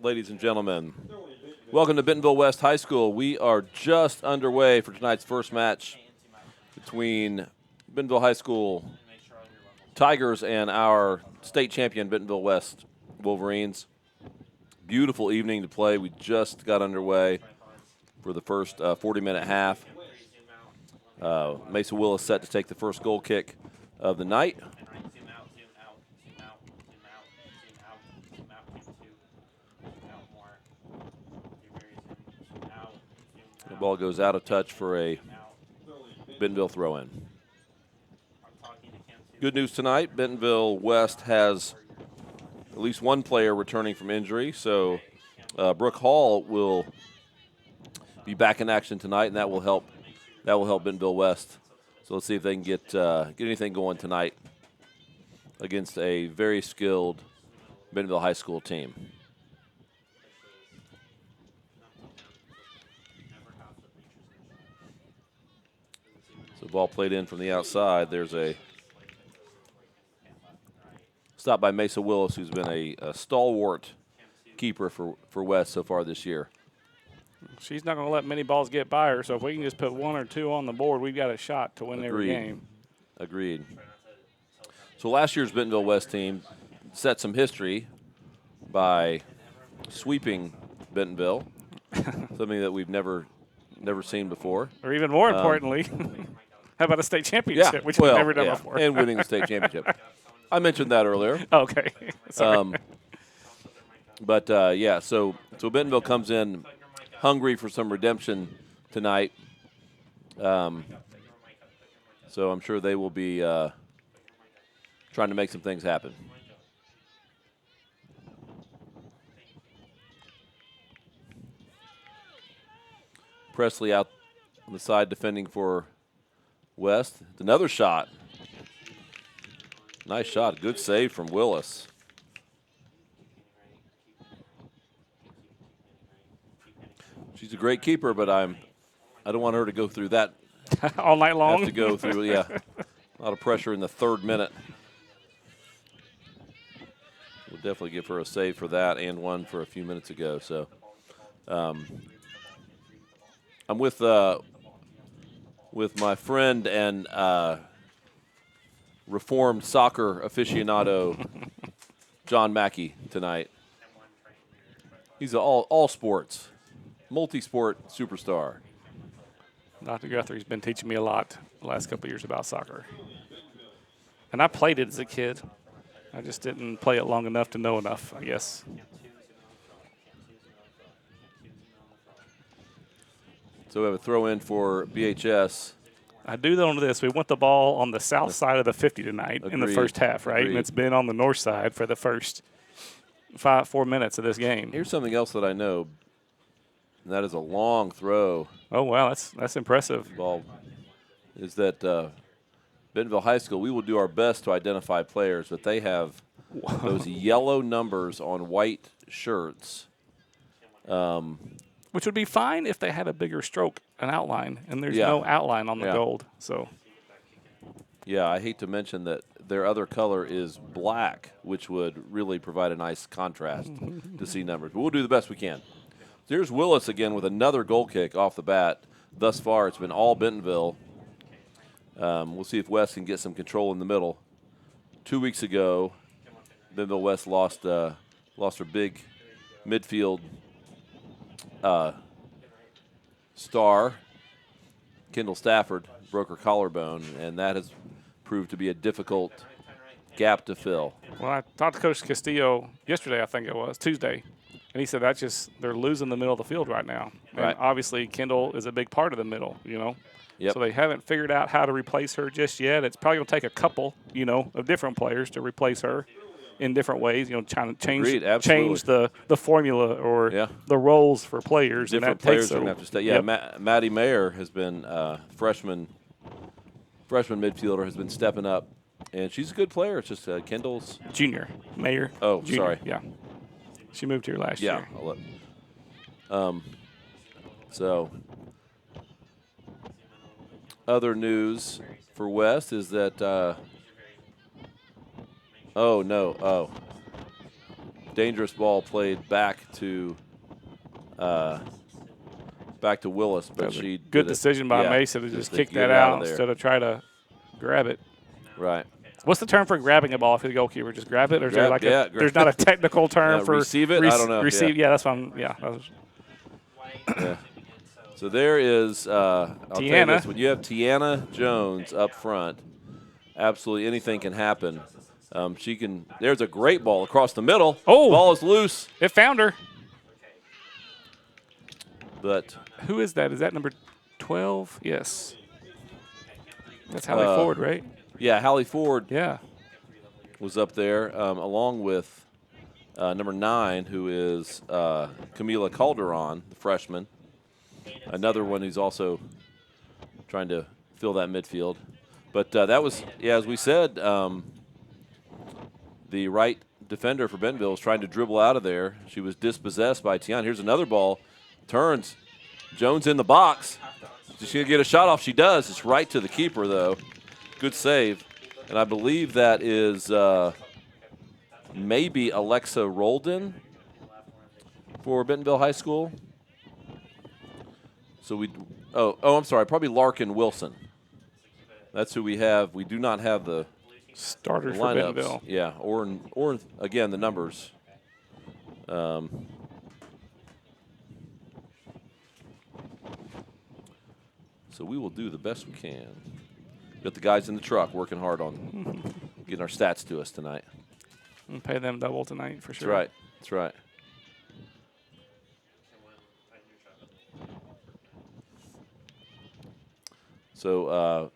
ladies and gentlemen. Welcome to Bentonville West High School. We are just underway for tonight's first match between Bentonville High School Tigers and our state champion Bentonville West Wolverines. Beautiful evening to play. We just got underway for the first 40-minute half. Mesa Willis set to take the first goal kick of the night. The ball goes out of touch for a Bentonville throw-in. Good news tonight, Bentonville West has at least one player returning from injury, so Brooke Hall will be back in action tonight, and that will help Bentonville West. So let's see if they can get anything going tonight against a very skilled Bentonville High School team. So the ball played in from the outside. There's a stop by Mesa Willis, who's been a stalwart keeper for West so far this year. She's not going to let many balls get by her, so if we can just put one or two on the board, we've got a shot to win every game. Agreed. So last year's Bentonville West team set some history by sweeping Bentonville, something that we've never seen before. Or even more importantly, how about a state championship, which we've never done before? And winning the state championship. I mentioned that earlier. Okay. Sorry. So Bentonville comes in hungry for some redemption tonight. So I'm sure they will be trying to make some things happen. Presley out on the side defending for West. Another shot. Nice shot. Good save from Willis. She's a great keeper, but I don't want her to go through that all night long. Have to go through, a lot of pressure in the third minute. We'll definitely give her a save for that and one for a few minutes ago. So I'm with my friend and reformed soccer aficionado John Mackey tonight. He's an all sports, multi-sport superstar. Dr. Guthrie's been teaching me a lot the last couple of years about soccer. And I played it as a kid. I just didn't play it long enough to know enough, I guess. So we have a throw in for BHS. I do know this. We want the ball on the south side of the 50 tonight in the first half, right? Agreed. And it's been on the north side for the first 4 minutes of this game. Here's something else that I know, and that is a long throw. Oh, wow, that's impressive. Ball is that Bentonville High School, we will do our best to identify players, but they have those yellow numbers on white shirts. Which would be fine if they had a bigger stroke, an outline, and there's no outline on the gold. So, yeah, I hate to mention that their other color is black, which would really provide a nice contrast to see numbers. But we'll do the best we can. There's Willis again with another goal kick off the bat. Thus far, it's been all Bentonville. We'll see if West can get some control in the middle. 2 weeks ago, Bentonville West lost her big midfield star, Kendall Stafford, broke her collarbone, and that has proved to be a difficult gap to fill. Well, I talked to Coach Castillo yesterday, I think it was, Tuesday, and he said they're losing the middle of the field right now. And right. Obviously, Kendall is a big part of the middle, Yep. So they haven't figured out how to replace her just yet. It's probably going to take a couple, of different players to replace her in different ways, trying to change the formula or the roles for players. Different players are going to have to stay. Yeah, yep. Maddie Mayer has been freshman midfielder, has been stepping up, and she's a good player. It's just Kendall's junior. Mayer. Oh, junior. Sorry. Yeah. She moved here last year. Yeah. So other news for West is that dangerous ball played back to Willis, but she good decision by Mesa to just kick that out instead of try to grab it. Right. What's the term for grabbing a ball for the goalkeeper? Just grab it, or is there like there's not a technical term for receive it? I don't know. Receive, yeah, that's what I'm. Yeah. Yeah. So there is I'll tell you this, when you have Tiana Jones up front, absolutely anything can happen. She can. There's a great ball across the middle. Oh, ball is loose. It found her. But who is that? Is that number 12? Yes. That's Hallie Ford, right? Yeah, Hallie Ford. Yeah. Was up there along with number 9, who is Camila Calderon, the freshman. Another one who's also trying to fill that midfield. But that was, as we said, the right defender for Bentonville was trying to dribble out of there. She was dispossessed by Tiana. Here's another ball. Turns. Jones in the box. She's going to get a shot off. She does. It's right to the keeper, though. Good save. And I believe that is maybe Alexa Roldan for Bentonville High School. So I'm sorry, probably Larkin Wilson. That's who we have. We do not have the starters lineups. For Bentonville. Yeah, or again the numbers. So we will do the best we can. Got the guys in the truck working hard on getting our stats to us tonight. And pay them double tonight for sure. That's right. That's right. So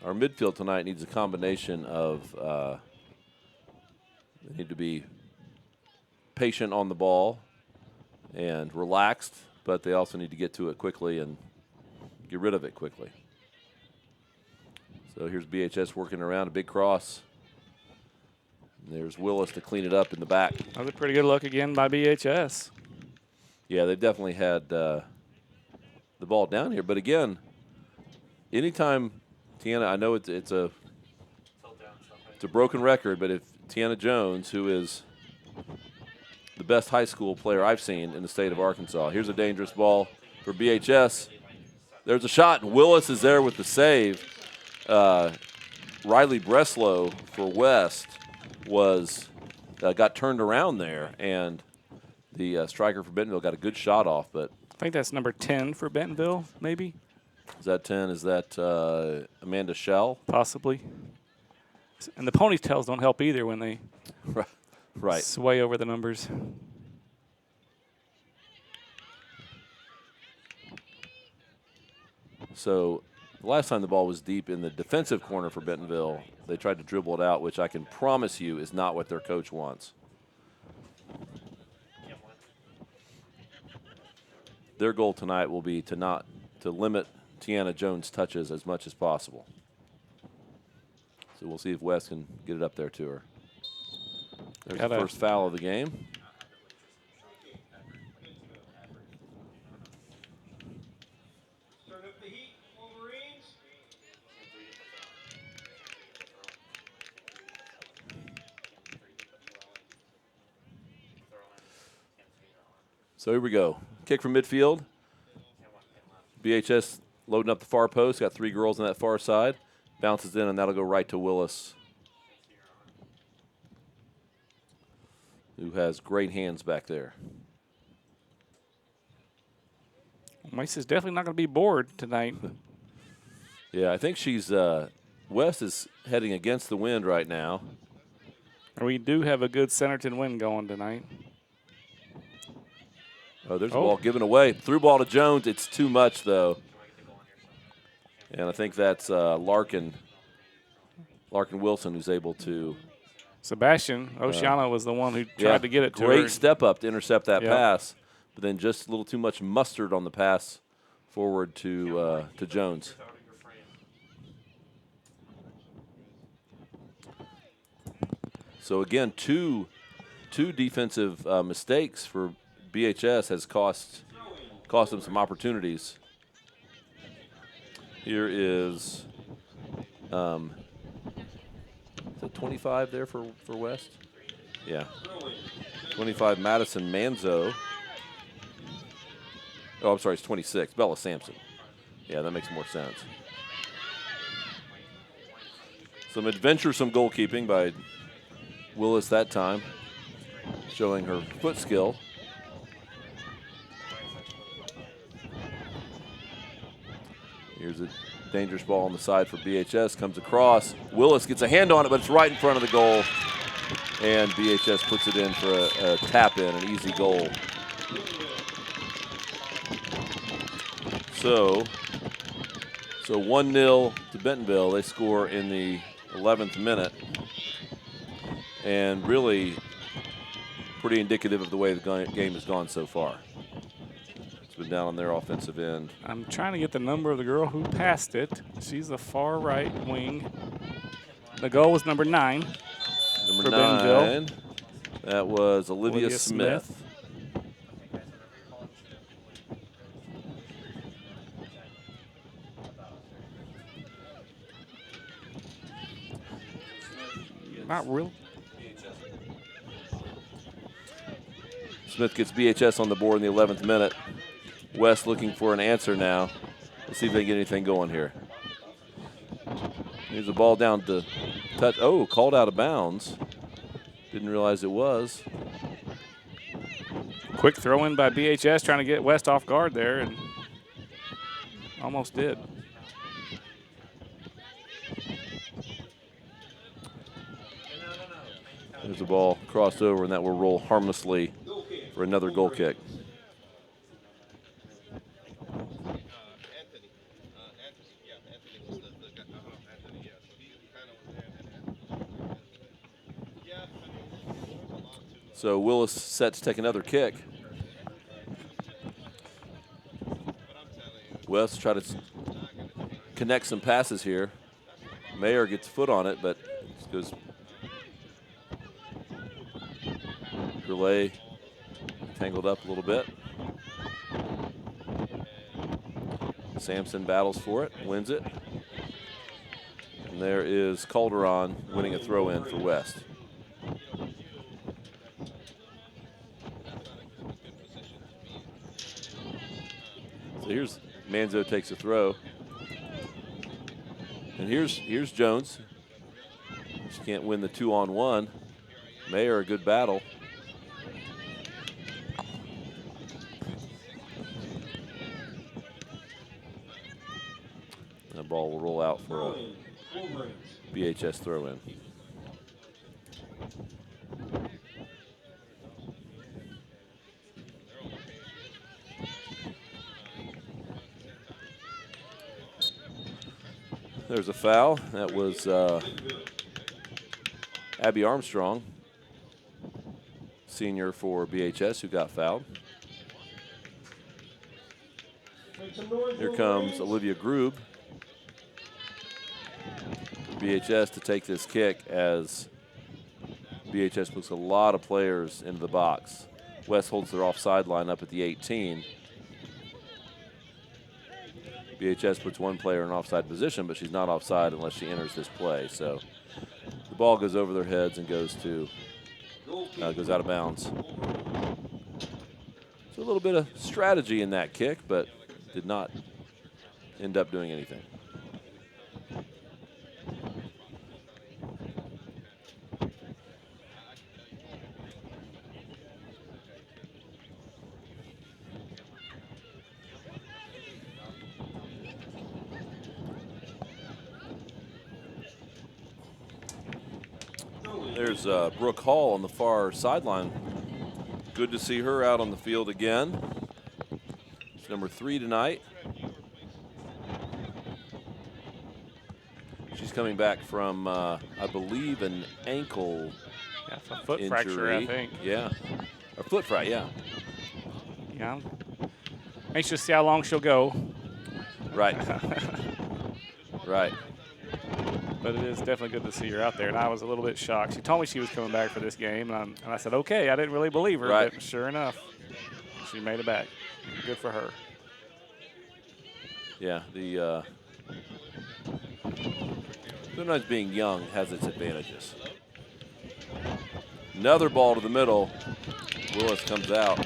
our midfield tonight needs a combination of they need to be patient on the ball and relaxed, but they also need to get to it quickly and get rid of it quickly. So here's BHS working around a big cross. And there's Willis to clean it up in the back. That was a pretty good look again by BHS. Yeah, they definitely had the ball down here. But again, anytime Tiana, I know it's a broken record, but if Tiana Jones, who is the best high school player I've seen in the state of Arkansas, here's a dangerous ball for BHS. There's a shot, and Willis is there with the save. Riley Breslow for West was got turned around there, and the striker for Bentonville got a good shot off. But I think that's number 10 for Bentonville, maybe. Is that 10? Is that Amanda Shell? Possibly. And the ponytails don't help either when they right. sway over the numbers. So the last time the ball was deep in the defensive corner for Bentonville, they tried to dribble it out, which I can promise you is not what their coach wants. Their goal tonight will be to limit Tiana Jones' touches as much as possible. So we'll see if West can get it up there to her. There's the first foul of the game. So here we go. Kick from midfield. BHS loading up the far post. Got 3 girls on that far side. Bounces in, and that'll go right to Willis, who has great hands back there. Mesa's definitely not going to be bored tonight. Yeah, I think she's West is heading against the wind right now. We do have a good Centerton wind going tonight. Oh, there's a ball given away. Through ball to Jones. It's too much, though. And I think that's Larkin Wilson who's able to. Sebastian Oceana was the one who tried to get it to her. Great step up to intercept that pass, but then just a little too much mustard on the pass forward to Jones. So again, two defensive mistakes for BHS has cost them some opportunities. Here is the 25 there for West. Yeah. 25, Madison Manzo. Oh, I'm sorry, it's 26, Bella Sampson. Yeah, that makes more sense. Some adventuresome goalkeeping by Willis that time, showing her foot skill. Here's a dangerous ball on the side for BHS, comes across. Willis gets a hand on it, but it's right in front of the goal. And BHS puts it in for a tap in, an easy goal. So 1-0 to Bentonville. They score in the 11th minute. And really pretty indicative of the way the game has gone so far. It's been down on their offensive end. I'm trying to get the number of the girl who passed it. She's the far right wing. The goal was number 9. Number 9. That was Olivia Smith. Not real. Smith gets BHS on the board in the 11th minute. West looking for an answer now. Let's see if they can get anything going here. Here's the ball down to touch. Oh, called out of bounds. Didn't realize it was. Quick throw in by BHS trying to get West off guard there, and almost did. There's the ball crossed over, and that will roll harmlessly for another goal kick. So Willis set to take another kick. West try to connect some passes here. Mayer gets a foot on it, but it goes. Gurley tangled up a little bit. Sampson battles for it, wins it. And there is Calderon winning a throw in for West. So here's Manzo takes a throw. And here's Jones. She can't win the 2-on-1. Mayer, a good battle. That ball will roll out for a BHS throw in. There's a foul. That was Abby Armstrong, senior for BHS, who got fouled. Here comes Olivia Grube for BHS to take this kick as BHS puts a lot of players into the box. West holds their offside line up at the 18. BHS puts one player in offside position, but she's not offside unless she enters this play. So the ball goes over their heads and goes out of bounds. So a little bit of strategy in that kick, but did not end up doing anything. There's Brooke Hall on the far sideline. Good to see her out on the field again. She's number 3 tonight. She's coming back from, I believe, an ankle a foot injury. Fracture, I think. Yeah, a foot fracture, yeah. Yeah, I'm anxious to see how long she'll go. Right. Right. But it is definitely good to see her out there, and I was a little bit shocked. She told me she was coming back for this game, and I said, okay. I didn't really believe her, right. But sure enough, she made it back. Good for her. Yeah, sometimes being young has its advantages. Another ball to the middle. Willis comes out.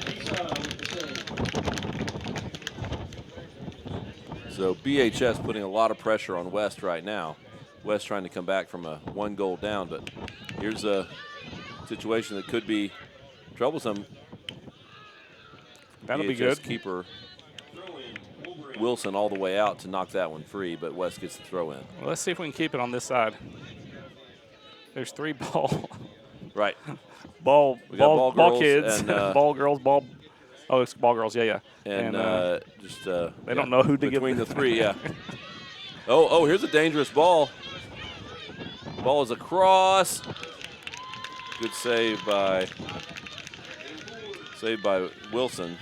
So BHS putting a lot of pressure on West right now. West trying to come back from a 1-goal down, but here's a situation that could be troublesome. That'll BHS be good. Keeper Wilson all the way out to knock that one free, but West gets the throw in. Well, let's see if we can keep it on this side. There's 3 ball. Right. ball kids, and, ball girls, ball. Oh, it's ball girls. Yeah. And just they don't know who to give between the 3. Yeah. Oh, here's a dangerous ball. Ball is across. Good save by Wilson.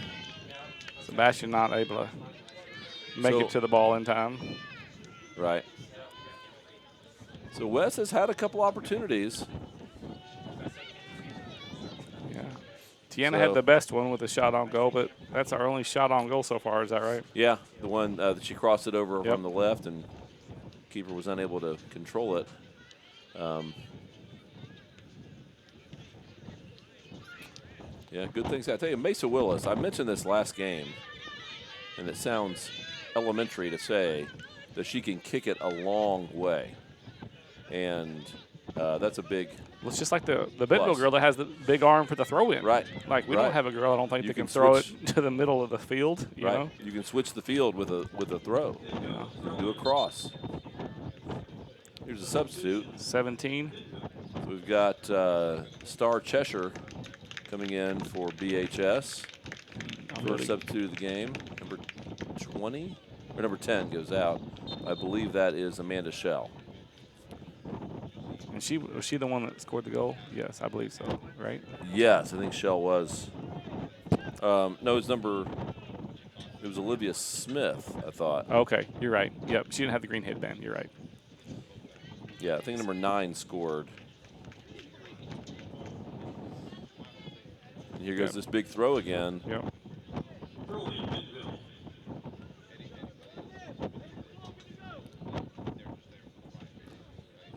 Sebastian not able to make it to the ball in time. Right. So West has had a couple opportunities. Yeah. Tiana had the best one with a shot on goal, but that's our only shot on goal so far. Is that right? Yeah, the one that she crossed it over from the left, and keeper was unable to control it. Yeah, good things. I tell you, Mesa Willis, I mentioned this last game, and it sounds elementary to say that she can kick it a long way. And that's a big Well, it's just like the Bentonville girl that has the big arm for the throw-in. Right. Like, we don't have a girl, I don't think, that can throw it to the middle of the field. You know? You can switch the field with a throw. Yeah. Do a cross. Here's a substitute. 17. We've got Star Cheshire coming in for BHS. First substitute of the game. Number 20 or number 10 goes out. I believe that is Amanda Shell. And was she the one that scored the goal? Yes, I believe so, right? Yes, I think Shell was. No, it was Olivia Smith, I thought. Okay, you're right. Yep, she didn't have the green headband. You're right. Yeah, I think number 9 scored. And here goes this big throw again. Yep.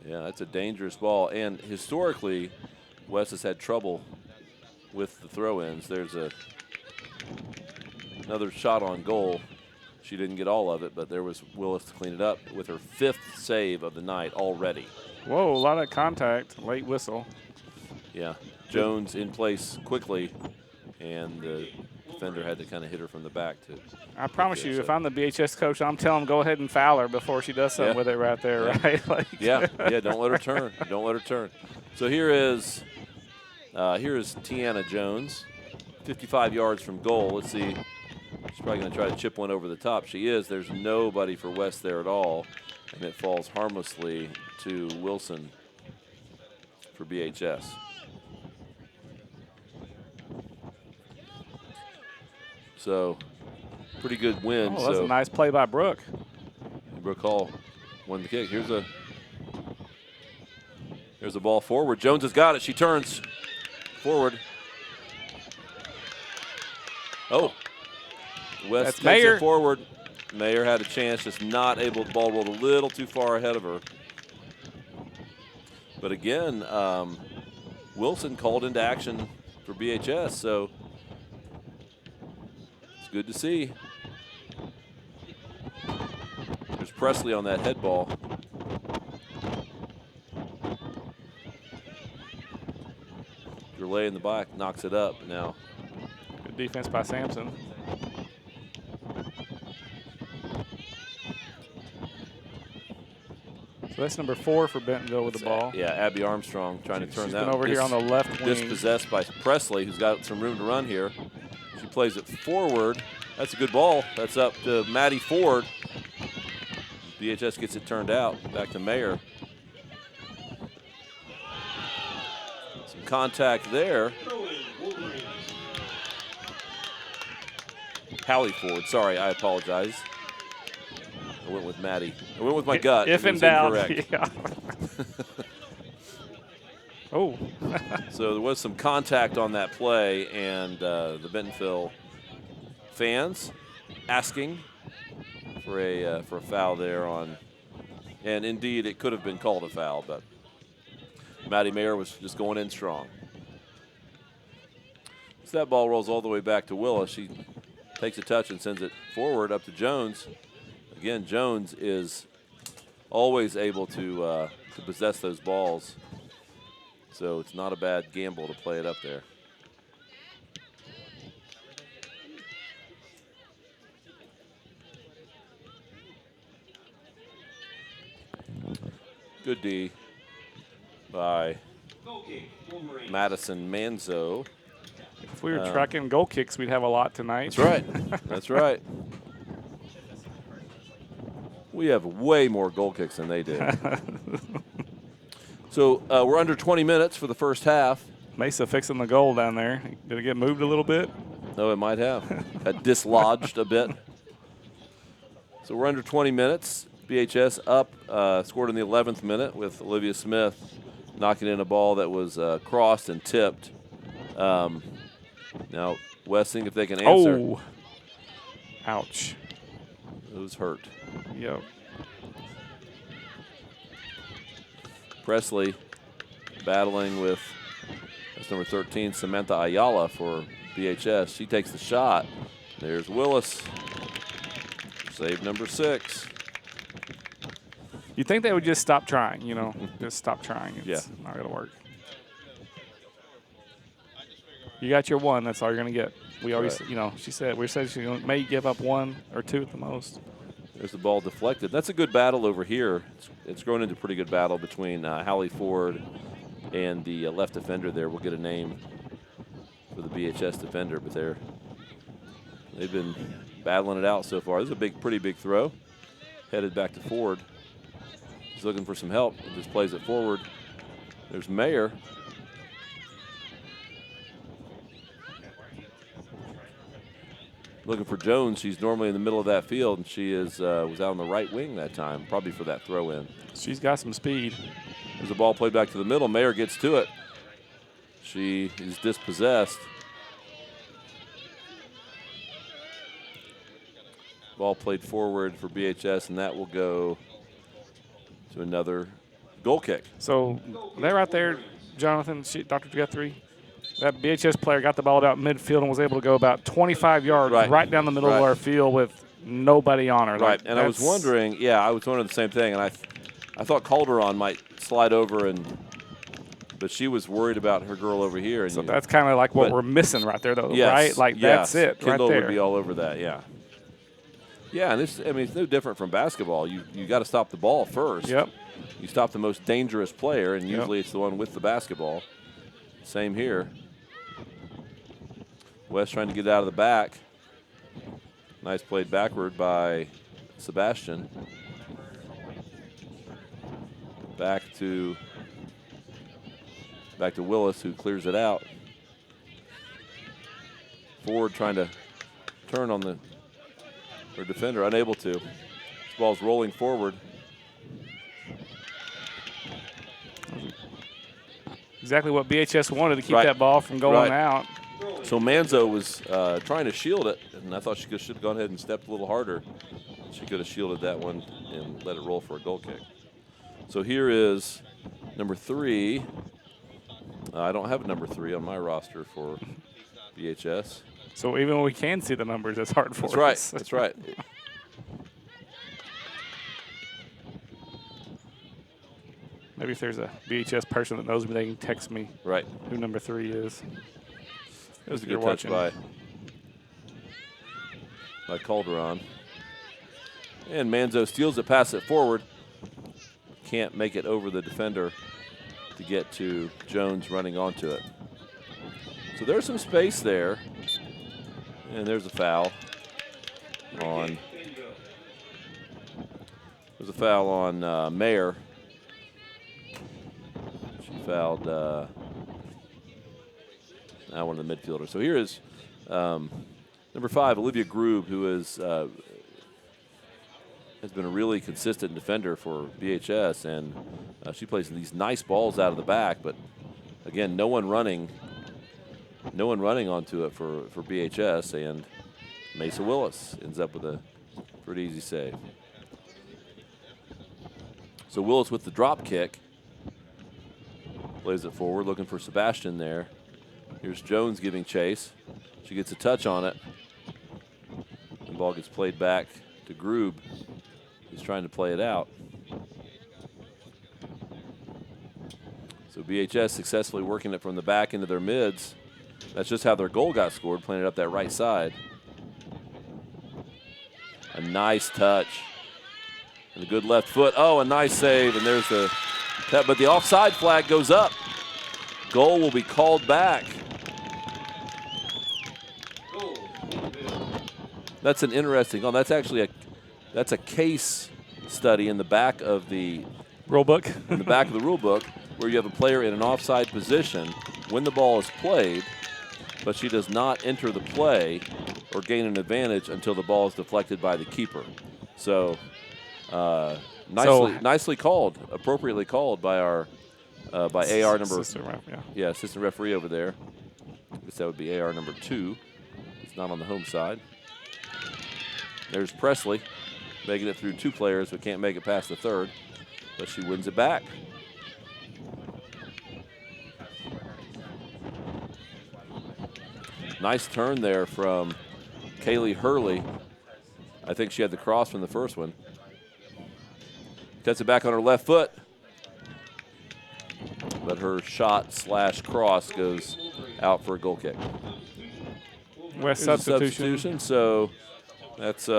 Yeah, that's a dangerous ball. And historically, West has had trouble with the throw-ins. There's another shot on goal. She didn't get all of it, but there was Willis to clean it up with her 5th save of the night already. Whoa, a lot of contact, late whistle. Yeah, Jones in place quickly, and the defender had to kind of hit her from the back to. I promise you, if I'm the BHS coach, I'm telling them go ahead and foul her before she does something with it right there, right? Like yeah, don't let her turn. Don't let her turn. So here is Tiana Jones, 55 yards from goal. Let's see. She's probably going to try to chip one over the top. She is. There's nobody for West there at all, and it falls harmlessly to Wilson for BHS. So, pretty good win. Oh, that's a nice play by Brooke. Brooke Hall won the kick. Here's a ball forward. Jones has got it. She turns forward. Oh, West takes it forward. Mayer had a chance, just not able. The ball rolled a little too far ahead of her. But again, Wilson called into action for BHS, so it's good to see. There's Presley on that head ball. Relay in the back knocks it up now. Good defense by Sampson. So that's number 4 for Bentonville with the ball. Yeah, Abby Armstrong trying to turn that. She's been over here on the left wing. Dispossessed by Presley, who's got some room to run here. She plays it forward. That's a good ball. That's up to Maddie Ford. BHS gets it turned out. Back to Mayer. Some contact there. Hallie Ford. Sorry, I apologize. I went with Maddie. I went with my gut. If in doubt. Yeah. Oh. So there was some contact on that play, and the Bentonville fans asking for a foul there on, and indeed it could have been called a foul, but Maddie Mayer was just going in strong. So that ball rolls all the way back to Willis. She takes a touch and sends it forward up to Jones. Again, Jones is always able to possess those balls. So it's not a bad gamble to play it up there. Good D by Madison Manzo. If we were tracking goal kicks, we'd have a lot tonight. That's right. That's right. We have way more goal kicks than they do. So we're under 20 minutes for the first half. Mesa fixing the goal down there. Did it get moved a little bit? No, it might have. Got dislodged a bit. So we're under 20 minutes. BHS up, scored in the 11th minute with Olivia Smith knocking in a ball that was crossed and tipped. Now, West, think if they can answer. Oh, ouch. It was hurt. Yep. Presley battling with, that's number 13, Samantha Ayala for BHS. She takes the shot. There's Willis. Save number 6. You'd think they would just stop trying, you know, just stop trying. It's not going to work. You got your 1. That's all you're going to get. We always, you know, she said she may give up 1 or 2 at the most. There's the ball deflected. That's a good battle over here. It's grown into a pretty good battle between Hallie Ford and the left defender there. We'll get a name for the BHS defender, but they've been battling it out so far. This is a pretty big throw. Headed back to Ford. He's looking for some help. He just plays it forward. There's Mayer. Looking for Jones. She's normally in the middle of that field, and she was out on the right wing that time, probably for that throw in. She's got some speed. There's a ball played back to the middle. Mayer gets to it. She is dispossessed. Ball played forward for BHS, and that will go to another goal kick. So they're out there, Jonathan, Dr. Guthrie. That BHS player got the ball out midfield and was able to go about 25 yards right down the middle of our field with nobody on her. Right, and I was wondering, the same thing, and I thought Calderon might slide over, but she was worried about her girl over here. And so that's kind of like what we're missing right there, though, right? Like that's it Kendall right there. Would be all over that, yeah. Yeah, and it's no different from basketball. You got to stop the ball first. Yep. You stop the most dangerous player, and usually it's the one with the basketball. Same here. West trying to get out of the back. Nice played backward by Sebastian. Back to Willis, who clears it out. Ford trying to turn on her defender, unable to. This ball's rolling forward. Exactly what BHS wanted to keep that ball from going out. So Manzo was trying to shield it, and I thought she should have gone ahead and stepped a little harder. She could have shielded that one and let it roll for a goal kick. So here is number 3. I don't have a number 3 on my roster for BHS. So even when we can see the numbers, it's hard for us. That's right. That's right. Maybe if there's a BHS person that knows me, they can text me who number 3 is. That was a good touch by Calderon. And Manzo steals it, passes it forward. Can't make it over the defender to get to Jones running onto it. So there's some space there. And there's a foul on. There's a foul on Mayer. She fouled now one of the midfielders. So here is number 5, Olivia Grube, who has been a really consistent defender for BHS, and she plays these nice balls out of the back. But again, no one running onto it for BHS, and Mesa Willis ends up with a pretty easy save. So Willis with the drop kick, plays it forward, looking for Sebastian there. Here's Jones giving chase. She gets a touch on it. The ball gets played back to Groob. He's trying to play it out. So BHS successfully working it from the back into their mids. That's just how their goal got scored, playing it up that right side. A nice touch. And a good left foot. Oh, a nice save. And there's the tap. But the offside flag goes up. Goal will be called back. That's an interesting. Oh, that's actually that's a case study in the back of the rule book. In the back of the rule book, where you have a player in an offside position when the ball is played, but she does not enter the play or gain an advantage until the ball is deflected by the keeper. So, nicely called, appropriately called by our by AR number. Assistant referee over there. I guess that would be AR number 2. It's not on the home side. There's Presley, making it through 2 players, but can't make it past the third. But she wins it back. Nice turn there from Kaylee Hurley. I think she had the cross from the first one. Cuts it back on her left foot. But her shot/cross goes out for a goal kick. West substitution. So that's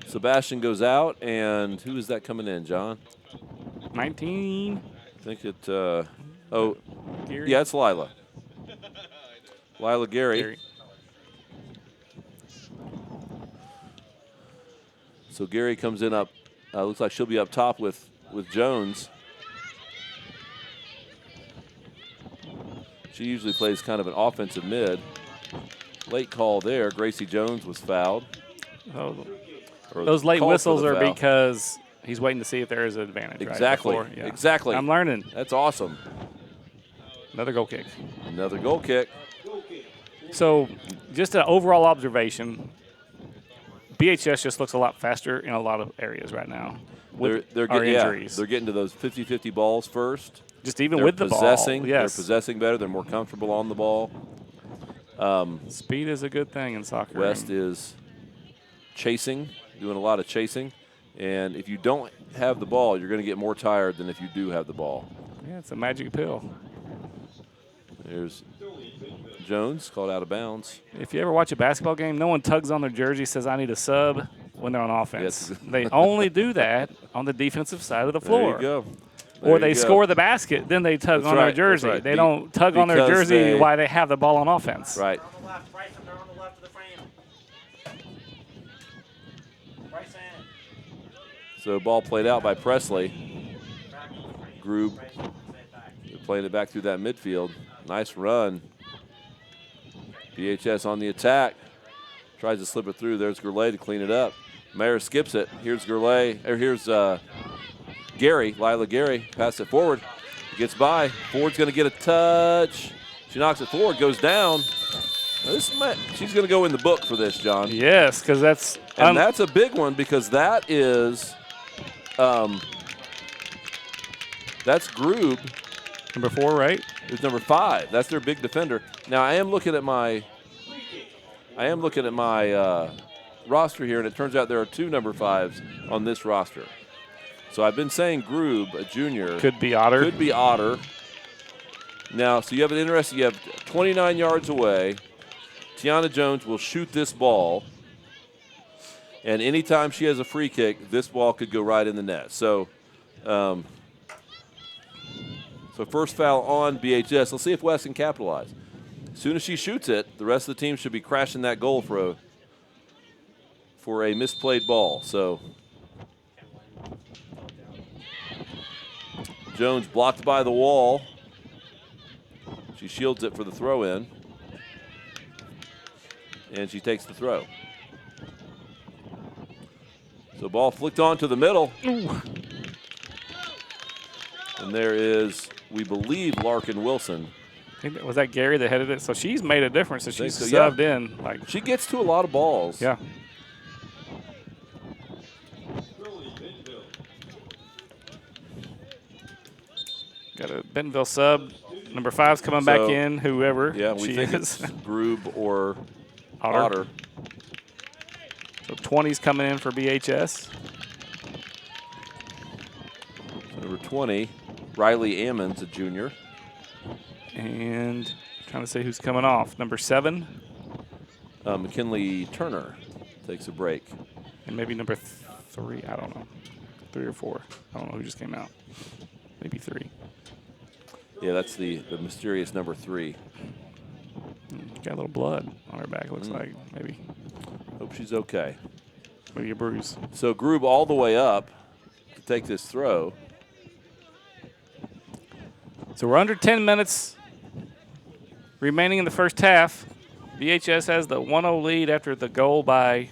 Sebastian goes out, and who is that coming in, John? 19. I think it. Gary? Yeah, it's Lila. Lila Gary. So Gary comes in up. Looks like she'll be up top with Jones. She usually plays kind of an offensive mid. Late call there. Gracie Jones was fouled. Those late whistles are because he's waiting to see if there is an advantage. Exactly. Right? Yeah. Exactly. I'm learning. That's awesome. Another goal kick. Another goal kick. So just an overall observation, BHS just looks a lot faster in a lot of areas right now with they're our injuries. They're getting to those 50-50 balls first. Just even with the ball. They're Yes. possessing better. They're more comfortable on the ball. Speed is a good thing in soccer. West is chasing, doing a lot of chasing. And if you don't have the ball, you're going to get more tired than if you do have the ball. Yeah, it's a magic pill. There's Jones, called out of bounds. If you ever watch a basketball game, no one tugs on their jersey, says, I need a sub when they're on offense. Yes. They only do that on the defensive side of the floor. There you go. Or they score the basket, then they tug on their jersey. Right. They don't tug on their jersey while they have the ball on offense. Right. So ball played out by Presley. Groob playing it back through that midfield. Nice run. BHS on the attack. Tries to slip it through. There's Gourlay to clean it up. Mayer skips it. Here's Gourlay. Here's Gary, Lila Gary. Pass it forward. Gets by. Ford's going to get a touch. She knocks it forward, goes down. She's going to go in the book for this, John. Yes, because that's – and that's a big one because that is that's Groob. Number 4, right? It's number 5. That's their big defender. Now I am looking at my roster here, and it turns out there are 2 number 5s on this roster. So I've been saying Groob, a junior. Could be Otter. Could be Otter. Now, so you have an interesting, you have 29 yards away. Tiana Jones will shoot this ball. And anytime she has a free kick, this ball could go right in the net. So, so first foul on BHS. Let's see if West can capitalize. As soon as she shoots it, the rest of the team should be crashing that goal for a misplayed ball. So Jones blocked by the wall. She shields it for the throw in. And she takes the throw. So ball flicked on to the middle. Ooh. And there is, we believe, Larkin Wilson. Was that Gary that headed it? So she's made a difference. So she's subbed in. Like she gets to a lot of balls. Yeah. Got a Bentonville sub, Number 5's coming back in, whoever we think is. It's Grube or Otter. So 20's coming in for BHS. So number 20, Riley Ammons, a junior. And trying to say who's coming off. Number 7. McKinley Turner takes a break. And maybe number 3, I don't know. 3 or 4. I don't know who just came out. Maybe 3. Yeah, that's the mysterious number 3. Got a little blood on her back, looks like, maybe. Hope she's okay. Maybe a bruise. So Grube all the way up to take this throw. So we're under 10 minutes remaining in the first half. BHS has the 1-0 lead after the goal by,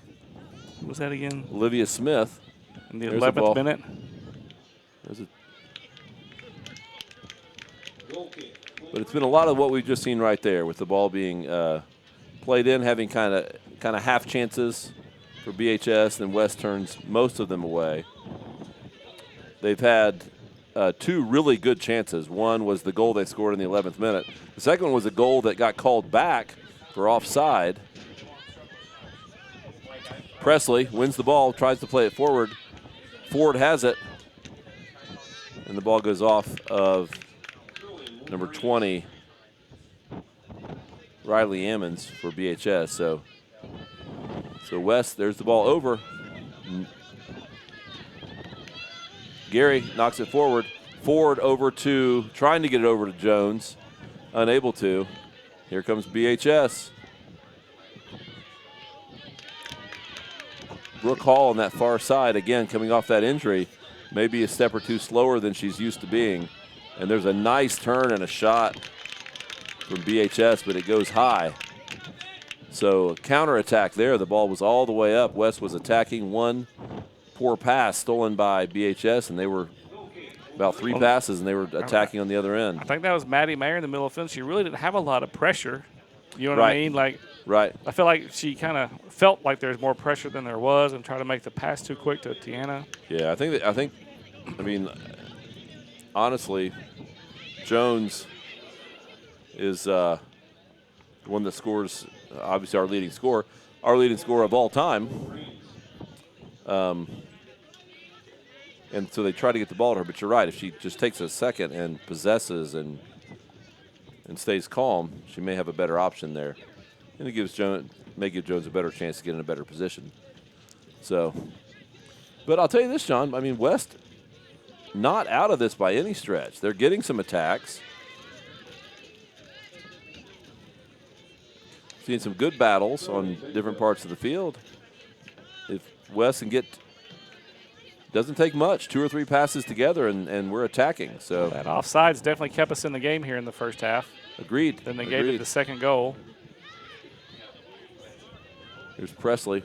who was that again? Olivia Smith. In the 11th minute. But it's been a lot of what we've just seen right there, with the ball being played in, having kind of half chances for BHS, and West turns most of them away. They've had 2 really good chances. One was the goal they scored in the 11th minute. The second one was a goal that got called back for offside. Presley wins the ball, tries to play it forward. Ford has it, and the ball goes off of number 20, Riley Ammons for BHS. So West, there's the ball over. Gary knocks it forward. Ford over to, trying to get it over to Jones. Unable to. Here comes BHS. Brooke Hall on that far side, again, coming off that injury. Maybe a step or 2 slower than she's used to being. And there's a nice turn and a shot from BHS, but it goes high. So counterattack there. The ball was all the way up. West was attacking. One poor pass stolen by BHS, and they were about 3 passes, and they were attacking on the other end. I think that was Maddie Mayer in the middle of the fence. She really didn't have a lot of pressure. You know what I mean? Like, I feel like she kind of felt like there's more pressure than there was, and tried to make the pass too quick to Tiana. Yeah, I mean, honestly, Jones is the one that scores, obviously our leading scorer of all time. And so they try to get the ball to her, but you're right. If she just takes a second and possesses and stays calm, she may have a better option there. And it may give Jones a better chance to get in a better position. So, but I'll tell you this, John. I mean, West not out of this by any stretch. They're getting some attacks. Seeing some good battles on different parts of the field. If West can get, doesn't take much, 2 or 3 passes together, and we're attacking. So that offsides definitely kept us in the game here in the first half. Agreed. Then they gave it the second goal. Here's Presley.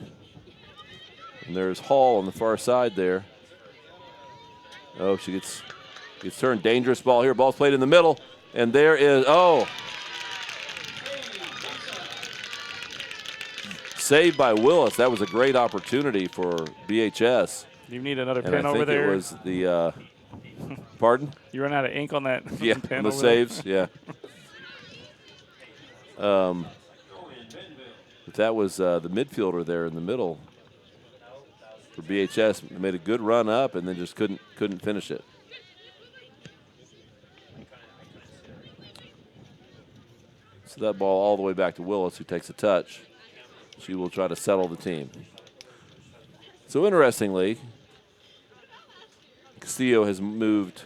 And there's Hall on the far side there. Oh, she gets turned. Dangerous ball here. Ball's played in the middle. And there is, saved by Willis. That was a great opportunity for BHS. You need another pen over there? I think it was the, pardon? You run out of ink on that pen on the saves, yeah. But that was the midfielder there in the middle for BHS. Made a good run up and then just couldn't finish it. So that ball all the way back to Willis, who takes a touch. She will try to settle the team. So interestingly, Castillo has moved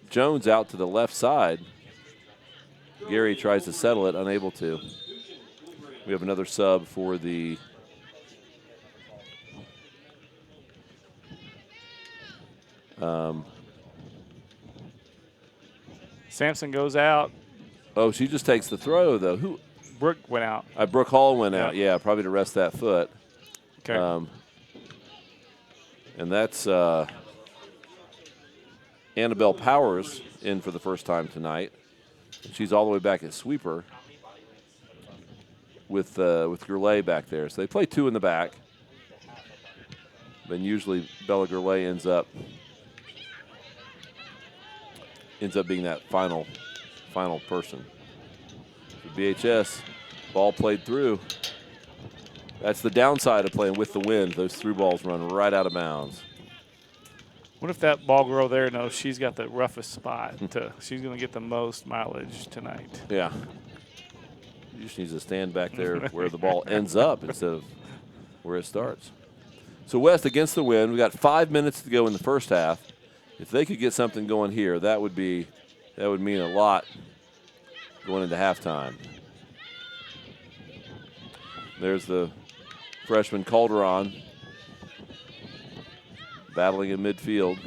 Jones out to the left side. Gary tries to settle it, unable to. We have another sub for the Sampson goes out. Oh, she just takes the throw, though. Who? Brooke went out. Brooke Hall went out, yeah, probably to rest that foot. Okay. And that's Annabelle Powers in for the first time tonight. She's all the way back at sweeper with Gurley back there. So they play 2 in the back. But usually Bella Gurley ends up ends up being that final person. So BHS, ball played through. That's the downside of playing with the wind. Those through balls run right out of bounds. What if that ball girl there knows she's got the roughest spot? She's going to get the most mileage tonight. Yeah. You just need to stand back there where the ball ends up instead of where it starts. So West against the wind. We got 5 minutes to go in the first half. If they could get something going here, that would mean a lot going into halftime. There's the freshman Calderon battling in midfield.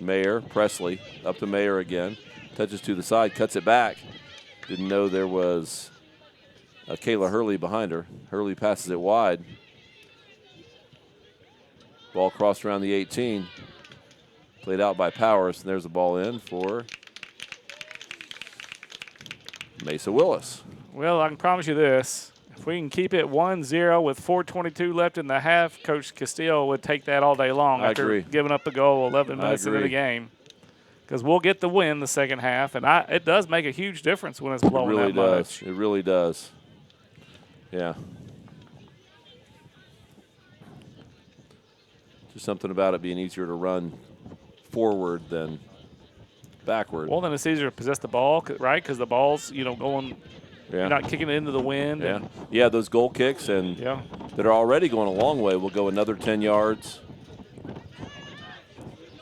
Mayer, Presley, up to Mayer again. Touches to the side, cuts it back. Didn't know there was Kayla Hurley behind her. Hurley passes it wide. Ball crossed around the 18. Played out by Powers, and there's the ball in for Mesa Willis. Well, I can promise you this. If we can keep it 1-0 with 4:22 left in the half, Coach Castillo would take that all day long after giving up a goal 11 minutes into the game. Because we'll get the win the second half, and it does make a huge difference when it's blowing that much. It really does. Yeah. Just something about it being easier to run forward than backward. Well, then it's easier to possess the ball, right? Because the ball's, going – you're not kicking it into the wind. Yeah, those goal kicks that are already going a long way will go another 10 yards.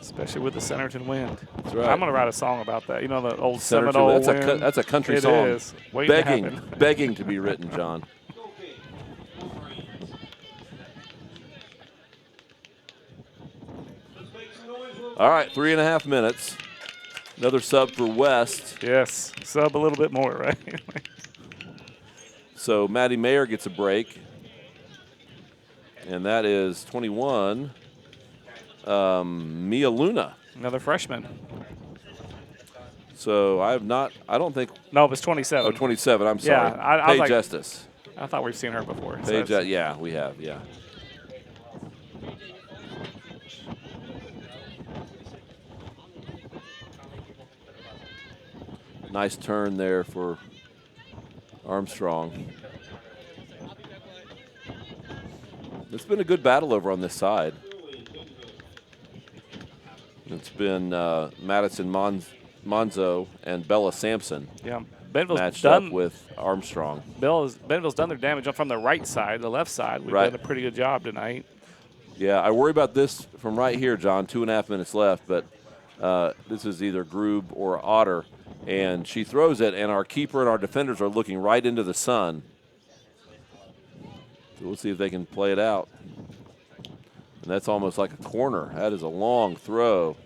Especially with the Centerton wind. That's right. I'm going to write a song about that. You know, the old Seminole wind. That's a country song. It is. Begging to be written, John. All right, 3.5 minutes. Another sub for West. Yes, sub a little bit more, right? So Maddie Mayer gets a break. And that is 21, Mia Luna. Another freshman. So I don't think. No, it was 27. Oh, 27, I'm sorry. Yeah, Paige Estes. I thought we've seen her before. Paige, yeah, we have, yeah. Nice turn there for Armstrong. It's been a good battle over on this side. It's been Madison Monzo and Bella Sampson. Yeah, Bentonville's matched up with Armstrong. Bentonville's done their damage from the right side, the left side. We've done a pretty good job tonight. Yeah, I worry about this from right here, John. 2.5 minutes left, but this is either Grube or Otter. And she throws it, and our keeper and our defenders are looking right into the sun. So we'll see if they can play it out. And that's almost like a corner. That is a long throw.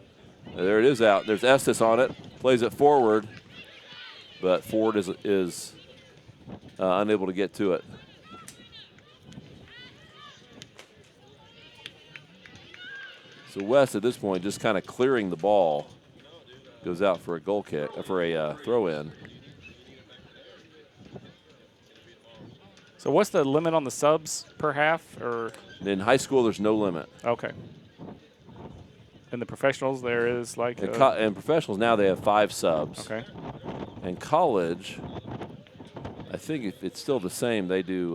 There it is out. There's Estes on it. Plays it forward, but Ford is unable to get to it. So West at this point just kind of clearing the ball. Goes out for a goal kick, for a throw-in. So what's the limit on the subs per half? Or in high school, there's no limit. Okay. In the professionals, there is like. In professionals now they have 5 subs. Okay. In college, I think it's still the same. They do.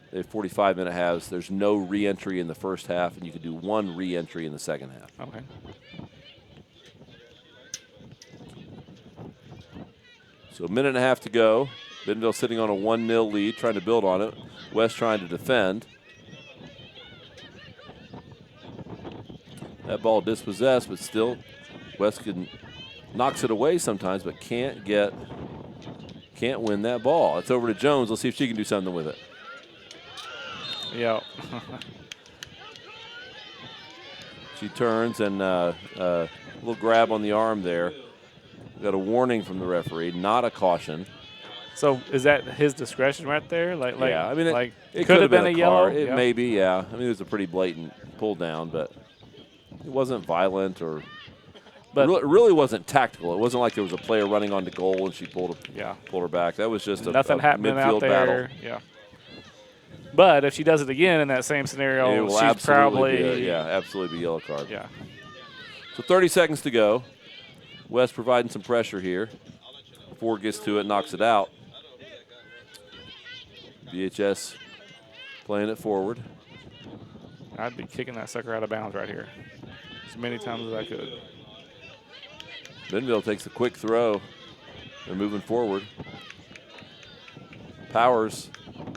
They have 45-minute halves. There's no re-entry in the first half, and you can do 1 re-entry in the second half. Okay. So a minute and a half to go. Bentonville sitting on a 1-0 lead, trying to build on it. West trying to defend. That ball dispossessed, but still West knocks it away sometimes, but can't win that ball. It's over to Jones. Let's see if she can do something with it. Yeah. She turns and a little grab on the arm there. Got a warning from the referee, not a caution. So is that his discretion right there? Yeah, I mean, it could have been a yellow. It may be, yeah. I mean, it was a pretty blatant pull down, but it wasn't violent or. But it really wasn't tactical. It wasn't like there was a player running onto goal and she pulled her back. That was just nothing happening midfield out there. Battle. Yeah. But if she does it again in that same scenario, she's probably absolutely be yellow card. Yeah. So 30 seconds to go. West providing some pressure here. Ford gets to it, knocks it out. VHS playing it forward. I'd be kicking that sucker out of bounds right here as many times as I could. Bentonville takes a quick throw. They're moving forward. Powers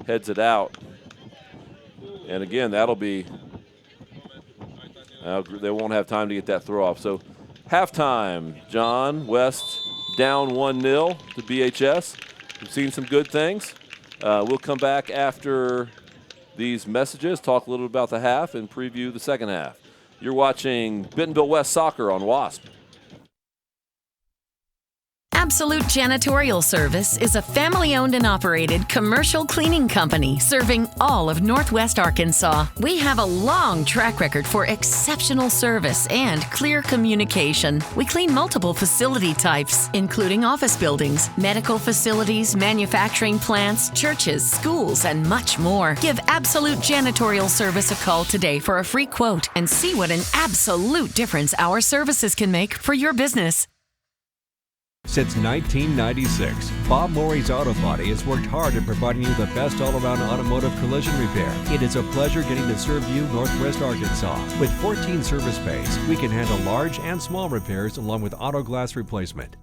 heads it out. And again, that'll be, they won't have time to get that throw off. So halftime, John, West down 1-0 to BHS. We've seen some good things. We'll come back after these messages, talk a little about the half, and preview the second half. You're watching Bentonville West Soccer on WASP. Absolute Janitorial Service is a family-owned and operated commercial cleaning company serving all of Northwest Arkansas. We have a long track record for exceptional service and clear communication. We clean multiple facility types, including office buildings, medical facilities, manufacturing plants, churches, schools, and much more. Give Absolute Janitorial Service a call today for a free quote and see what an absolute difference our services can make for your business. Since 1996, Bob Morey's Auto Body has worked hard at providing you the best all-around automotive collision repair. It is a pleasure getting to serve you Northwest Arkansas. With 14 service bays, we can handle large and small repairs along with auto glass replacement.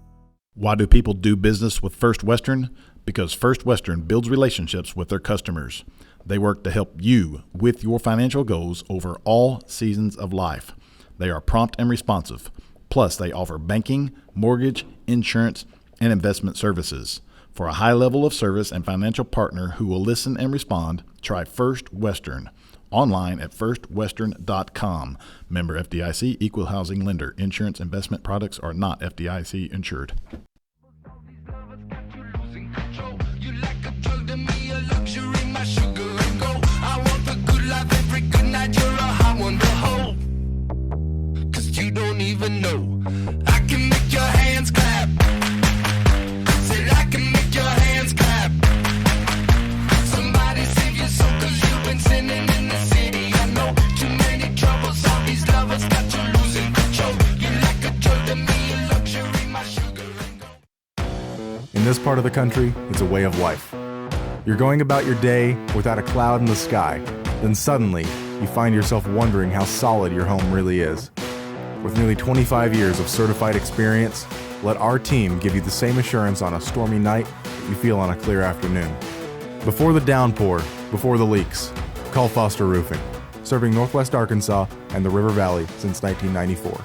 Why do people do business with First Western? Because First Western builds relationships with their customers. They work to help you with your financial goals over all seasons of life. They are prompt and responsive. Plus, they offer banking, mortgage, insurance, and investment services. For a high level of service and financial partner who will listen and respond, try First Western. Online at firstwestern.com. Member FDIC, equal housing lender. Insurance investment products are not FDIC insured. Even know I can make your hands clap. Said I can make your hands clap. Somebody save your soul, 'cause you've been sinning in the city. I know too many troubles, all these lovers got you losing control. You like a drug to me, a luxury, my sugar and gold. In this part of the country, it's a way of life. You're going about your day without a cloud in the sky. Then suddenly, you find yourself wondering how solid your home really is. With nearly 25 years of certified experience, let our team give you the same assurance on a stormy night that you feel on a clear afternoon. Before the downpour, before the leaks, call Foster Roofing, serving Northwest Arkansas and the River Valley since 1994.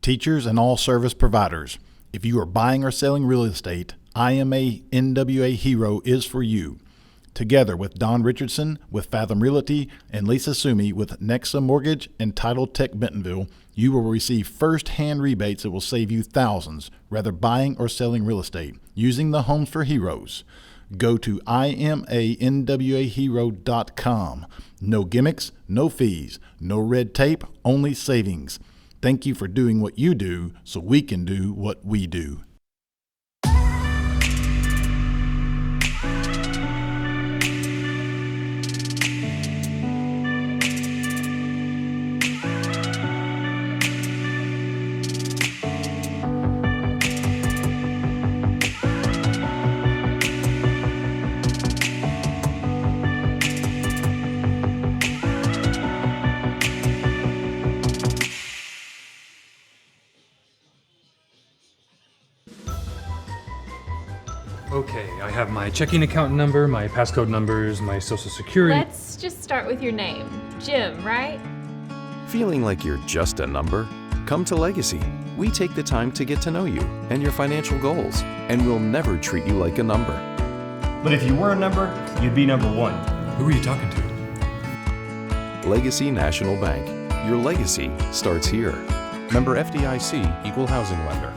Teachers and all service providers, if you are buying or selling real estate, IMA NWA Hero is for you. Together with Don Richardson with Fathom Realty and Lisa Sumi with Nexa Mortgage and Title Tech Bentonville, you will receive first-hand rebates that will save you thousands, whether buying or selling real estate, using the Homes for Heroes. Go to imanwahero.com. No gimmicks, no fees, no red tape, only savings. Thank you for doing what you do so we can do what we do. Okay, I have my checking account number, my passcode numbers, my social security. Let's just start with your name. Jim, right? Feeling like you're just a number? Come to Legacy. We take the time to get to know you and your financial goals, and we'll never treat you like a number. But if you were a number, you'd be number one. Who are you talking to? Legacy National Bank. Your legacy starts here. Member FDIC, equal housing lender.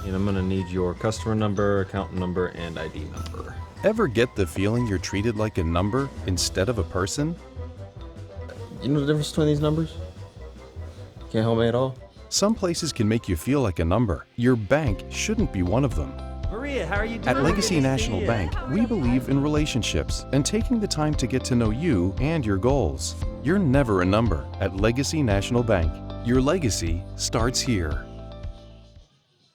And I'm going to need your customer number, account number, and ID number. Ever get the feeling you're treated like a number instead of a person? You know the difference between these numbers? Can't help me at all? Some places can make you feel like a number. Your bank shouldn't be one of them. Maria, how are you doing? At Legacy National Bank, we believe in relationships and taking the time to get to know you and your goals. You're never a number at Legacy National Bank. Your legacy starts here.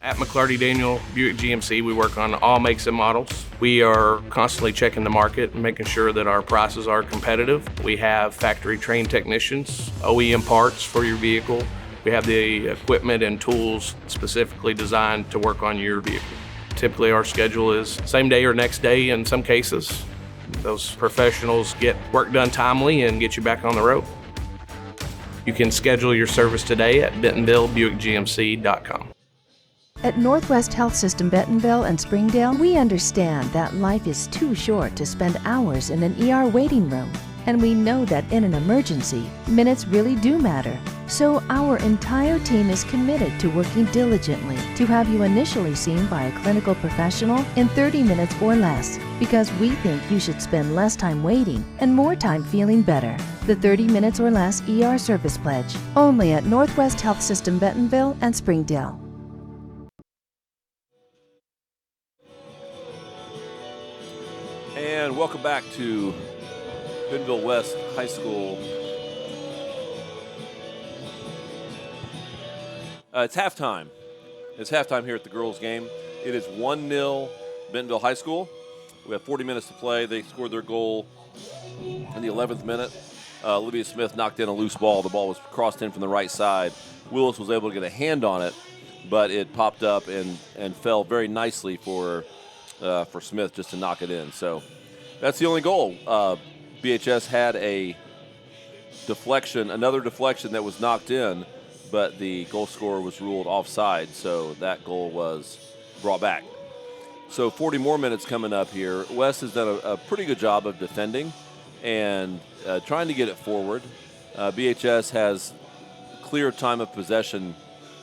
At McClarty Daniel Buick GMC, we work on all makes and models. We are constantly checking the market and making sure that our prices are competitive. We have factory trained technicians, OEM parts for your vehicle. We have the equipment and tools specifically designed to work on your vehicle. Typically our schedule is same day or next day in some cases. Those professionals get work done timely and get you back on the road. You can schedule your service today at BentonvilleBuickGMC.com. At Northwest Health System Bentonville and Springdale, we understand that life is too short to spend hours in an ER waiting room. And we know that in an emergency, minutes really do matter. So our entire team is committed to working diligently to have you initially seen by a clinical professional in 30 minutes or less, because we think you should spend less time waiting and more time feeling better. The 30 minutes or less ER service pledge, only at Northwest Health System Bentonville and Springdale. And welcome back to Bentonville West High School. It's halftime. It's halftime here at the girls' game. It is 1-0 Bentonville High School. We have 40 minutes to play. They scored their goal in the 11th minute. Olivia Smith knocked in a loose ball. The ball was crossed in from the right side. Willis was able to get a hand on it, but it popped up and fell very nicely for Smith just to knock it in. So that's the only goal. BHS had a deflection, another deflection that was knocked in, but the goal scorer was ruled offside, so that goal was brought back. So 40 more minutes coming up here. West has done a pretty good job of defending and trying to get it forward. BHS has clear time of possession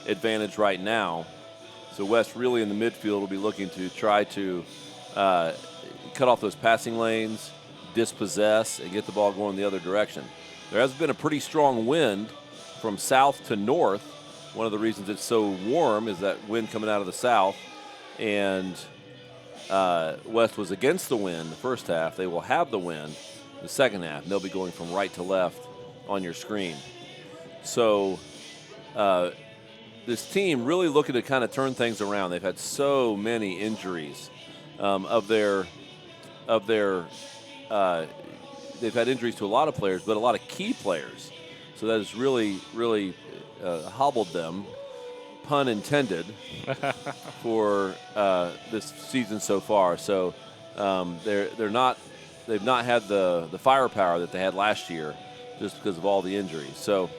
advantage right now. So West really in the midfield will be looking to try to cut off those passing lanes, dispossess, and get the ball going the other direction. There has been a pretty strong wind from south to north. One of the reasons it's so warm is that wind coming out of the south. And West was against the wind the first half. They will have the wind the second half. And they'll be going from right to left on your screen. So this team really looking to kind of turn things around. They've had so many injuries. They've had injuries to a lot of players, but a lot of key players. So that has really, really hobbled them, pun intended, for this season so far. So they've not had the firepower that they had last year, just because of all the injuries. So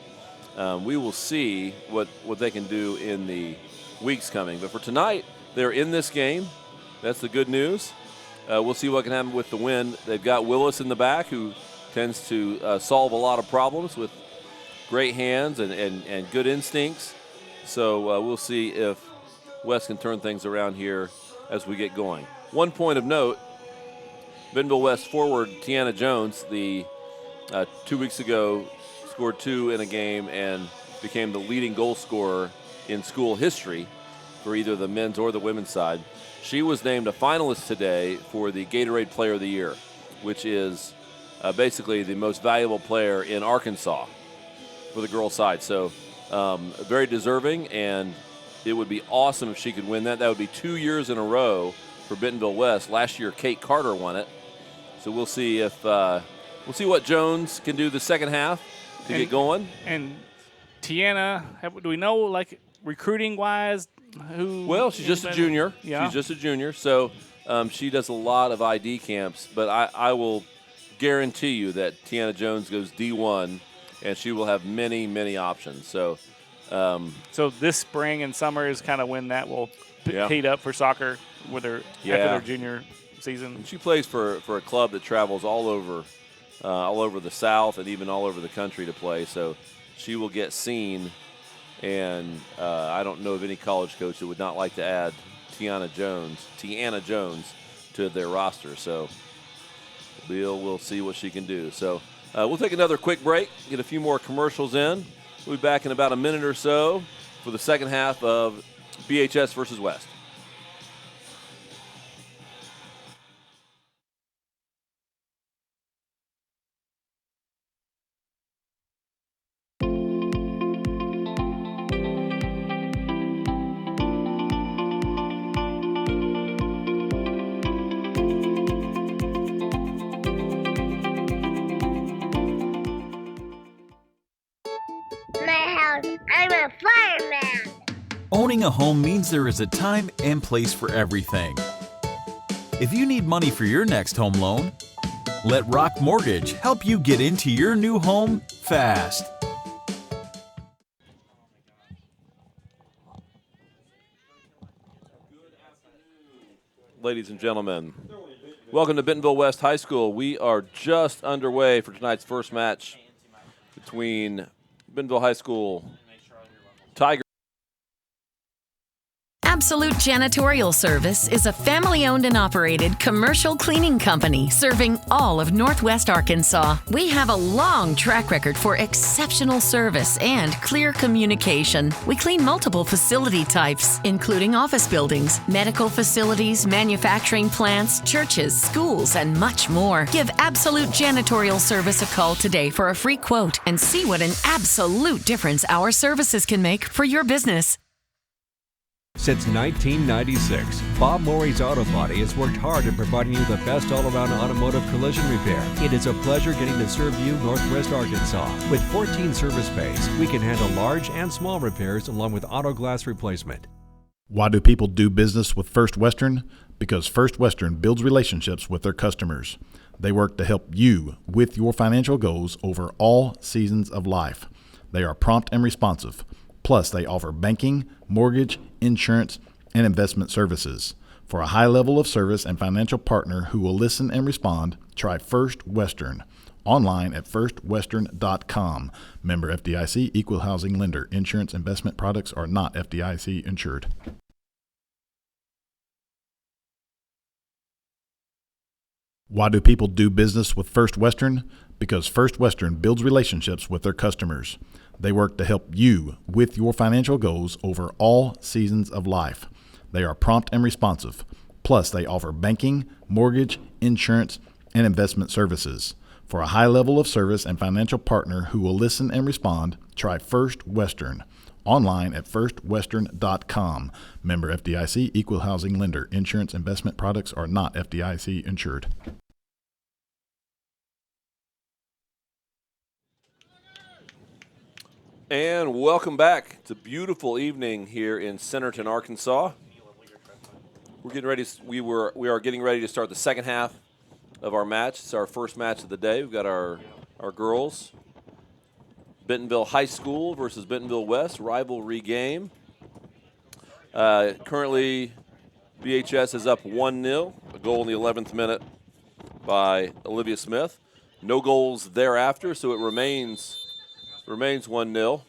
we will see what they can do in the weeks coming. But for tonight, they're in this game. That's the good news. We'll see what can happen with the wind. They've got Willis in the back, who tends to solve a lot of problems with great hands and good instincts. So we'll see if West can turn things around here as we get going. One point of note, Bentonville West forward Tiana Jones, 2 weeks ago, scored 2 in a game and became the leading goal scorer in school history for either the men's or the women's side. She was named a finalist today for the Gatorade Player of the Year, which is basically the most valuable player in Arkansas for the girls' side. So very deserving, and it would be awesome if she could win that. That would be 2 years in a row for Bentonville West. Last year, Kate Carter won it. So we'll see what Jones can do the second half to get going. And Tiana, do we know, like, recruiting-wise, who? Well, she's just a junior. Yeah. She's just a junior, so she does a lot of ID camps. But I will guarantee you that Tiana Jones goes D1, and she will have many, many options. So this spring and summer is kind of when that will heat up for soccer with her after their junior season. And she plays for a club that travels all over the South and even all over the country to play. So she will get seen. And I don't know of any college coach that would not like to add Tiana Jones to their roster. So we'll see what she can do. So we'll take another quick break, get a few more commercials in. We'll be back in about a minute or so for the second half of BHS versus West. my house. I'm a fireman. Owning a home means there is a time and place for everything. If you need money for your next home loan, let Rock Mortgage help you get into your new home fast. Ladies and gentlemen, welcome to Bentonville West High School. We are just underway for tonight's first match between Bentonville High School Tigers. Absolute Janitorial Service is a family-owned and operated commercial cleaning company serving all of Northwest Arkansas. We have a long track record for exceptional service and clear communication. We clean multiple facility types, including office buildings, medical facilities, manufacturing plants, churches, schools, and much more. Give Absolute Janitorial Service a call today for a free quote and see what an absolute difference our services can make for your business. Since 1996, Bob Morey's Auto Body has worked hard at providing you the best all-around automotive collision repair. It is a pleasure getting to serve you Northwest Arkansas. With 14 service bays, we can handle large and small repairs along with auto glass replacement. Why do people do business with First Western? Because First Western builds relationships with their customers. They work to help you with your financial goals over all seasons of life. They are prompt and responsive. Plus, they offer banking, mortgage, insurance, and investment services. For a high level of service and financial partner who will listen and respond, try First Western. Online at firstwestern.com. Member FDIC, equal housing lender. Insurance investment products are not FDIC insured. Why do people do business with First Western? Because First Western builds relationships with their customers. They work to help you with your financial goals over all seasons of life. They are prompt and responsive. Plus, they offer banking, mortgage, insurance, and investment services. For a high level of service and financial partner who will listen and respond, try First Western. Online at firstwestern.com. Member FDIC, equal housing lender. Insurance investment products are not FDIC insured. And welcome back. It's a beautiful evening here in Centerton, Arkansas. We're getting ready. We are getting ready to start the second half of our match. It's our first match of the day. We've got our girls. Bentonville High School versus Bentonville West, rivalry game. Currently, BHS is up 1-0. A goal in the 11th minute by Olivia Smith. No goals thereafter, so it remains 1-0.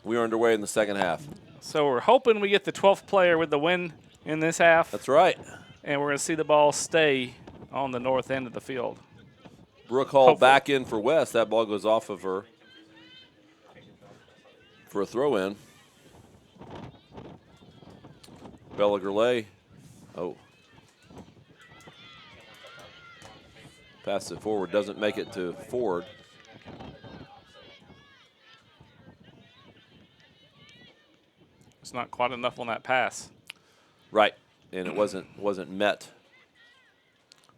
We are underway in the second half. So we're hoping we get the 12th player with the win in this half. That's right. And we're going to see the ball stay on the north end of the field. Brooke Hall back in for West. That ball goes off of her for a throw-in. Bella Gurley. Oh. Passes it forward. Doesn't make it to Ford. It's not quite enough on that pass. Right, and it wasn't met.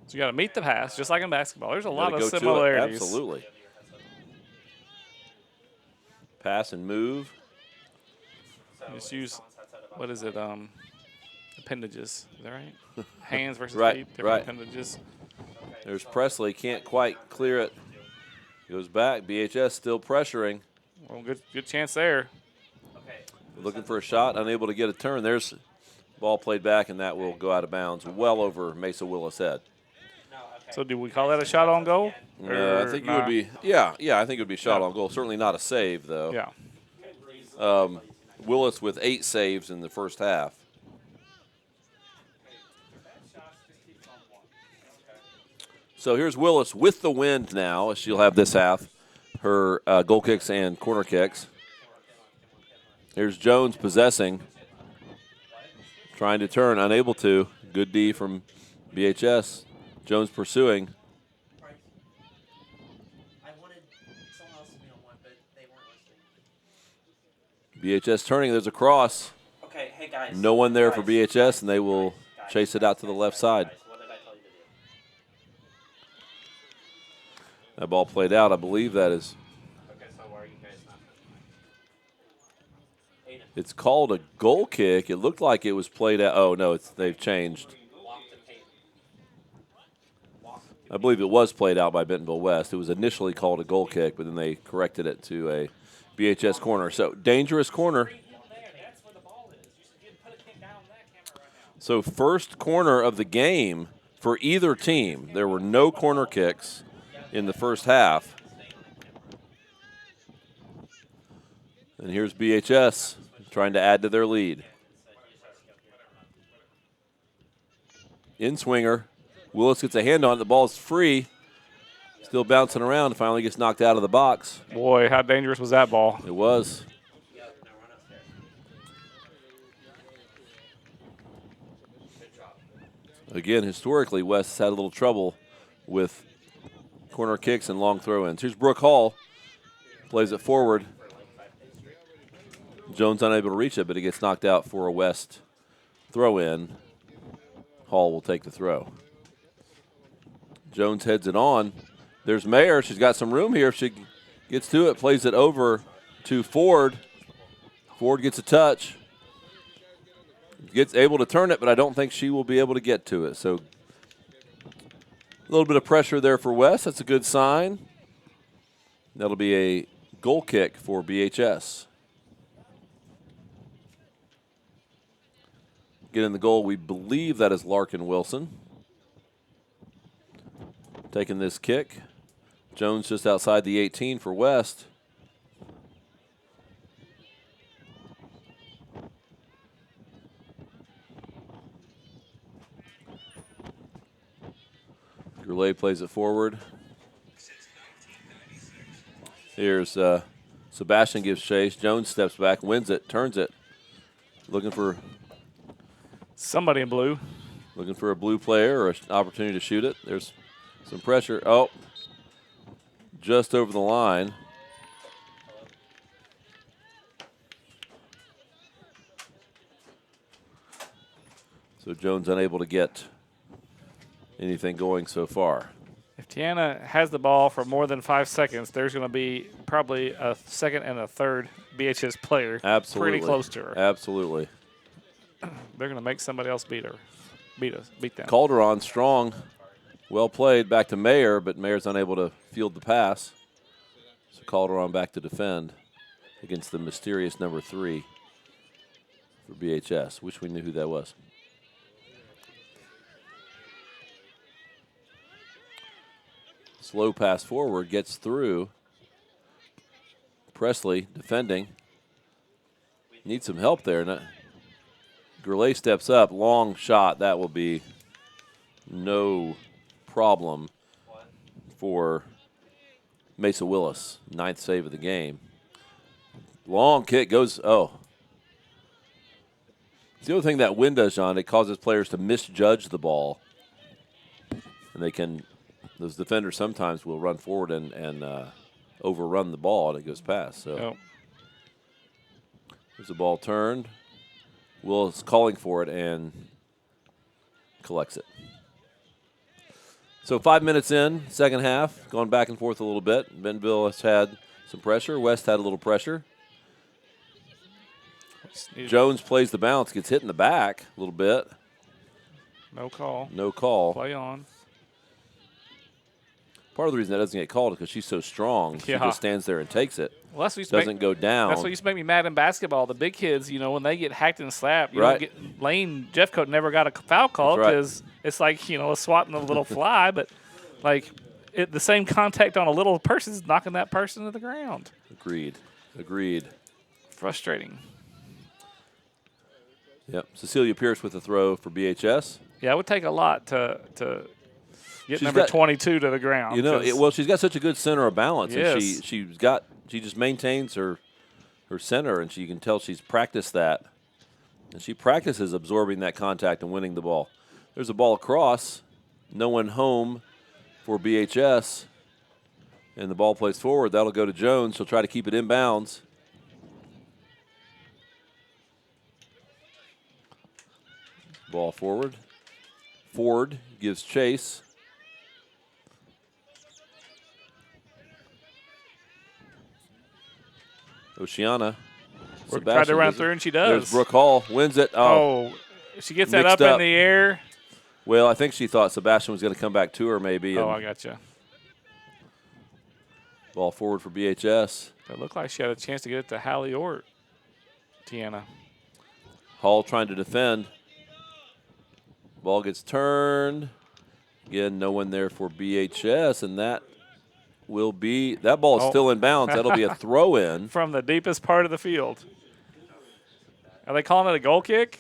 So you got to meet the pass, just like in basketball. There's a lot of similarities. Absolutely. Pass and move. Just use, what is it, appendages. Is that right? Hands versus right, feet, different right. appendages. There's Presley, can't quite clear it. Goes back, BHS still pressuring. Well, good chance there. Looking for a shot, unable to get a turn. There's ball played back, and that will go out of bounds well over Mesa Willis' head. So do we call that a shot on goal? I think it would be, yeah, I think it would be shot on goal. Certainly not a save, though. Yeah. Willis with 8 saves in the first half. So here's Willis with the wind now. She'll have this half, her goal kicks and corner kicks. Here's Jones possessing, trying to turn, unable to. Good D from BHS. Jones pursuing. BHS turning, there's a cross. Okay, hey guys. No one there for BHS, and they will chase it out to the left side. That ball played out. I believe that is It's called a goal kick. It looked like it was played out. Oh, no, they've changed. I believe it was played out by Bentonville West. It was initially called a goal kick, but then they corrected it to a BHS corner. So, dangerous corner. So, first corner of the game for either team. There were no corner kicks in the first half. And here's BHS trying to add to their lead. In swinger. Willis gets a hand on it. The ball's free. Still bouncing around. Finally gets knocked out of the box. Boy, how dangerous was that ball? It was. Again, historically, West has had a little trouble with corner kicks and long throw-ins. Here's Brooke Hall. Plays it forward. Jones unable to reach it, but he gets knocked out for a West throw-in. Hall will take the throw. Jones heads it on. There's Mayer. She's got some room here. If she gets to it, plays it over to Ford. Ford gets a touch. Gets able to turn it, but I don't think she will be able to get to it. So a little bit of pressure there for West. That's a good sign. That'll be a goal kick for BHS. Get in the goal. We believe that is Larkin Wilson. Taking this kick. Jones just outside the 18 for West. Goulet plays it forward. Here's Sebastian gives chase. Jones steps back, wins it, turns it. Looking for somebody in blue. Looking for a blue player or an opportunity to shoot it. There's some pressure. Oh, just over the line. So Jones unable to get anything going so far. If Tiana has the ball for more than 5 seconds, there's going to be probably a second and a third BHS player Absolutely. pretty close to her. Absolutely. They're going to make somebody else beat them. Calderon strong. Well played. Back to Mayer, but Mayer's unable to field the pass. So Calderon back to defend against the mysterious number 3 for BHS. Wish we knew who that was. Slow pass forward, gets through. Presley defending. Needs some help there. Goulet steps up, long shot. That will be no problem for Mesa Willis. 9th save of the game. Long kick goes, oh. It's the other thing that wind does, John, it causes players to misjudge the ball. And they can, those defenders sometimes will run forward and overrun the ball and it goes past. So there's the ball turned. Willis calling for it and collects it. So 5 minutes in, second half, going back and forth a little bit. Bentonville has had some pressure. West had a little pressure. Jones plays the bounce, gets hit in the back a little bit. No call. No call. Play on. Part of the reason that doesn't get called is because she's so strong. She just stands there and takes it. Well, that's what doesn't go down. That's what used to make me mad in basketball. The big kids, you know, when they get hacked and slapped, you don't get, Lane Jeffcoat never got a foul call because it's like, you know, a swatting a little fly, but like the same contact on a little person is knocking that person to the ground. Agreed. Frustrating. Yep. Cecilia Pierce with the throw for BHS. Yeah, it would take a lot to get number 22 to the ground. You know, well, she's got such a good center of balance, yes. and she just maintains her center, and you can tell she's practiced that, and she practices absorbing that contact and winning the ball. There's a ball across, no one home for BHS, and the ball plays forward. That'll go to Jones. She'll try to keep it inbounds. Ball forward. Ford gives chase. Oceana Tried to run through, and she does. There's Brooke Hall. Wins it. Oh, she gets that up in the air. Well, I think she thought Sebastian was going to come back to her maybe. Oh, I gotcha. Ball forward for BHS. It looked like she had a chance to get it to Hallie or Tiana. Hall trying to defend. Ball gets turned. Again, no one there for BHS, and that will be – that ball is still in bounds. That'll be a throw-in. From the deepest part of the field. Are they calling it a goal kick?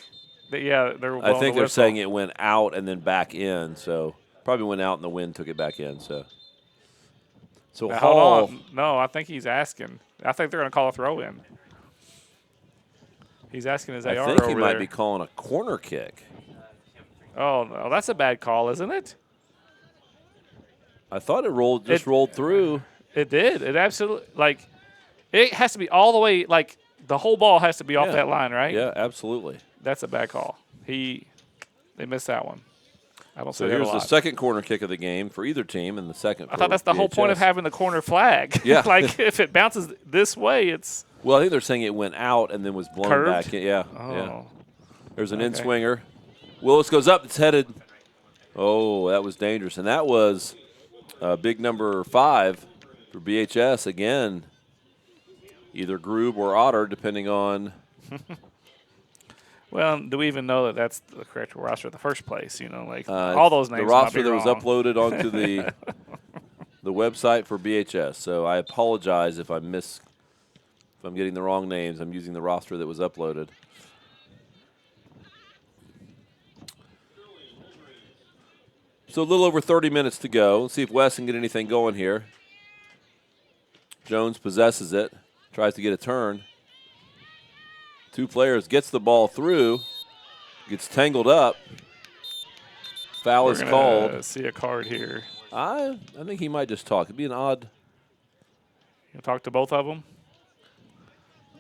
Yeah, I think they're saying it went out and then back in, so probably went out and the wind took it back in. So now, Hall. hold on. No, I think he's asking. I think they're going to call a throw-in. He's asking his AR over there. I think he might be calling a corner kick. Oh, no, that's a bad call, isn't it? I thought it rolled through. It did. It absolutely, it has to be all the way, the whole ball has to be off that line, right? Yeah, absolutely. That's a bad call. They missed that one. I don't So say that a here's lot. the second corner kick of the game for either team, and the second. I thought that's the whole point of having the corner flag. Yeah. If it bounces this way, it's. Well, I think they're saying it went out and then was blown curved? back in. Yeah. Oh. Yeah. There's an in-swinger. Willis goes up. It's headed. Oh, that was dangerous. And that was big number 5 for BHS. Again, either Grube or Otter, depending on. Well, do we even know that that's the correct roster in the first place? All those names. The roster that might was be wrong. uploaded onto the website for BHS. So I apologize if I'm getting the wrong names. I'm using the roster that was uploaded. So a little over 30 minutes to go. Let's see if Wes can get anything going here. Jones possesses it, tries to get a turn. 2 players, gets the ball through, gets tangled up. Foul is called. See a card here. I think he might just talk. It'd be an odd. You talk to both of them?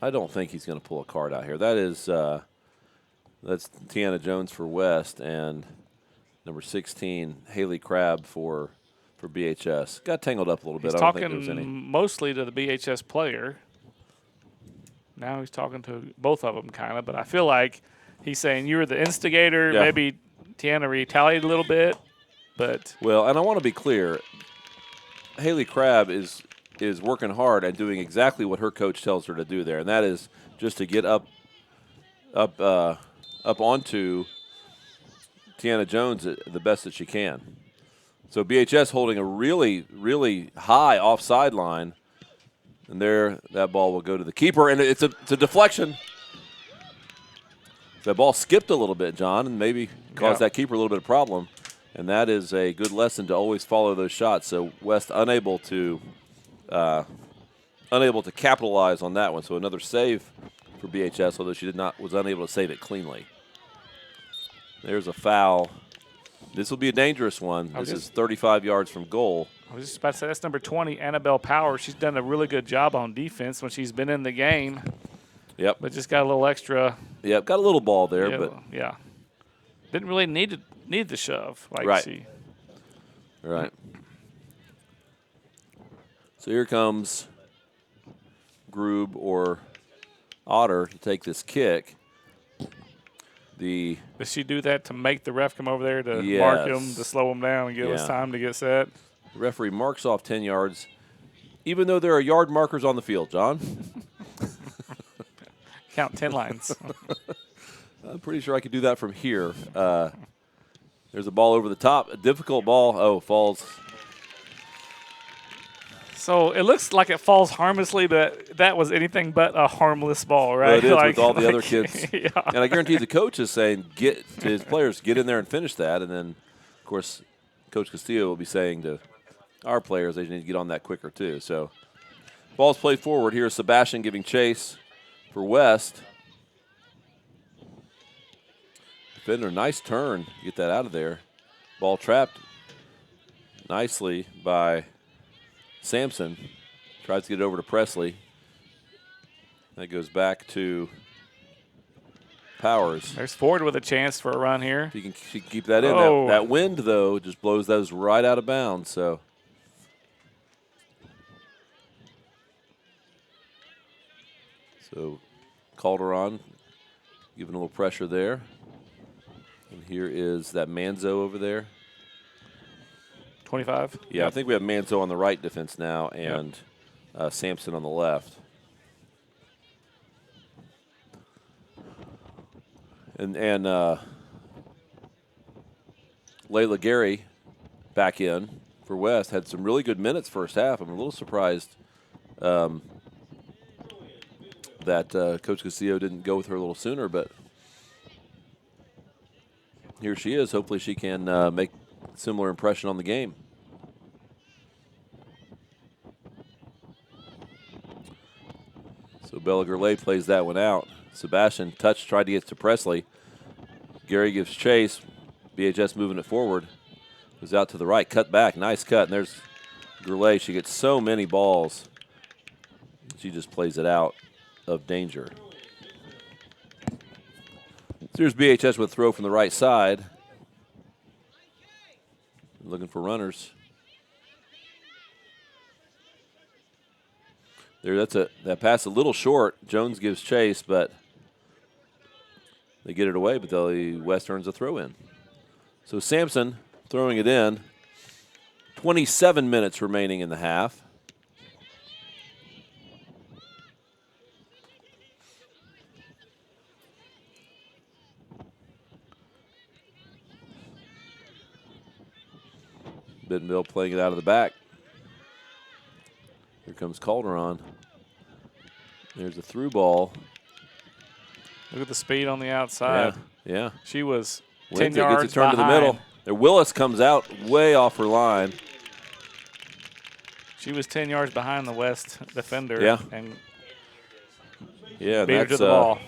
I don't think he's going to pull a card out here. That is that's Tiana Jones for West and number 16 Haley Crabb for BHS. Got tangled up a little bit. He's I don't think there talking was any. mostly to the BHS player. Now he's talking to both of them, kind of. But I feel like he's saying you were the instigator. Yeah. Maybe Tiana retaliated a little bit. But well, and I want to be clear. Haley Crabb is working hard and doing exactly what her coach tells her to do there, and that is just to get up onto Tiana Jones the best that she can. So BHS holding a really, really high offside line. And there, that ball will go to the keeper, and it's a deflection. That ball skipped a little bit, John, and maybe caused that keeper a little bit of problem. And that is a good lesson to always follow those shots. So West unable to capitalize on that one. So another save for BHS, although she was unable to save it cleanly. There's a foul. This will be a dangerous one. This is 35 yards from goal. I was just about to say that's number 20, Annabelle Power. She's done a really good job on defense when she's been in the game. Yep. But just got a little extra. Yep, got a little ball there, yeah, but yeah, didn't really need the shove. Right. Right. So here comes Grube or Otter to take this kick. Does she do that to make the ref come over there to mark him, to slow him down and give us time to get set? The referee marks off 10 yards, even though there are yard markers on the field, John. Count 10 lines. I'm pretty sure I could do that from here. There's a ball over the top, a difficult ball. Oh, falls. So it looks like it falls harmlessly, but that was anything but a harmless ball, right? Well, it is with all the other kids. Yeah. And I guarantee the coach is saying, get to his players, get in there and finish that. And then, of course, Coach Castillo will be saying to our players they need to get on that quicker too. So ball's played forward. Here's Sebastian giving chase for West. Defender, nice turn. Get that out of there. Ball trapped nicely by Sampson. Tries to get it over to Presley. That goes back to Powers. There's Ford with a chance for a run here. She can keep that in. Oh. That wind, though, just blows those right out of bounds. So Calderon giving a little pressure there. And here is that Manzo over there. 25? Yeah, yep. I think we have Manzo on the right defense now and Sampson on the left. And Layla Gary back in for West had some really good minutes first half. I'm a little surprised that Coach Castillo didn't go with her a little sooner, but here she is. Hopefully she can make a similar impression on the game. So Bella Gurley plays that one out. Sebastian tried to get to Presley. Gary gives chase. BHS moving it forward. Goes out to the right, cut back, nice cut. And there's Gurley. She gets so many balls. She just plays it out of danger. Here's BHS with a throw from the right side. Looking for runners. There, that pass a little short. Jones gives chase, but they get it away, but the West earns a throw in. So Sampson throwing it in. 27 minutes remaining in the half. Bentonville playing it out of the back. Here comes Calderon. There's a through ball. Look at the speed on the outside. Yeah. She was Wins 10 yards gets it turned behind. to the middle. There, Willis comes out way off her line. She was 10 yards behind the West defender. Yeah. And beat her to the ball.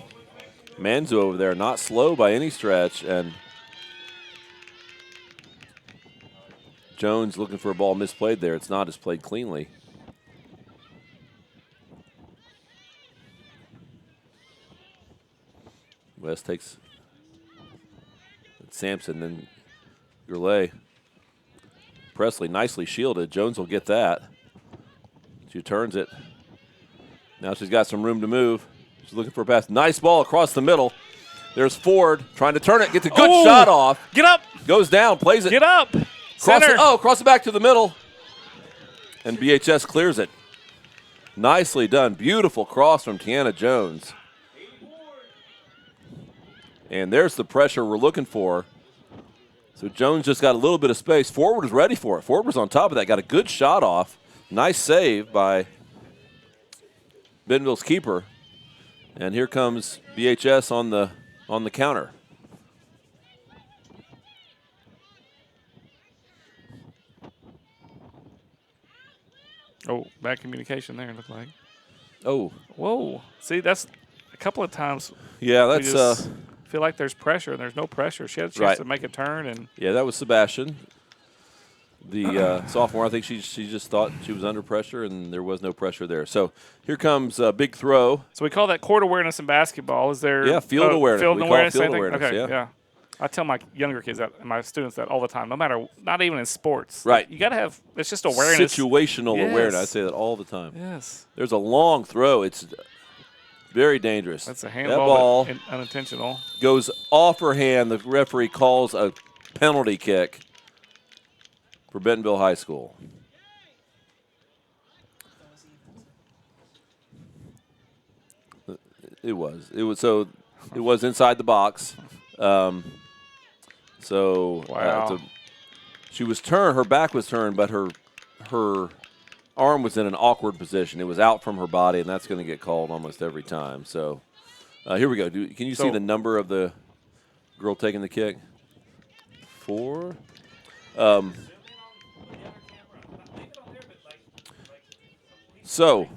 Manzo over there, not slow by any stretch, and Jones looking for a ball misplayed there. It's not, it's played cleanly. West takes Sampson, then Gurley. Presley nicely shielded. Jones will get that. She turns it. Now she's got some room to move. She's looking for a pass. Nice ball across the middle. There's Ford trying to turn it. Gets a good shot off. Get up. Goes down. Plays it. Get up. Cross it back to the middle. And BHS clears it. Nicely done. Beautiful cross from Tiana Jones. And there's the pressure we're looking for. So Jones just got a little bit of space. Forward was ready for it. Forward was on top of that. Got a good shot off. Nice save by Bentonville's keeper. And here comes BHS on the counter. Oh, bad communication there, it looked like. Oh. Whoa. See, that's a couple of times. Yeah, that's feel like there's pressure, and there's no pressure. She had a chance to make a turn. And yeah, that was Sebastian. The sophomore, I think she just thought she was under pressure, and there was no pressure there. So here comes a big throw. So we call that court awareness in basketball. Is there field awareness? Field awareness, field awareness. Okay, yeah. I tell my younger kids that, and my students that all the time. No matter, not even in sports. Right. You got to have. It's just awareness. Situational awareness. I say that all the time. Yes. There's a long throw. It's very dangerous. That's a handball, but unintentional. Goes off her hand. The referee calls a penalty kick for Bentonville High School. It was inside the box. She was turned. Her back was turned, but her arm was in an awkward position. It was out from her body, and that's going to get called almost every time. So here we go. Can you see the number of the girl taking the kick? 4. So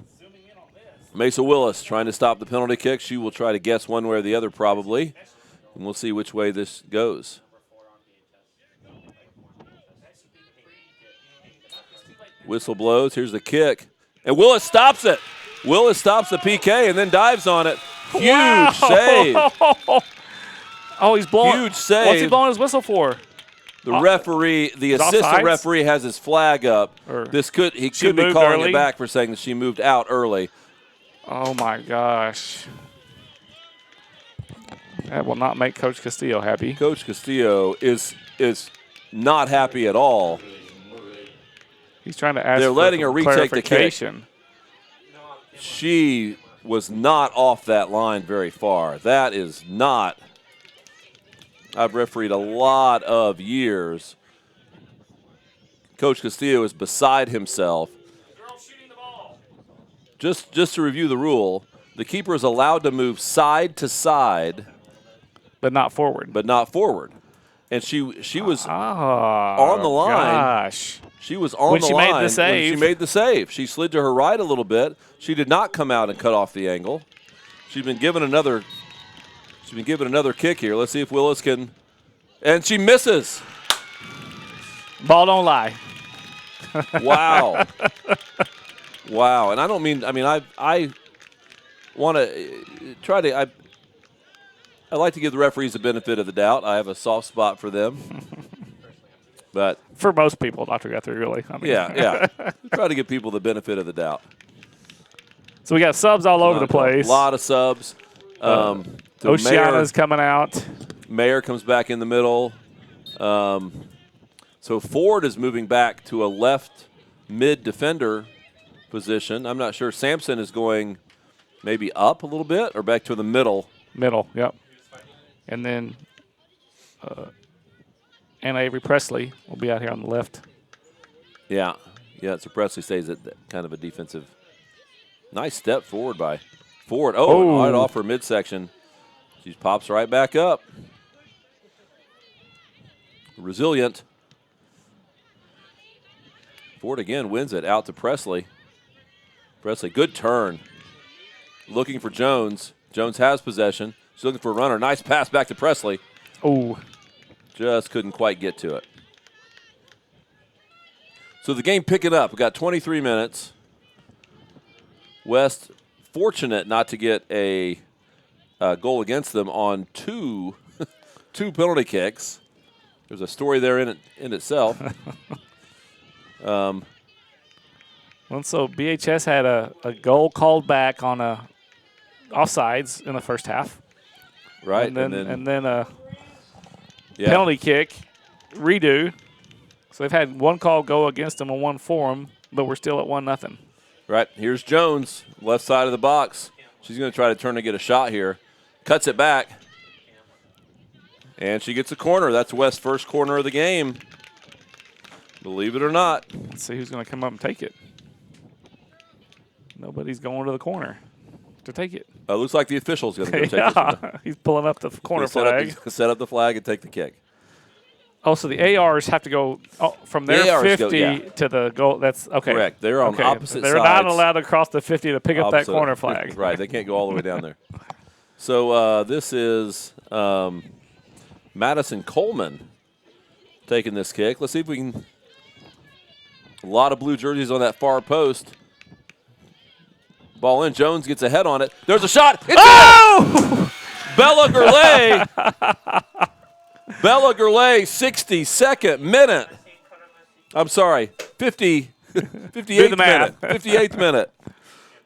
Mesa Willis trying to stop the penalty kick. She will try to guess one way or the other probably, and we'll see which way this goes. Whistle blows. Here's the kick. And Willis stops it. Willis stops the PK and then dives on it. Huge save. Oh, he's blowing. Huge save. What's he blowing his whistle for? The referee, the assistant offsides? referee has his flag up. He could be calling it back for saying that she moved out early. Oh, my gosh. That will not make Coach Castillo happy. Coach Castillo is not happy at all. He's trying to ask They're for letting her retake the kick. clarification. She was not off that line very far. That is not. I've refereed a lot of years. Coach Castillo is beside himself. Just to review the rule, the keeper is allowed to move side to side, but not forward. And she was on the line. Gosh. She was on the line when she made the save. She slid to her right a little bit. She did not come out and cut off the angle. She's been given another kick here. Let's see if Willis can. And she misses. Ball don't lie. Wow. Wow. And I don't mean, I want to try to, I like to give the referees the benefit of the doubt. I have a soft spot for them. But for most people, Dr. Guthrie, really. Yeah. Try to give people the benefit of the doubt. So we got subs all over the place. A lot of subs. Oceana's coming out. Mayer comes back in the middle. So Ford is moving back to a left mid defender position. I'm not sure. Sampson is going maybe up a little bit or back to the middle. Middle, yep. And then Anna Avery Presley will be out here on the left. Yeah. So Presley stays at kind of a defensive. Nice step forward by Ford. Right off her midsection. She pops right back up. Resilient. Ford again wins it out to Presley. Presley, good turn. Looking for Jones. Jones has possession. She's looking for a runner. Nice pass back to Presley. Oh. Just couldn't quite get to it. So the game picking up. We got 23 minutes. West fortunate not to get a goal against them on two penalty kicks. There's a story there in itself. Well, so BHS had a goal called back on a offsides in the first half. Right. And then a penalty kick, redo. So they've had one call go against them and one for them, but we're still at 1-0. Right. Here's Jones, left side of the box. She's going to try to turn to get a shot here. Cuts it back. And she gets a corner. That's West's first corner of the game. Believe it or not. Let's see who's going to come up and take it. Nobody's going to the corner to take it. Looks like the official's going to go take it. He's pulling up the corner flag. Set up the flag and take the kick. Oh, so the ARs have to go from their 50 to the goal. That's okay. Correct. They're on opposite They're sides. not allowed to cross the 50 to pick up that corner flag. Right. They can't go all the way down there. So this is Madison Coleman taking this kick. Let's see if we can. A lot of blue jerseys on that far post. Ball in. Jones gets a head on it. There's a shot. It's Bella Gurley. Bella Gurley, 62nd minute. I'm sorry, 58th minute. 58th minute.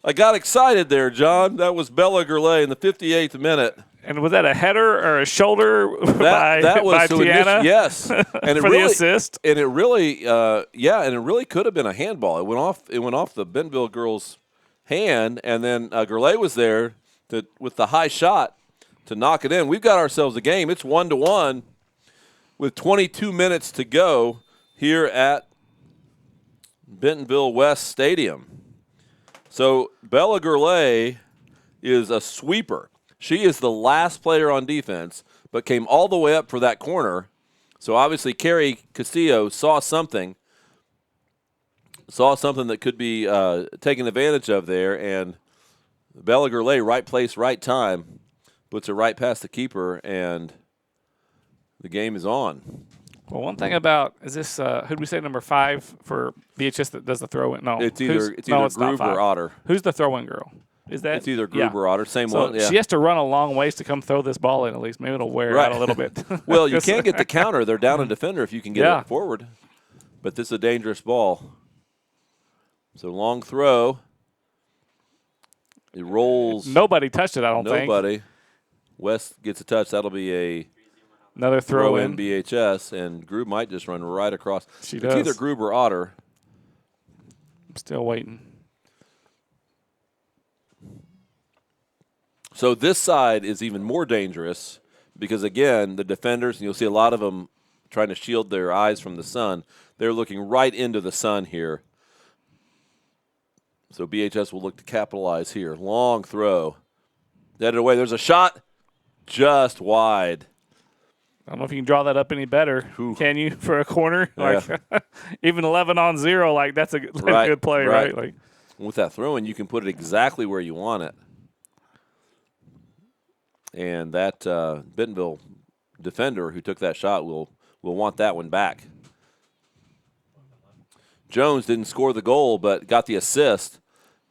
I got excited there, John. That was Bella Gurley in the 58th minute. And was that a header or a shoulder by Tiana? Yes. And for the assist. And it really, and it really could have been a handball. It went off the Bentonville girl's hand, and then Gurley was there with the high shot to knock it in. We've got ourselves a game. It's 1-1 with 22 minutes to go here at Bentonville West Stadium. So Bella Gurley is a sweeper. She is the last player on defense, but came all the way up for that corner. So obviously Carrie Castillo saw something that could be taken advantage of there, and Bella Gurley, right place, right time, puts it right past the keeper, and the game is on. Well, one thing about is this who did we say number 5 for BHS that does the throw in? No, it's either Groove or Otter. Who's the throw in girl? Is that it's either Groove or Otter? Same so one. Yeah. She has to run a long ways to come throw this ball in. At least maybe it'll wear out a little bit. Well, you can't get the counter. They're down a defender if you can get it forward. But this is a dangerous ball. So long throw. It rolls. Nobody touched it. I don't think. Nobody. West gets a touch. That'll be another throw in BHS, and Grube might just run right across. She it's does. either Grube or Otter. I'm still waiting. So this side is even more dangerous because, again, the defenders, and you'll see a lot of them trying to shield their eyes from the sun, they're looking right into the sun here. So BHS will look to capitalize here. Long throw. Dead away. There's a shot just wide. I don't know if you can draw that up any better. Can you for a corner? Yeah. Like even 11-on-0, like that's a good play, right? Like with that throw in, you can put it exactly where you want it. And that Bentonville defender who took that shot will want that one back. Jones didn't score the goal, but got the assist,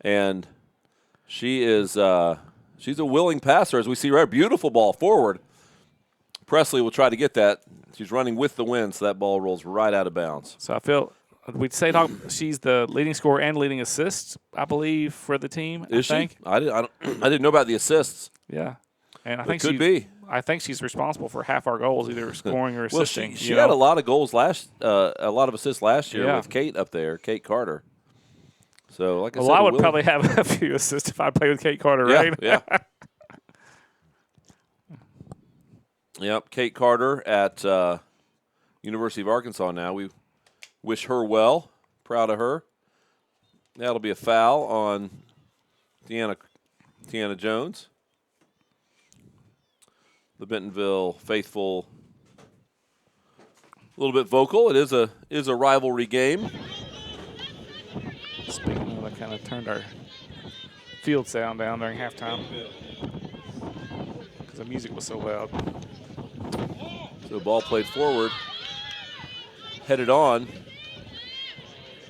and she is she's a willing passer, as we see right. Beautiful ball forward. Presley will try to get that. She's running with the wind, so that ball rolls right out of bounds. So I feel we'd say she's the leading scorer and leading assists, I believe, for the team. Is I think. She? I didn't know about the assists. Yeah. And I think could be. I think she's responsible for half our goals, either scoring or assisting. Well, she had a lot of goals a lot of assists last year with Kate up there, Kate Carter. So, like I said, I would probably have a few assists if I played with Kate Carter, right? Yeah. Yep, Kate Carter at University of Arkansas now. We wish her well. Proud of her. That'll be a foul on Tiana Jones. The Bentonville faithful, a little bit vocal. It is a rivalry game. Speaking of, I kind of turned our field sound down during halftime because the music was so loud. So ball played forward, headed on.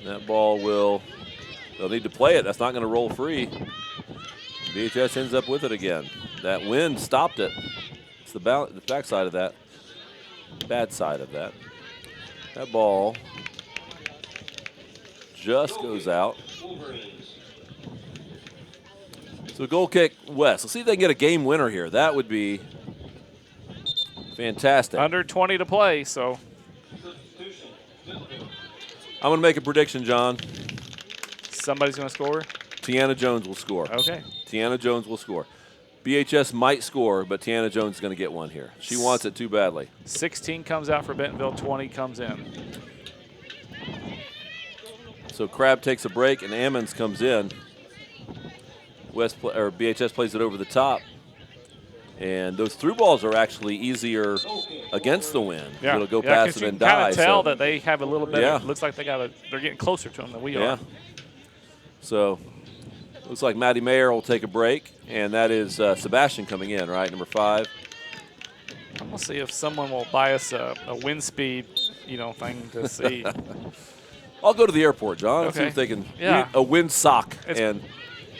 That ball they'll need to play it. That's not going to roll free. BHS ends up with it again. That wind stopped it. It's the back side of that, bad side of that. That ball just goes out. So goal kick, West. Let's see if they can get a game winner here. That would be fantastic. Under 20 to play, so. I'm going to make a prediction, John. Somebody's going to score? Tiana Jones will score. Okay. Tiana Jones will score. BHS might score, but Tiana Jones is going to get one here. She wants it too badly. 16 comes out for Bentonville, 20 comes in. So Crabb takes a break, and Ammons comes in. BHS plays it over the top. And those through balls are actually easier against the wind. Yeah. It'll go past it and die. You can kind of tell that they have a little bit. Yeah. It looks like they're getting closer to them than we are. Yeah. So looks like Maddie Mayer will take a break, and that is Sebastian coming in, right, number 5. I'm gonna see if someone will buy us a wind speed, thing to see. I'll go to the airport, John. Okay. See if they can a wind sock. And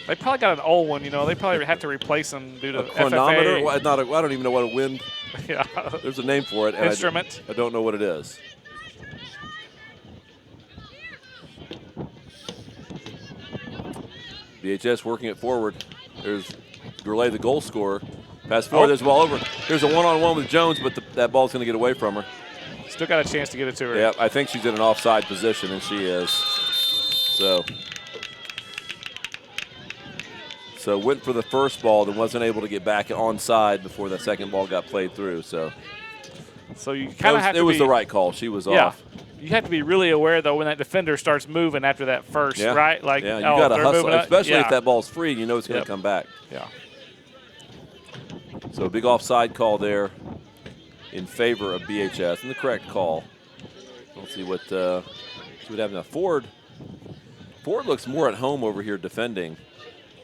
they probably got an old one. They probably have to replace them due to a chronometer. FFA. I don't even know what a wind. Yeah. There's a name for it. Instrument. I don't know what it is. BHS working it forward. There's Gourlay, the goal scorer. Pass forward. There's the ball over. There's a one-on-one with Jones, but that ball's going to get away from her. Still got a chance to get it to her. Yeah, I think she's in an offside position, and she is. So went for the first ball, then wasn't able to get back onside before the second ball got played through. So you kind of have to. It was the right call. She was off. You have to be really aware though when that defender starts moving after that first, right? Like, you got to hustle, especially if that ball's free. You know it's going to come back. Yeah. So a big offside call there in favor of BHS, and the correct call. Let's see what happened now. Ford looks more at home over here defending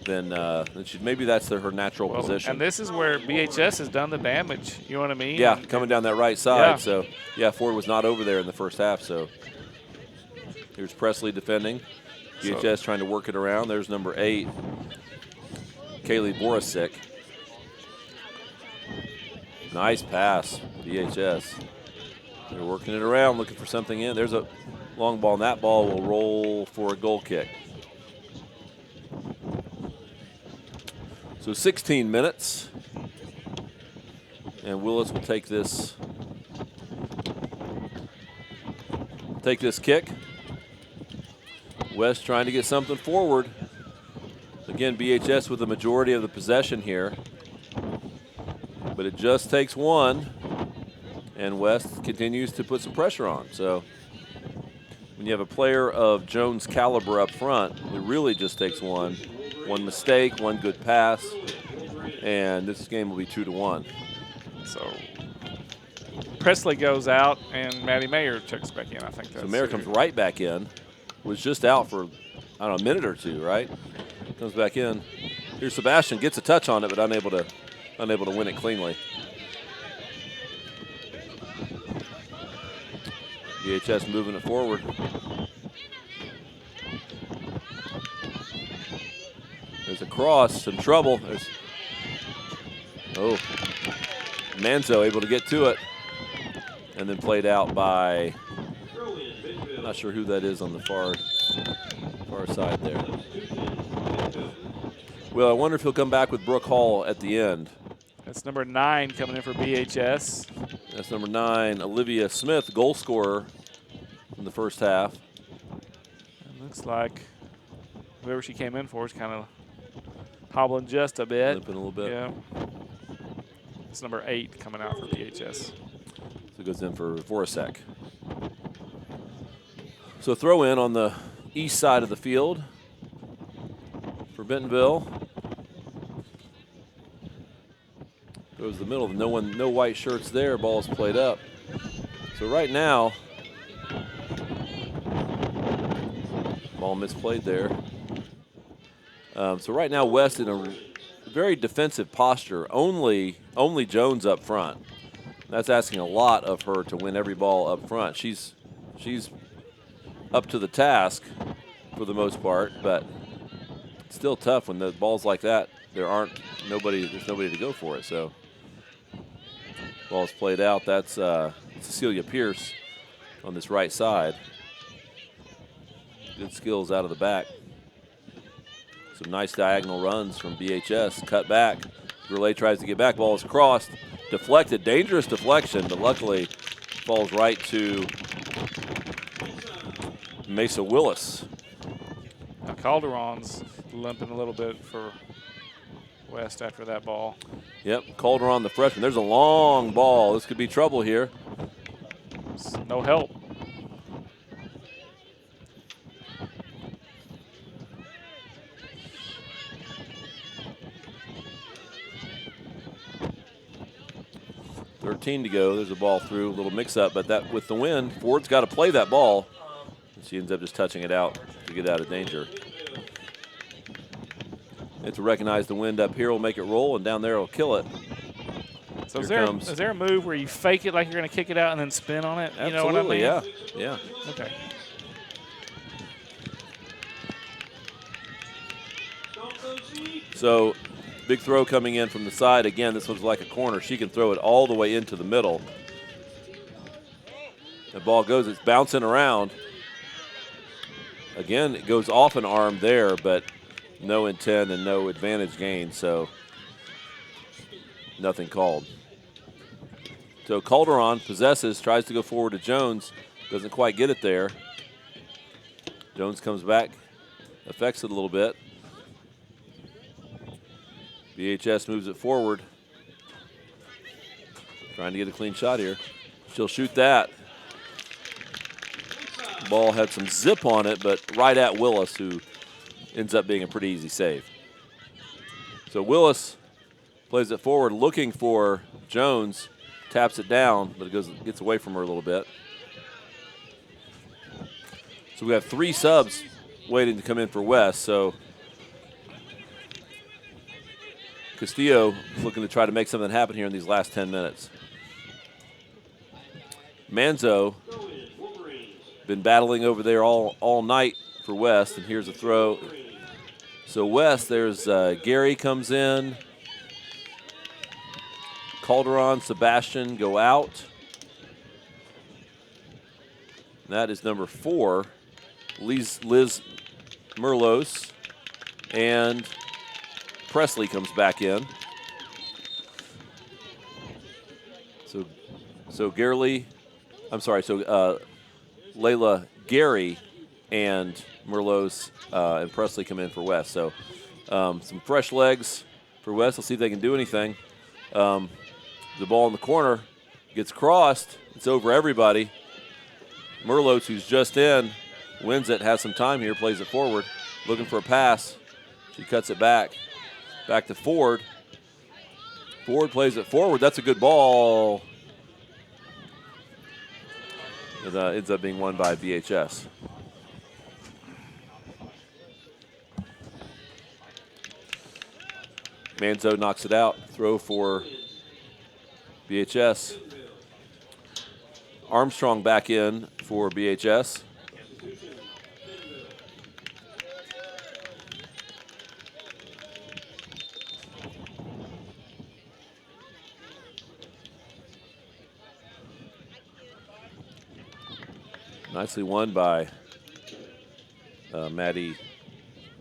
than she. Maybe that's her natural position. And this is where BHS has done the damage. You know what I mean? Yeah, coming down that right side. So Ford was not over there in the first half. So here's Presley defending. BHS trying to work it around. There's number 8, Kaylee Borisic. Nice pass, BHS. They're working it around, looking for something in. There's a long ball, and that ball will roll for a goal kick. So 16 minutes. And Willis will take this kick. West trying to get something forward. Again, BHS with the majority of the possession here. But it just takes one. And West continues to put some pressure on. So when you have a player of Jones' caliber up front, it really just takes one. One mistake, one good pass, and this game will be 2-1. So Presley goes out, and Maddie Mayer checks back in. I think that's so Mayer comes right back in. Was just out for, I don't know, a minute or two, right? Comes back in. Here's Sebastian, gets a touch on it, but unable to win it cleanly. BHS moving it forward. There's a cross, some trouble. Manzo able to get to it. And then played out by, I'm not sure who that is on the far side there. Well, I wonder if he'll come back with Brooke Hall at the end. That's number 9 coming in for BHS. That's number 9, Olivia Smith, goal scorer in the first half. It looks like whoever she came in for is kind of hobbling just a bit. Limping a little bit. Yeah. It's number 8 coming out for BHS. So it goes in for Voracek. So throw in on the east side of the field for Bentonville. Goes the middle. No white shirts there. Ball's played up. So right now, ball misplayed there. So right now, West in a very defensive posture. Only Jones up front. That's asking a lot of her to win every ball up front. She's up to the task for the most part, but it's still tough when the ball's like that. There's nobody to go for it. So ball's played out. That's Cecilia Pierce on this right side. Good skills out of the back. Some nice diagonal runs from BHS. Cut back. Goulet tries to get back. Ball is crossed. Deflected. Dangerous deflection, but luckily falls right to Mesa Willis. Now Calderon's limping a little bit for West after that ball. Yep, Calderon, the freshman. There's a long ball. This could be trouble here. No help. To go. There's a ball through, a little mix-up, but that with the wind, Ford's got to play that ball. She ends up just touching it out to get out of danger. Have to recognize the wind up here will make it roll, and down there will kill it. So is there a move where you fake it like you're going to kick it out and then spin on it? Absolutely, you know what I mean? Yeah. Okay. So big throw coming in from the side. Again, this one's like a corner. She can throw it all the way into the middle. The ball goes, it's bouncing around. Again, it goes off an arm there, but no intent and no advantage gained, so nothing called. So Calderon possesses, tries to go forward to Jones, doesn't quite get it there. Jones comes back, affects it a little bit. BHS moves it forward. Trying to get a clean shot here. She'll shoot that. Ball had some zip on it, but right at Willis, who ends up being a pretty easy save. So Willis plays it forward, looking for Jones, taps it down, but it gets away from her a little bit. So we have 3 subs waiting to come in for West. So Castillo is looking to try to make something happen here in these last 10 minutes. Manzo been battling over there all night for West, and here's a throw. So West, there's Gary comes in. Calderon, Sebastian go out. That is number 4, Liz Merlos, and Presley comes back in. So Layla, Gary, and Merlot and Presley come in for West. So some fresh legs for West. Let's see if they can do anything. The ball in the corner gets crossed. It's over everybody. Merlot, who's just in, wins it, has some time here, plays it forward, looking for a pass. She cuts it back to Ford. Ford plays it forward. That's a good ball. It ends up being won by BHS. Manzo knocks it out. Throw for BHS. Armstrong back in for BHS. Nicely won by Maddie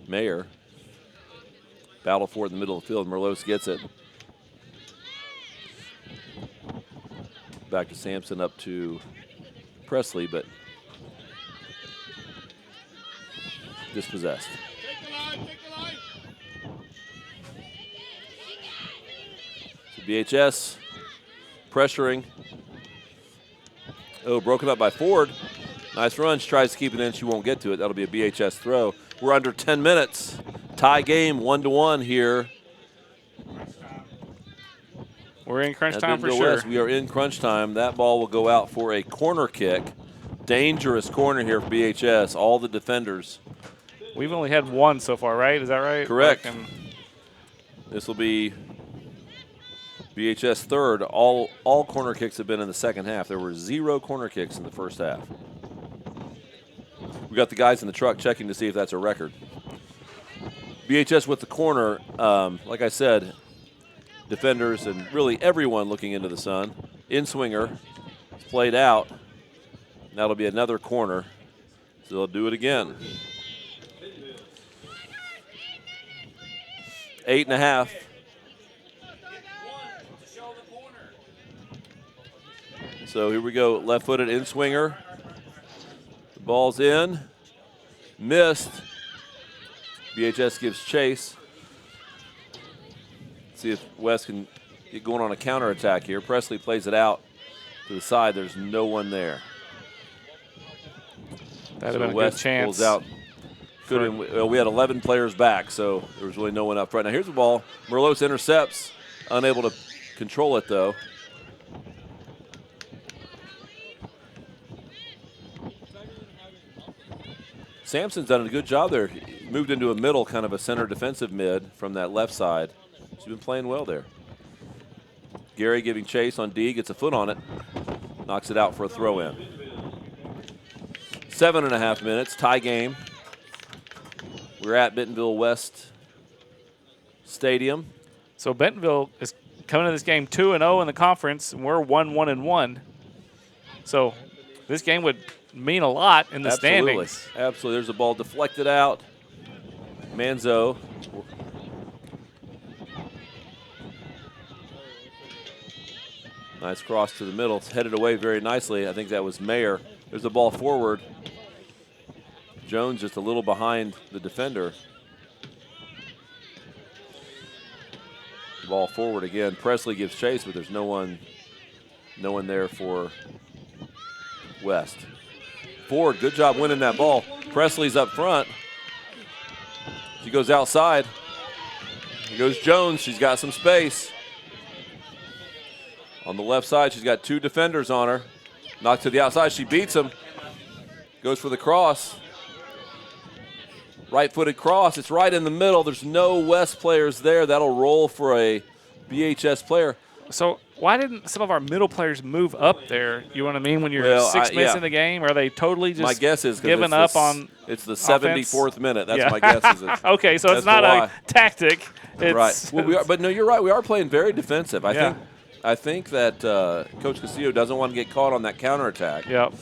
Mayer. Battle for it in the middle of the field. Merlos gets it. Back to Sampson, up to Presley, but dispossessed. So BHS pressuring. Oh, broken up by Ford. Nice run. She tries to keep it in. She won't get to it. That'll be a BHS throw. We're under 10 minutes. Tie game, 1-1 here. We're in crunch time for sure. West, we are in crunch time. That ball will go out for a corner kick. Dangerous corner here for BHS. All the defenders. We've only had one so far, right? Is that right? Correct. This will be BHS third. All corner kicks have been in the second half. There were 0 corner kicks in the first half. We got the guys in the truck checking to see if that's a record. BHS with the corner, like I said, defenders and really everyone looking into the sun. In-swinger, it's played out. That'll be another corner, so they'll do it again. 8.5. So here we go, left-footed in-swinger. The ball's in, missed. BHS gives chase. See if West can get going on a counterattack here. Presley plays it out to the side. There's no one there. That would have been a good chance. Pulls out. We had 11 players back, so there was really no one up front. Now here's the ball. Merlos intercepts, unable to control it though. Sampson's done a good job there. He moved into a middle, kind of a center defensive mid from that left side. She's been playing well there. Gary giving chase on D, gets a foot on it, knocks it out for a throw in. 7.5 minutes, tie game. We're at Bentonville West Stadium. So Bentonville is coming to this game 2-0 in the conference, and we're 1-1-1. So this game would mean a lot in the standings. Absolutely. There's a ball deflected out. Manzo. Nice cross to the middle. It's headed away very nicely. I think that was Mayer. There's the ball forward. Jones just a little behind the defender. Ball forward again. Presley gives chase, but there's no one there for West. Ford, good job winning that ball. Presley's up front. She goes outside. Here goes Jones. She's got some space. On the left side, she's got 2 defenders on her. Knocked to the outside. She beats him. Goes for the cross. Right-footed cross. It's right in the middle. There's no West players there. That'll roll for a BHS player. So why didn't some of our middle players move up there? You know what I mean? When you're 6 minutes in the game, are they totally just my guess is giving up on it's the 74th minute. That's my guess. Is okay, so it's not a tactic. It's right. Well, but no, you're right. We are playing very defensive. I think that Coach Castillo doesn't want to get caught on that counterattack. Yep.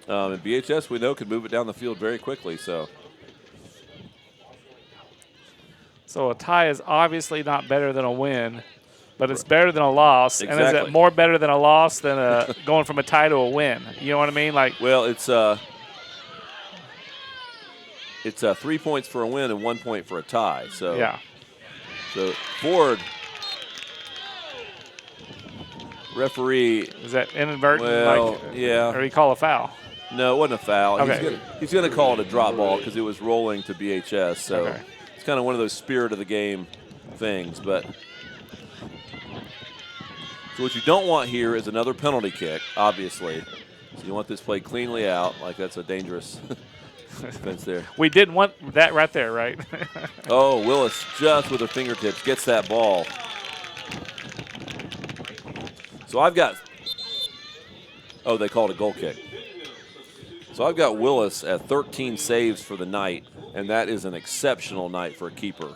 And BHS, we know, could move it down the field very quickly. So a tie is obviously not better than a win. But it's better than a loss. Exactly. And is it more better than a loss than going from a tie to a win? You know what I mean? Like, well, it's 3 points for a win and 1 point for a tie. So yeah. So Ford, referee. Is that inadvertent? Well, yeah. Or did he call a foul? No, it wasn't a foul. Okay. He's going to call it a drop ball because it was rolling to BHS. So okay. It's kind of one of those spirit of the game things. But so what you don't want here is another penalty kick, obviously. So you want this played cleanly out. Like that's a dangerous defense there. We didn't want that right there, right? Oh, Willis just with her fingertips gets that ball. So I've got – oh, they called a goal kick. So I've got Willis at 13 saves for the night, and that is an exceptional night for a keeper.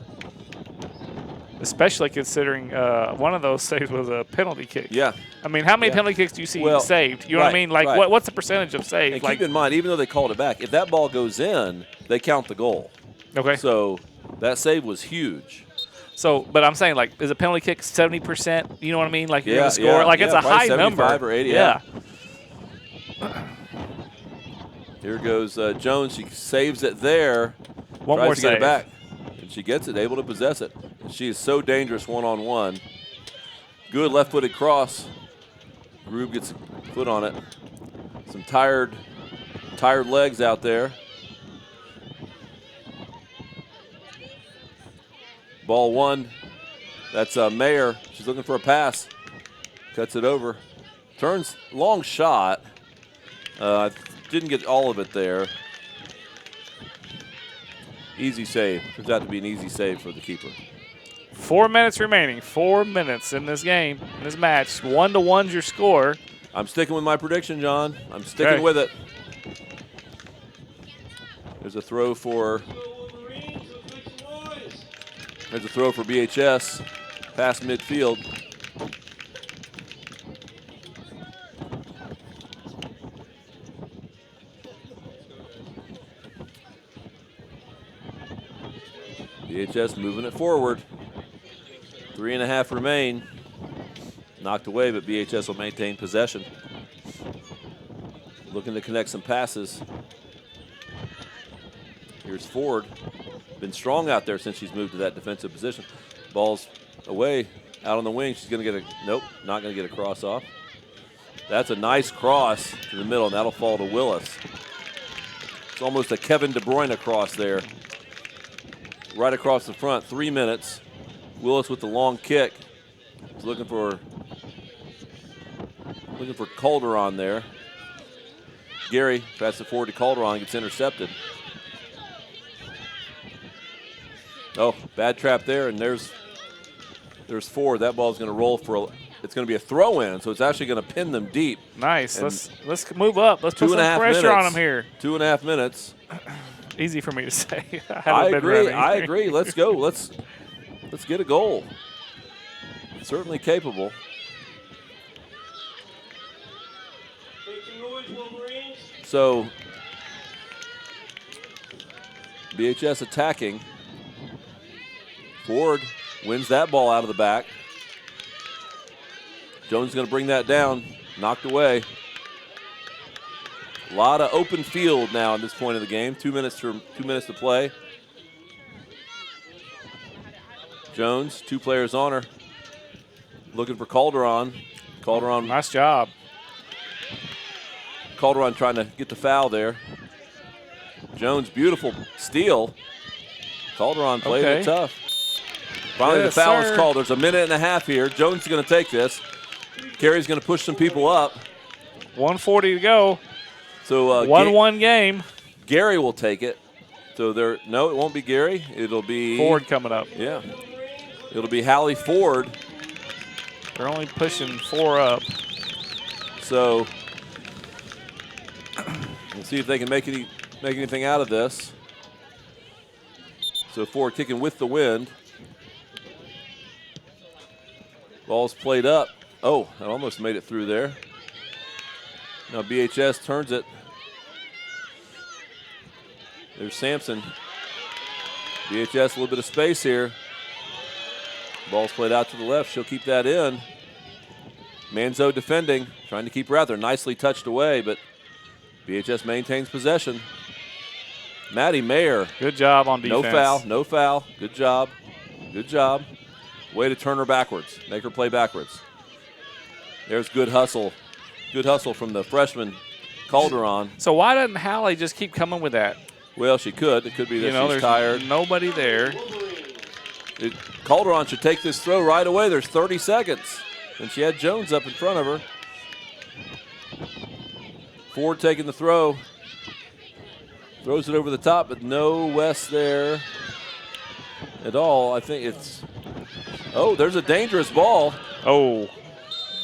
Especially considering one of those saves was a penalty kick. Yeah. I mean, how many penalty kicks do you see saved? You know what I mean? Like, what's the percentage of saves? And keep in mind, even though they called it back, if that ball goes in, they count the goal. Okay. So that save was huge. So, but I'm saying, like, is a penalty kick 70%? You know what I mean? Like, you're going to score. Yeah, like, it's a high number. 75 or 80, yeah. Here goes Jones. She saves it there. One more to save. Get it back. And she gets it, able to possess it. And she is so dangerous one-on-one. Good left-footed cross. Rube gets a foot on it. Some tired legs out there. Ball one. That's Mayer. She's looking for a pass. Cuts it over. Turns, long shot. Didn't get all of it there. Easy save. Turns out to be an easy save for the keeper. 4 minutes remaining. 4 minutes in this game, in this match. 1-1's your score. I'm sticking with my prediction, John. I'm sticking with it. There's a throw for BHS past midfield. BHS moving it forward. 3.5 remain. Knocked away, but BHS will maintain possession. Looking to connect some passes. Here's Ford. Been strong out there since she's moved to that defensive position. Ball's away, out on the wing. She's going to get a, nope, not going to get a cross off. That's a nice cross to the middle, and that'll fall to Willis. It's almost a Kevin De Bruyne cross there. Right across the front, 3 minutes. Willis with the long kick. He's looking for Calderon there. Gary passes it forward to Calderon, gets intercepted. Oh, bad trap there, and there's Ford. That ball's going to roll for it's going to be a throw-in, so it's actually going to pin them deep. Nice. And let's move up. Let's put some pressure on them here. 2.5 minutes. Easy for me to say. I agree. Let's go. Let's get a goal. Certainly capable. So BHS attacking. Ford wins that ball out of the back. Jones is going to bring that down. Knocked away. A lot of open field now at this point of the game. 2 minutes to play. Jones, 2 players on her. Looking for Calderon. Calderon. Nice job. Calderon trying to get the foul there. Jones, beautiful steal. Calderon played it tough. Finally, the foul is called. There's a minute and a half here. Jones is going to take this. Carey's going to push some people up. 1:40 to go. So 1-1 game. Gary will take it. So no, it won't be Gary. It'll be Ford coming up. Yeah. It'll be Hallie Ford. They're only pushing 4 up. So we'll see if they can make anything out of this. So Ford kicking with the wind. Ball's played up. Oh, that almost made it through there. Now BHS turns it. There's Sampson. BHS, a little bit of space here. Ball's played out to the left. She'll keep that in. Manzo defending, trying to keep Rather. Nicely touched away, but BHS maintains possession. Maddie Mayer. Good job on defense. No foul. Good job. Way to turn her backwards, make her play backwards. There's good hustle. Good hustle from the freshman Calderon. So why doesn't Hallie just keep coming with that? Well, she could. It could be that she's there's tired. Nobody there. Calderon should take this throw right away. There's 30 seconds. And she had Jones up in front of her. Ford taking the throw. Throws it over the top, but no West there at all. I think it's – there's a dangerous ball. Oh,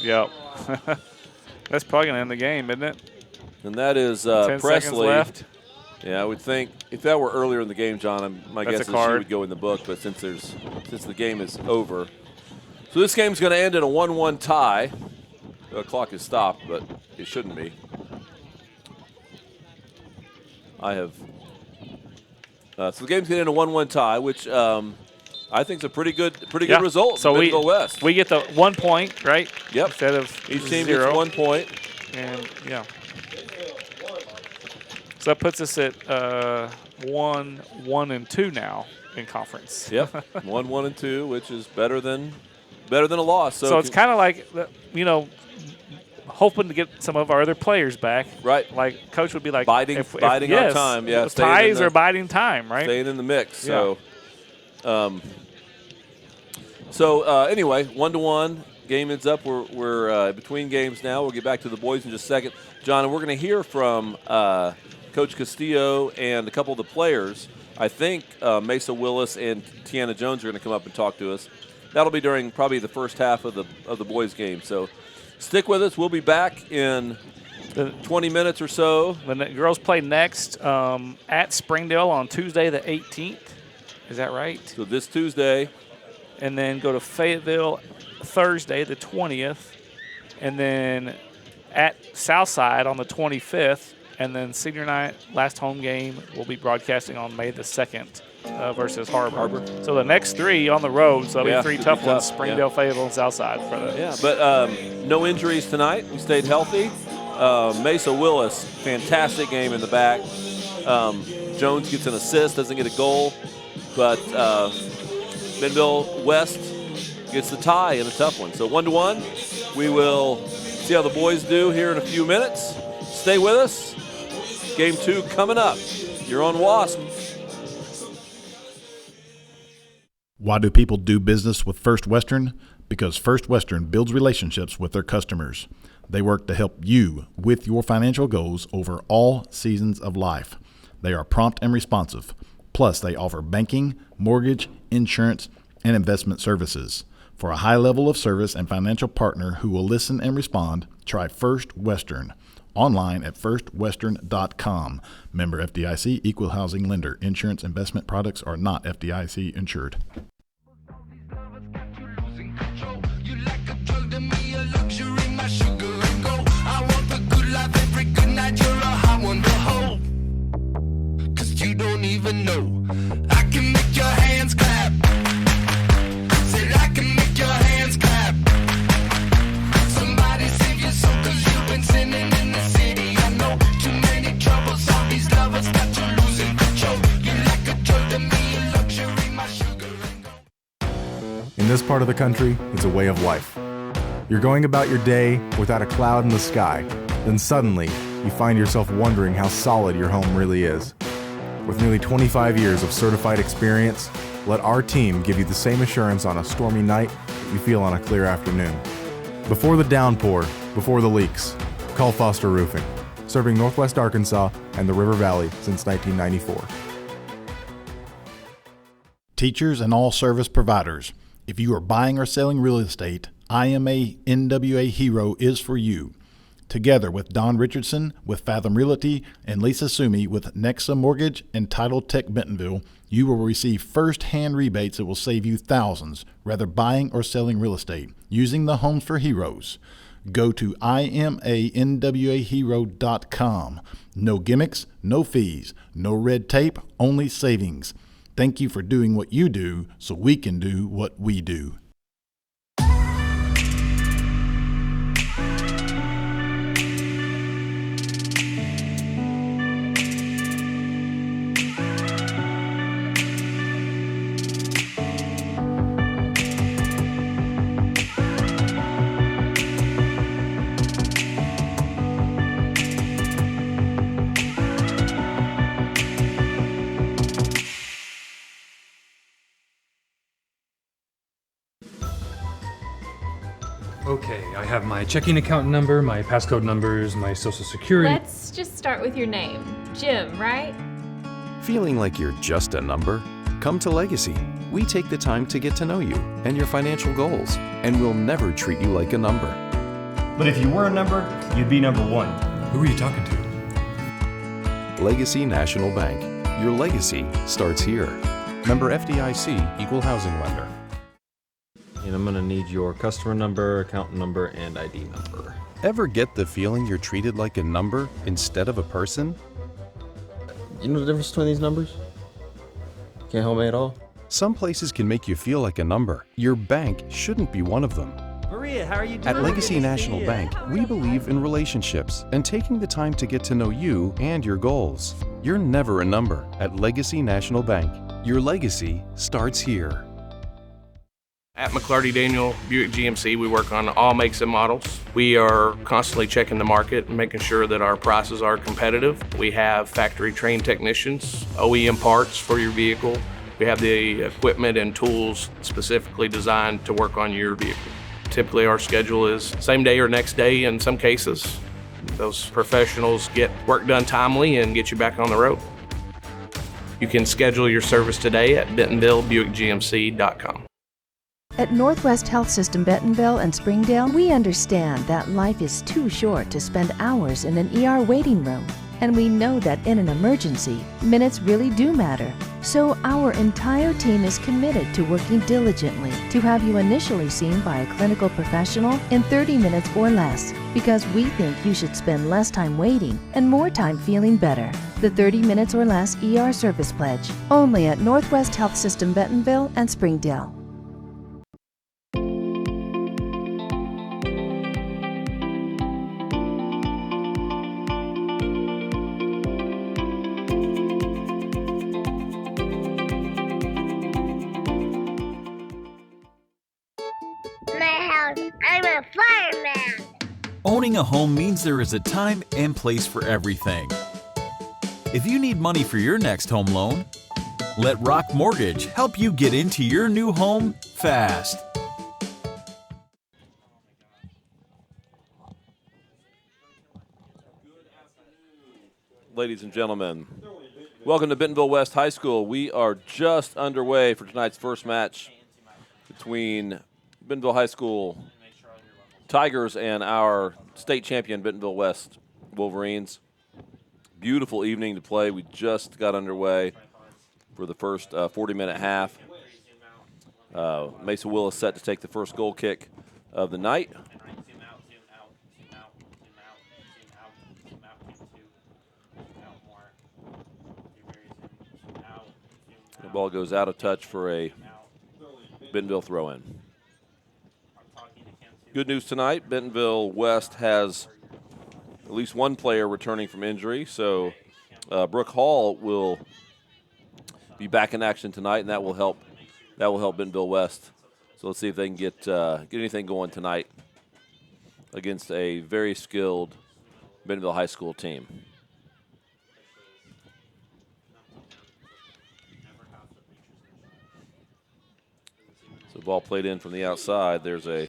yep. That's probably going to end the game, isn't it? And that is 10 Presley. seconds left. Yeah, I would think if that were earlier in the game, John, my That's guess a is she card. would go in the book. But since the game is over, so this game's going to end in a 1-1 tie. The clock is stopped, but it shouldn't be. So the game's going to end in a 1-1 tie, which I think is a pretty good result. So Bentonville West. We get the 1 point, right? Yep. Instead of each team 0. gets 1 point. And so that puts us at 1-1-2 now in conference. Yep. 1-1-2, which is better than a loss. So it's kind of like hoping to get some of our other players back. Right. Like Coach would be like biding our time. Yeah. Ties are biding time, right? Staying in the mix. Yeah. Anyway, 1-1. Game ends up. We're between games now. We'll get back to the boys in just a second. John, and we're going to hear from Coach Castillo and a couple of the players. I think Mesa Willis and Tiana Jones are going to come up and talk to us. That'll be during probably the first half of the boys' game. So stick with us. We'll be back in 20 minutes or so. When the girls play next at Springdale on Tuesday the 18th. Is that right? So this Tuesday. And then go to Fayetteville Thursday the 20th. And then at Southside on the 25th. And then senior night, last home game, we'll be broadcasting on May the 2nd versus Harbor. So the next 3 on the road, so that'll be 3 tough ones, Springdale, Fayetteville, and Southside. But no injuries tonight. We stayed healthy. Mesa Willis, fantastic game in the back. Jones gets an assist, doesn't get a goal. But Bentonville West gets the tie in a tough one. So 1-1. We will see how the boys do here in a few minutes. Stay with us. Game 2 coming up. You're on WASP. Why do people do business with First Western? Because First Western builds relationships with their customers. They work to help you with your financial goals over all seasons of life. They are prompt and responsive. Plus, they offer banking, mortgage, insurance, and investment services. For a high level of service and financial partner who will listen and respond, try First Western. Online at firstwestern.com. Member FDIC, equal housing lender. Insurance investment products are not FDIC insured. You don't even know. I can make your hands clap. Said I can make your hands clap. Somebody save your soul, 'cause you've been sinning in the city. I know too many troubles. All these lovers got you losing control. You're like a drug to me, a luxury, my sugar and gold. In this part of the country, it's a way of life. You're going about your day without a cloud in the sky. Then suddenly, you find yourself wondering how solid your home really is. With nearly 25 years of certified experience, let our team give you the same assurance on a stormy night that you feel on a clear afternoon. Before the downpour, before the leaks, call Foster Roofing, serving Northwest Arkansas and the River Valley since 1994. Teachers and all service providers, if you are buying or selling real estate, IMA NWA Hero is for you. Together with Don Richardson with Fathom Realty and Lisa Sumi with Nexa Mortgage and Title Tech Bentonville, you will receive first-hand rebates that will save you thousands, whether buying or selling real estate, using the Homes for Heroes. Go to imanwahero.com. No gimmicks, no fees, no red tape, only savings. Thank you for doing what you do so we can do what we do. Okay, I have my checking account number, my passcode numbers, my social security. Let's just start with your name. Jim, right? Feeling like you're just a number? Come to Legacy. We take the time to get to know you and your financial goals, and we'll never treat you like a number. But if you were a number, you'd be number one. Who are you talking to? Legacy National Bank. Your legacy starts here. Member FDIC, Equal Housing Lender. And I'm going to need your customer number, account number, and ID number. Ever get the feeling you're treated like a number instead of a person? You know the difference between these numbers? Can't help me at all? Some places can make you feel like a number. Your bank shouldn't be one of them. Maria, how are you doing? At Legacy National Bank, we believe in relationships and taking the time to get to know you and your goals. You're never a number at Legacy National Bank. Your legacy starts here. At McClarty Daniel Buick GMC, we work on all makes and models. We are constantly checking the market and making sure that our prices are competitive. We have factory trained technicians, OEM parts for your vehicle. We have the equipment and tools specifically designed to work on your vehicle. Typically our schedule is same day or next day in some cases. Those professionals get work done timely and get you back on the road. You can schedule your service today at BentonvilleBuickGMC.com. At Northwest Health System Bentonville and Springdale, we understand that life is too short to spend hours in an ER waiting room. And we know that in an emergency, minutes really do matter. So our entire team is committed to working diligently to have you initially seen by a clinical professional in 30 minutes or less, because we think you should spend less time waiting and more time feeling better. The 30 minutes or less ER service pledge, only at Northwest Health System Bentonville and Springdale. I'm a fireman. Owning a home means there is a time and place for everything. If you need money for your next home loan, let Rock Mortgage help you get into your new home fast. Ladies and gentlemen, welcome to Bentonville West High School. We are just underway for tonight's first match between Bentonville High School Tigers and our state champion Bentonville West Wolverines. Beautiful evening to play. We just got underway for the first 40-minute half. Mesa Willis set to take the first goal kick of the night. The ball goes out of touch for a Bentonville throw-in. Good news tonight, Bentonville West has at least one player returning from injury, so Brooke Hall will be back in action tonight, and that will help Bentonville West. So let's see if they can get anything going tonight against a very skilled Bentonville High School team. So ball played in from the outside. There's a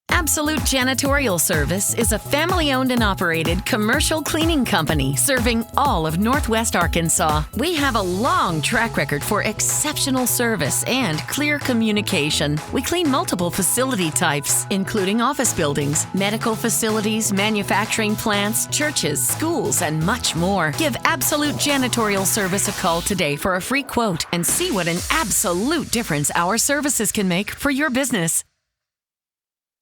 Absolute Janitorial Service is a family-owned and operated commercial cleaning company serving all of Northwest Arkansas. We have a long track record for exceptional service and clear communication. We clean multiple facility types, including office buildings, medical facilities, manufacturing plants, churches, schools, and much more. Give Absolute Janitorial Service a call today for a free quote and see what an absolute difference our services can make for your business.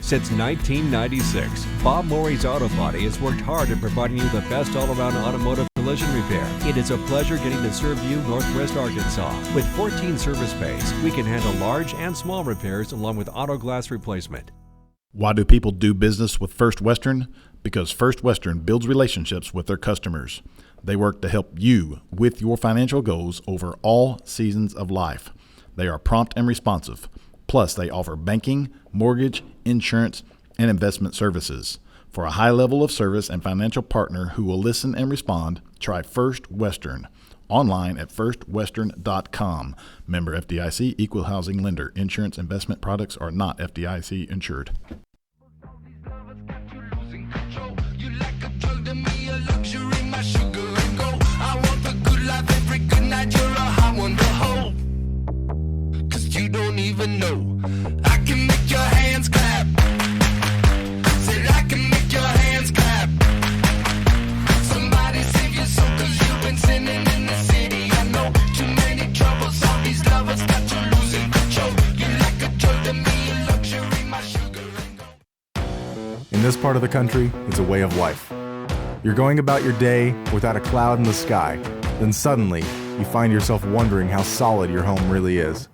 Since 1996, Bob Morey's Auto Body has worked hard at providing you the best all-around automotive collision repair. It is a pleasure getting to serve you Northwest Arkansas. With 14 service bays, we can handle large and small repairs along with auto glass replacement. Why do people do business with First Western? Because First Western builds relationships with their customers. They work to help you with your financial goals over all seasons of life. They are prompt and responsive. Plus, they offer banking, mortgage, insurance, and investment services. For a high level of service and financial partner who will listen and respond, try First Western. Online at firstwestern.com. Member FDIC, equal housing lender. Insurance investment products are not FDIC insured. You don't even know. I can make your hands clap. Said I can make your hands clap. Somebody save your soul, cause you've been sinning in the city. I know too many troubles, all these lovers got you losing control. You like a drug to me, a luxury, my sugar and gold. In this part of the country, it's a way of life. You're going about your day without a cloud in the sky. Then suddenly, you find yourself wondering how solid your home really is.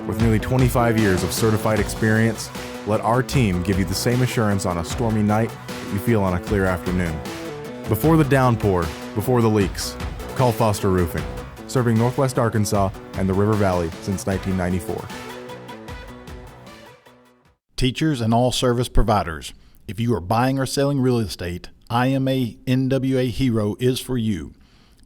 With nearly 25 years of certified experience, let our team give you the same assurance on a stormy night that you feel on a clear afternoon. Before the downpour, before the leaks, call Foster Roofing, serving Northwest Arkansas and the River Valley since 1994. Teachers and all service providers, if you are buying or selling real estate, IMA NWA Hero is for you.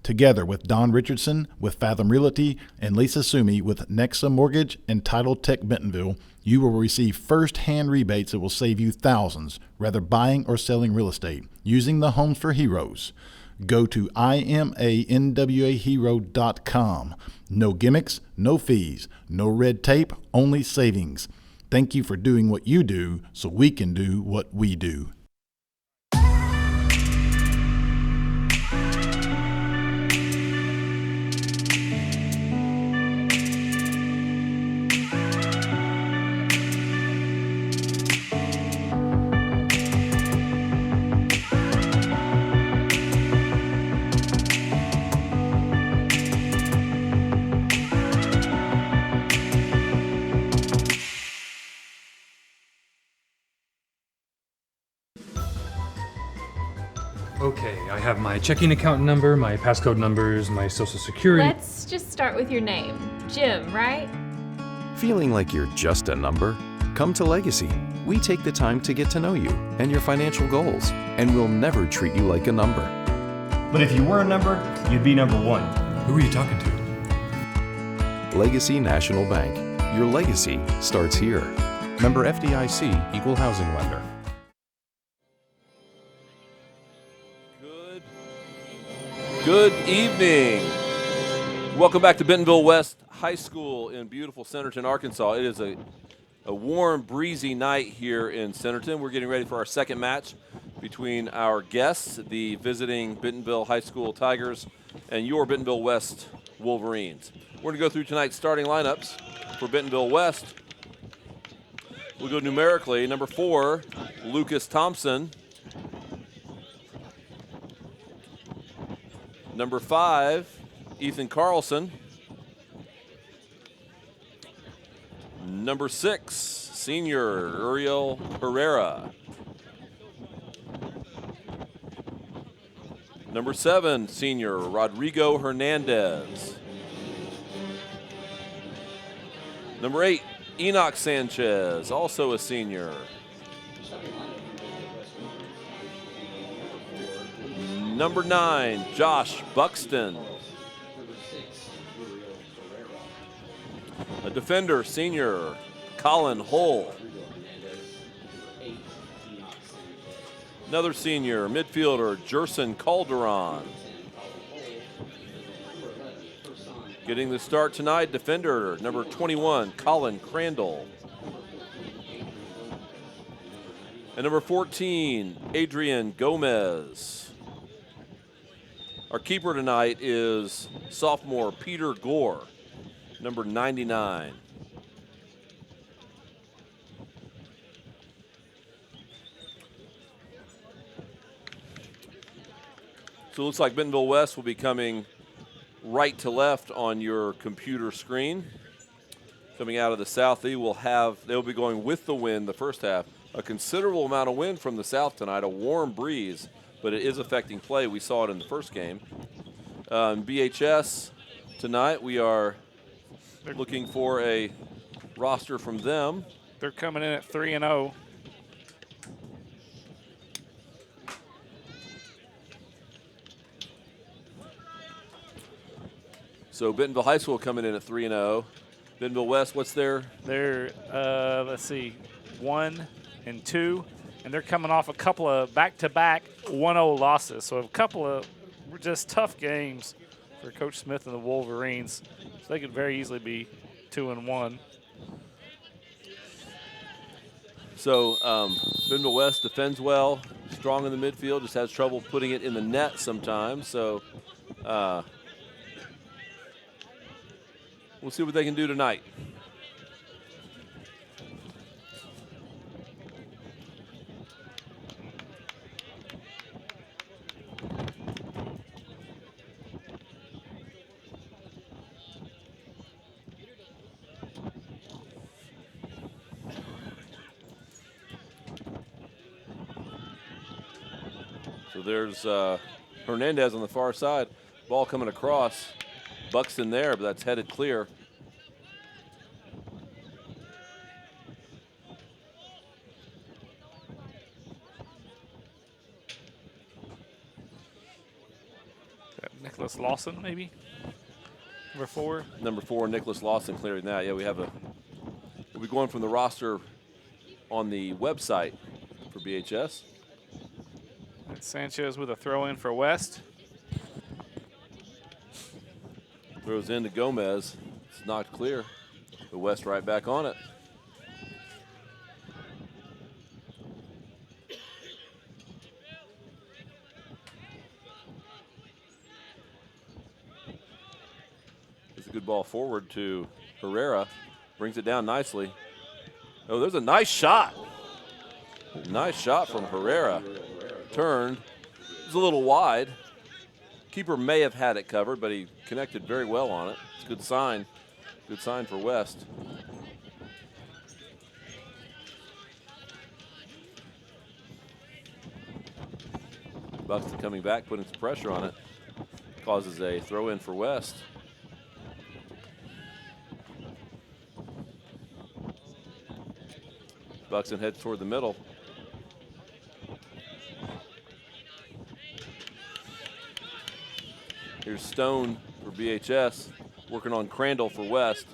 Together with Don Richardson with Fathom Realty and Lisa Sumi with Nexa Mortgage and Title Tech Bentonville, you will receive first-hand rebates that will save you thousands, whether buying or selling real estate, using the Homes for Heroes. Go to imanwahero.com. No gimmicks, no fees, no red tape, only savings. Thank you for doing what you do so we can do what we do. Okay, I have my checking account number, my passcode numbers, my social security. Let's just start with your name. Jim, right? Feeling like you're just a number? Come to Legacy. We take the time to get to know you and your financial goals, and we'll never treat you like a number. But if you were a number, you'd be number one. Who are you talking to? Legacy National Bank. Your legacy starts here. Member FDIC, equal housing lender. Good evening. Welcome back to Bentonville West High School in beautiful Centerton, Arkansas. It is a warm, breezy night here in Centerton. We're getting ready for our second match between our guests, the visiting Bentonville High School Tigers, and your Bentonville West Wolverines. We're going to go through tonight's starting lineups for Bentonville West. We'll go numerically. Number 4, Lucas Thompson. Number 5, Ethan Carlson. Number 6, senior Uriel Herrera. Number 7, senior Rodrigo Hernandez. Number 8, Enoch Sanchez, also a senior. Number 9, Josh Buxton. A defender, senior Colin Hull. Another senior midfielder, Jerson Calderon. Getting the start tonight, defender number 21, Colin Crandall. And number 14, Adrian Gomez. Our keeper tonight is sophomore Peter Gore, number 99. So it looks like Bentonville West will be coming right to left on your computer screen. Coming out of the south, they'll be going with the wind the first half. A considerable amount of wind from the south tonight, a warm breeze, but it is affecting play. We saw it in the first game. BHS tonight, we are looking for a roster from them. They're coming in at 3-0. So Bentonville High School coming in at 3-0. Bentonville West, what's their? They're, let's see, 1-2. And they're coming off a couple of back-to-back 1-0 losses. So a couple of just tough games for Coach Smith and the Wolverines. So they could very easily be 2-1. So Bentonville West defends well, strong in the midfield, just has trouble putting it in the net sometimes. So we'll see what they can do tonight. So there's Hernandez on the far side. Ball coming across. Buxton there, but that's headed clear. Nicholas Lawson, maybe? Number 4. Number 4, Nicholas Lawson clearing that. Yeah, we'll be going from the roster on the website for BHS. And Sanchez with a throw in for West. Throws in to Gomez. It's knocked clear. The West right back on it. It's a good ball forward to Herrera. Brings it down nicely. Oh, there's a nice shot. Nice shot from Herrera. Turned. It was a little wide. Keeper may have had it covered, but he connected very well on it. It's a good sign. Good sign for West. Buxton coming back, putting some pressure on it. Causes a throw in for West. Buxton heads toward the middle. Here's Stone for BHS, working on Crandall for West.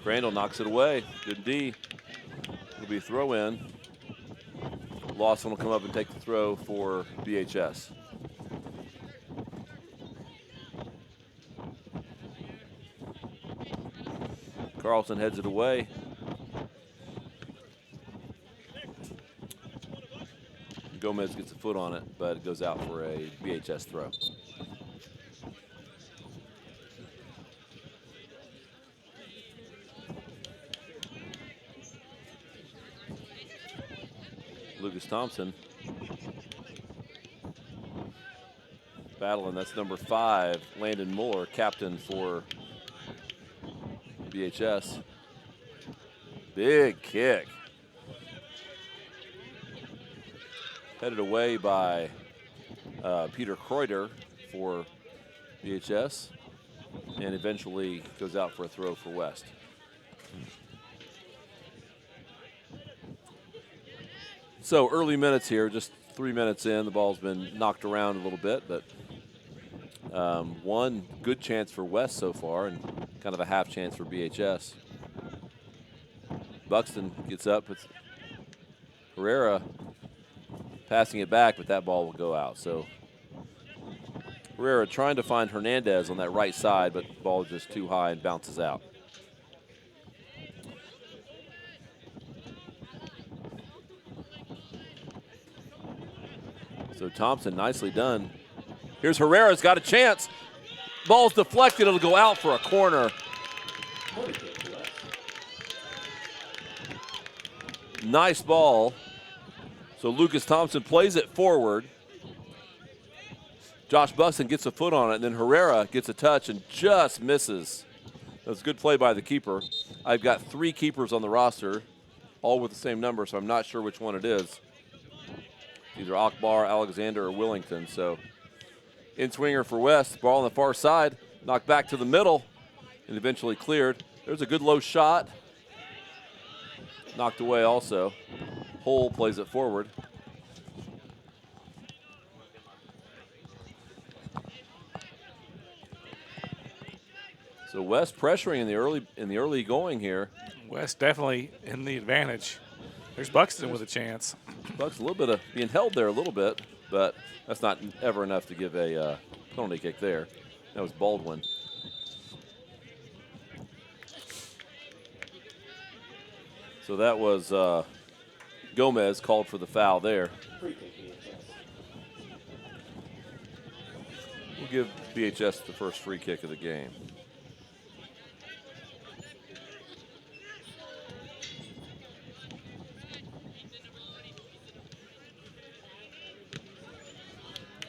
Crandall knocks it away. Good D. It'll be a throw in. Lawson will come up and take the throw for BHS. Carlson heads it away. Gomez gets a foot on it, but it goes out for a BHS throw. Lucas Thompson battling. That's number 5, Landon Muller, captain for BHS. Big kick. Headed away by Peter Kreuter for BHS, and eventually goes out for a throw for West. So early minutes here, just 3 minutes in. The ball's been knocked around a little bit, but one good chance for West so far and kind of a half chance for BHS. Buxton gets up. It's Herrera passing it back, but that ball will go out. So Herrera trying to find Hernandez on that right side, but the ball is just too high and bounces out. So Thompson, nicely done. Here's Herrera's got a chance. Ball's deflected, it'll go out for a corner. Nice ball. So Lucas Thompson plays it forward. Josh Buxton gets a foot on it, and then Herrera gets a touch and just misses. That's a good play by the keeper. I've got 3 keepers on the roster, all with the same number, so I'm not sure which one it is. Either Akbar, Alexander, or Willington. So in-swinger for West. Ball on the far side. Knocked back to the middle and eventually cleared. There's a good low shot. Knocked away also. Hull plays it forward. So West pressuring in the early going here. West definitely in the advantage. There's Buxton with a chance. Bucks a little bit of being held there a little bit, but that's not ever enough to give a penalty kick there. That was Baldwin. So that was Gomez called for the foul there. We'll give BHS the first free kick of the game.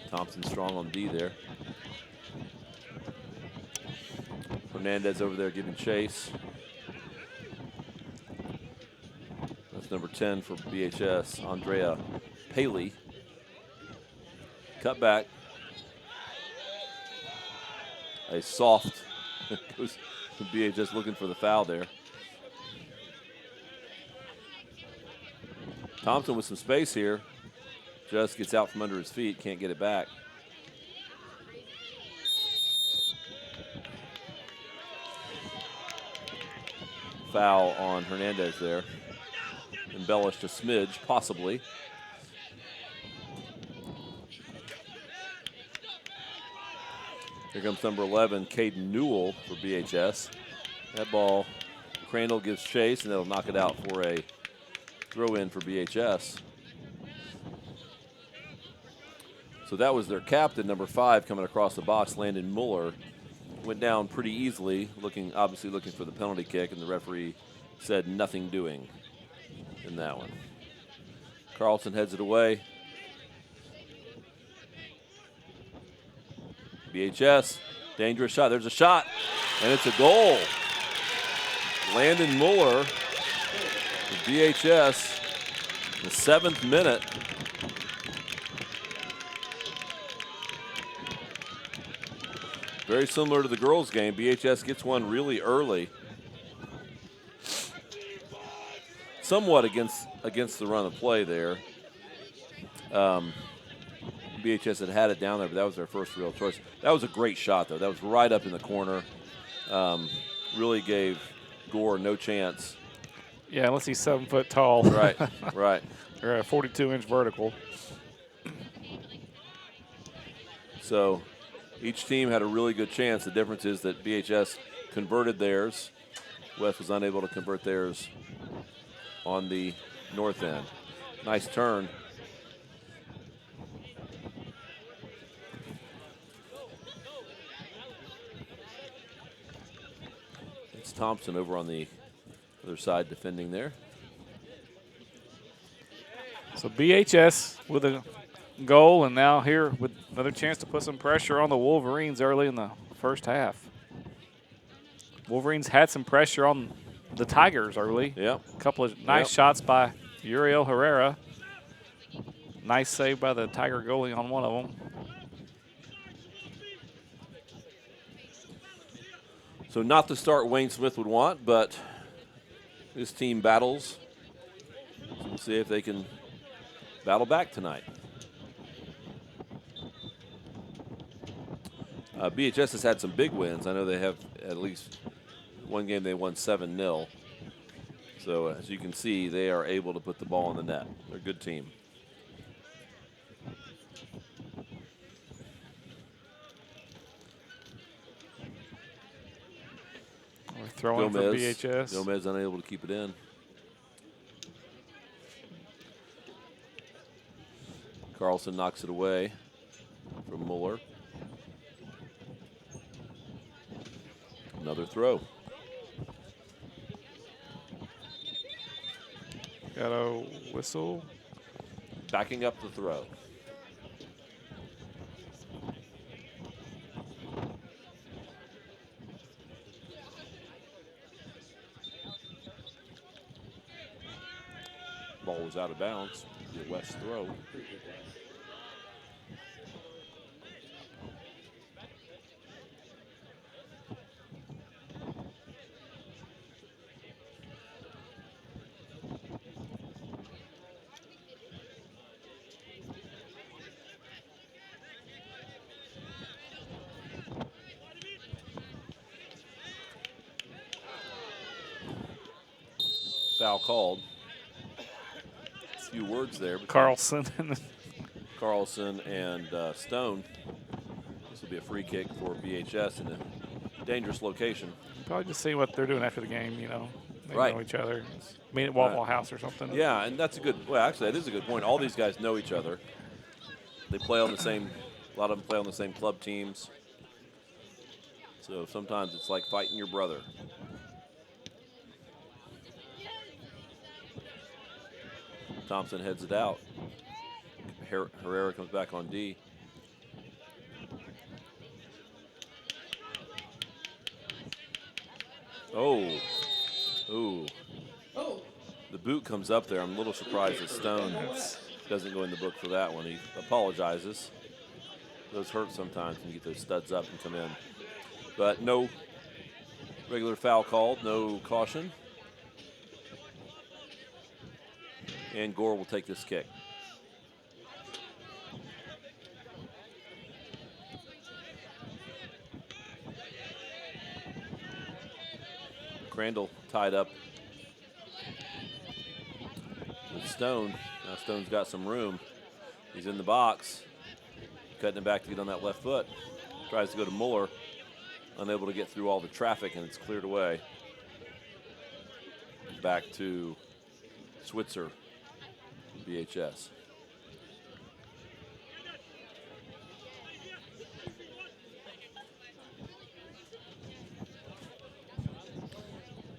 Thompson strong on D there. Hernandez over there giving chase. That's number 10 for BHS, Andrea Paley. Cut back. A soft goes to BHS looking for the foul there. Thompson with some space here. Just gets out from under his feet, can't get it back. Foul on Hernandez there. Embellished a smidge, possibly. Here comes number 11, Caden Newell for BHS. That ball, Crandall gives chase, and they'll knock it out for a throw-in for BHS. So that was their captain, number 5, coming across the box, Landon Mueller. Went down pretty easily, obviously looking for the penalty kick, and the referee said nothing doing in that one. Carlson heads it away. BHS, dangerous shot. There's a shot, and it's a goal. Landon Mueller, for BHS, the 7th minute. Very similar to the girls' game. BHS gets one really early. Somewhat against the run of play there. BHS had it down there, but that was their first real choice. That was a great shot, though. That was right up in the corner. Really gave Gore no chance. Yeah, unless he's 7 foot tall. Right, right. Or a 42-inch vertical. So each team had a really good chance. The difference is that BHS converted theirs. West was unable to convert theirs on the north end. Nice turn. It's Thompson over on the other side defending there. So BHS with a goal, and now here with another chance to put some pressure on the Wolverines early in the first half. Wolverines had some pressure on the Tigers early. Yep. A couple of nice shots by Uriel Herrera. Nice save by the Tiger goalie on one of them. So not the start Wayne Smith would want, but this team battles. So we'll see if they can battle back tonight. BHS has had some big wins. I know they have at least one game they won 7-0. So as you can see, they are able to put the ball in the net. They're a good team. We're throwing for BHS. Gomez unable to keep it in. Carlson knocks it away from Mueller. Another throw. Got a whistle. Backing up the throw. Ball was out of bounds. The West throw. foul called. A few words there. Carlson. Carlson and Stone. This will be a free kick for BHS in a dangerous location. Probably just see what they're doing after the game, you know. They know each other. Meet at Waffle House or something. Yeah, and that's a good, well, actually, that is a good point. All these guys know each other. They play on the same, a lot of them play on the same club teams. So sometimes it's like fighting your brother. Thompson heads it out. Herrera comes back on D. Oh. Ooh. The boot comes up there. I'm a little surprised that Stone doesn't go in the book for that one. He apologizes. Those hurt sometimes when you get those studs up and come in. But no regular foul called, no caution. And Gore will take this kick. Crandall tied up with Stone. Now Stone's got some room. He's in the box, cutting it back to get on that left foot. Tries to go to Muller, unable to get through all the traffic, and it's cleared away. Back to Switzer, BHS.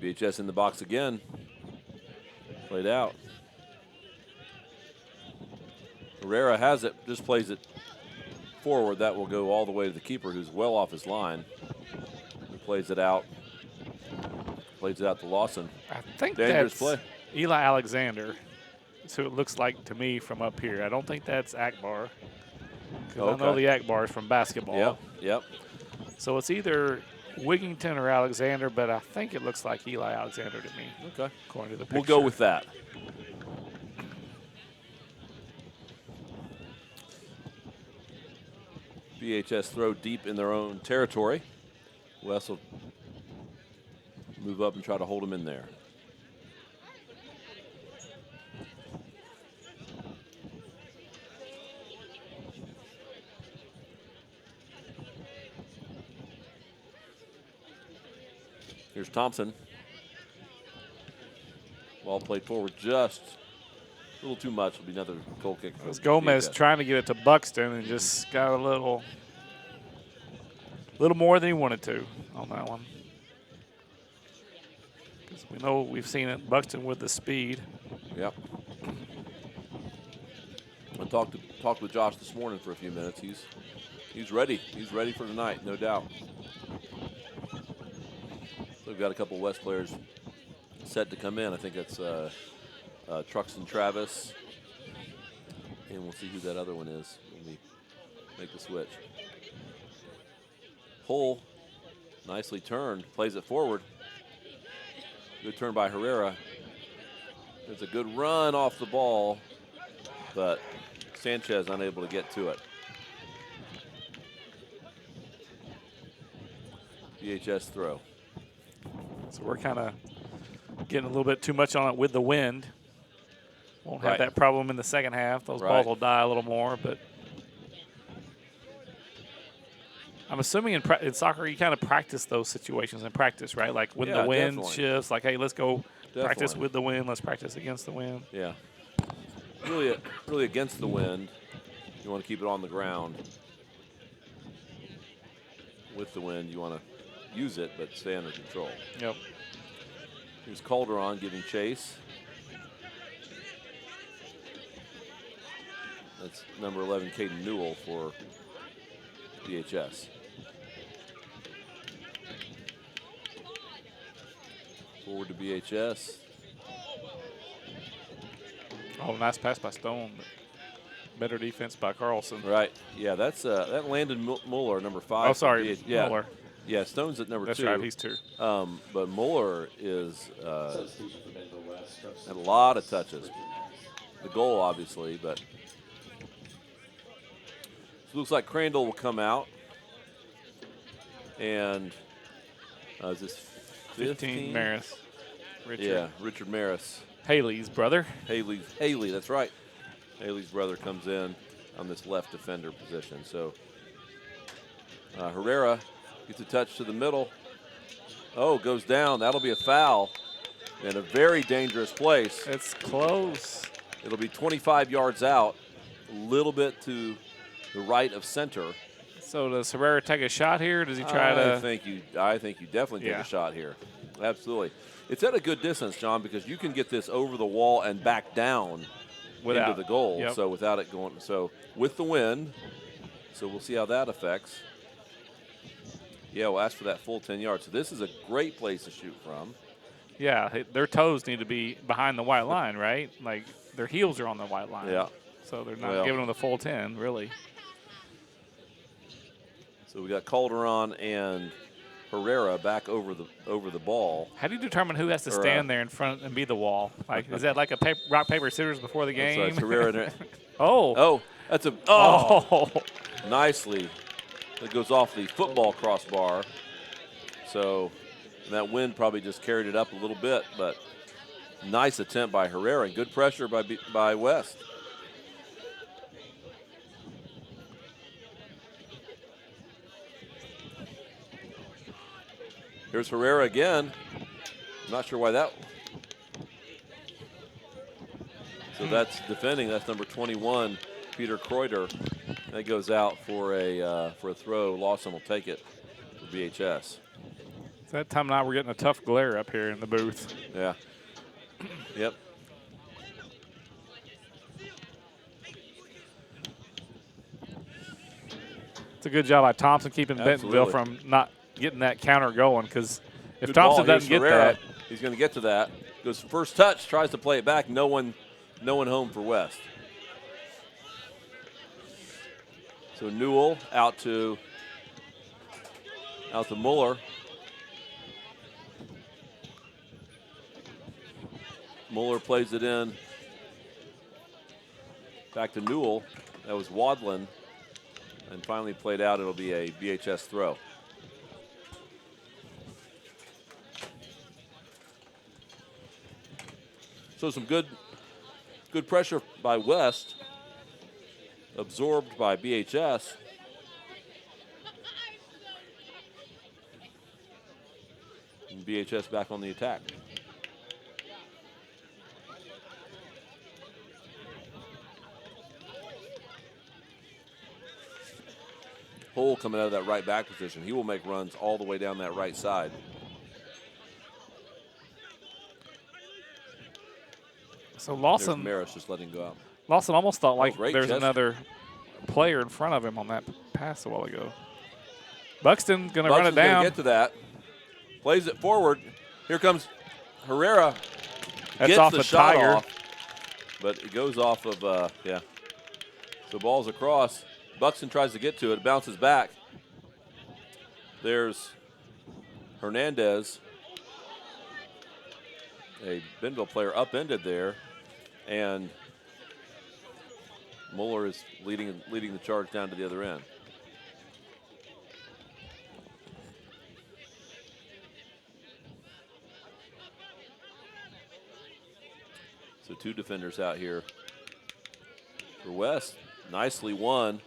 BHS in the box again. Played out. Herrera has it, just plays it forward. That will go all the way to the keeper, who's well off his line. He plays it out. Plays it out to Lawson. I think dangerous that's play. Eli Alexander. That's who it looks like to me from up here. I don't think that's Akbar. Because I know the Akbar is from basketball. Yep. So it's either Wigington or Alexander, but I think it looks like Eli Alexander to me. Okay. According to the picture. We'll go with that. BHS throw deep in their own territory. Wes will move up and try to hold him in there. Here's Thompson. Ball played forward just a little too much. Will be another goal kick. It was Gomez trying to get it to Buxton and just got a little more than he wanted to on that one. Because we know we've seen it, Buxton with the speed. Yep. I talked with Josh this morning for a few minutes. He's ready. He's ready for tonight, no doubt. So we've got a couple West players set to come in. I think that's Truxton Travis. And we'll see who that other one is when we make the switch. Hull, nicely turned, plays it forward. Good turn by Herrera. There's a good run off the ball, but Sanchez unable to get to it. BHS throw. So we're kind of getting a little bit too much on it with the wind. Won't have that problem in the second half. Those balls will die a little more, but I'm assuming in soccer you kind of practice those situations in practice, right? Like when the wind shifts, like, hey, let's go practice with the wind. Let's practice against the wind. Yeah. Really against the wind. You want to keep it on the ground. With the wind, you want to use it, but stay under control. Yep. Here's Calderon giving chase. That's number 11, Caden Newell for BHS. Forward to BHS. Oh, nice pass by Stone. Better defense by Carlson. Right. Yeah, that's that landed Muller, number 5. Oh, sorry, Muller. Yeah, Stone's at number 2. That's right, he's 2. But Muller is had a lot of touches. The goal, obviously, but so it looks like Crandall will come out. And is this 15 Maris. Richard. Yeah, Richard Maris. Haley's brother. Haley, that's right. Haley's brother comes in on this left defender position. So Herrera gets a touch to the middle. Oh, goes down. That'll be a foul in a very dangerous place. It's close. It'll be 25 yards out, a little bit to the right of center. So does Herrera take a shot here? Does he try to? I think you definitely take a shot here. Absolutely. It's at a good distance, John, because you can get this over the wall and back down into the goal. Yep. So without it going, so with the wind, so we'll see how that affects. Yeah, we'll ask for that full 10 yards. So this is a great place to shoot from. Yeah, their toes need to be behind the white line, right? Like their heels are on the white line. Yeah. So they're not giving them the full 10, really. So we got Calderon and Herrera back over the ball. How do you determine who has to stand there in front and be the wall? Like, is that like a rock, paper, scissors before the game? That's right, Herrera. Oh, that's a nicely. It goes off the football crossbar. So that wind probably just carried it up a little bit, but nice attempt by Herrera and good pressure by West. Here's Herrera again. I'm not sure why that. So that's defending. That's number 21, Peter Kreuter. That goes out for a throw. Lawson will take it for BHS. It's that time now we're getting a tough glare up here in the booth. Yeah. Yep. It's a good job by Thompson keeping Bentonville from not getting that counter going, because if Thompson doesn't get that, he's going to get to that. Goes first touch, tries to play it back. No one home for West. So Newell out to Muller. Muller plays it in. Back to Newell. That was Wadlin. And finally played out. It'll be a BHS throw. So some good pressure by West, absorbed by BHS. And BHS back on the attack. Hole coming out of that right back position. He will make runs all the way down that right side. So Lawson, Maris just letting go out. Lawson almost thought like there's gesture. another player in front of him on that pass a while ago. Buxton's going to run it down. Gonna get to that. Plays it forward. Here comes Herrera. That's Gets off the a shot Tiger. off, but it goes off of yeah. So ball's across. Buxton tries to get to it. Bounces back. There's Hernandez. A Bentonville player upended there, and Muller is leading the charge down to the other end. So two defenders out here for West. Nicely won.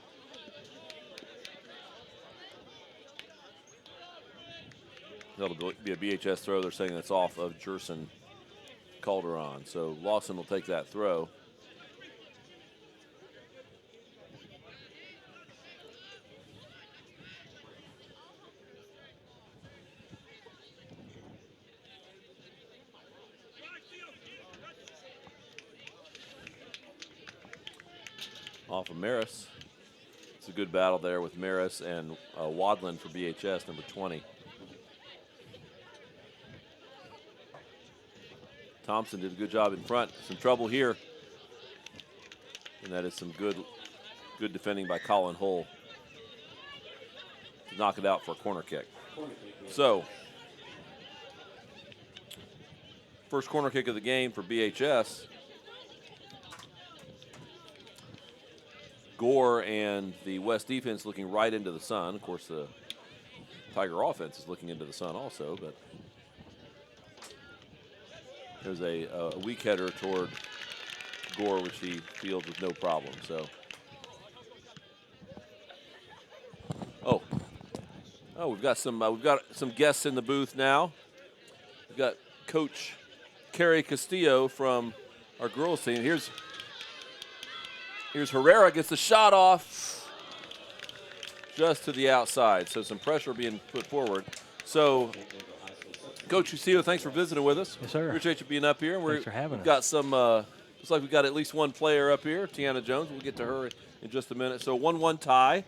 That'll be a BHS throw. They're saying that's off of Jerson Calderon. So Lawson will take that throw. Off of Maris. It's a good battle there with Maris and Wadlin for BHS, number 20. Thompson did a good job in front. Some trouble here. And that is some good defending by Colin Hull to knock it out for a corner kick. So, first corner kick of the game for BHS. Gore and the West defense looking right into the sun. Of course, the Tiger offense is looking into the sun also, but There's a weak header toward Gore, which he fields with no problem. So, we've got some guests in the booth now. We've got Coach Carrie Castillo from our girls team. Here's Herrera, gets the shot off just to the outside. So some pressure being put forward. So, Coach Castillo, thanks for visiting with us. Yes, sir. Appreciate you being up here. Thanks for having us. We've got some, looks like we've got at least one player up here, Tiana Jones. We'll get to her in just a minute. So 1-1 tie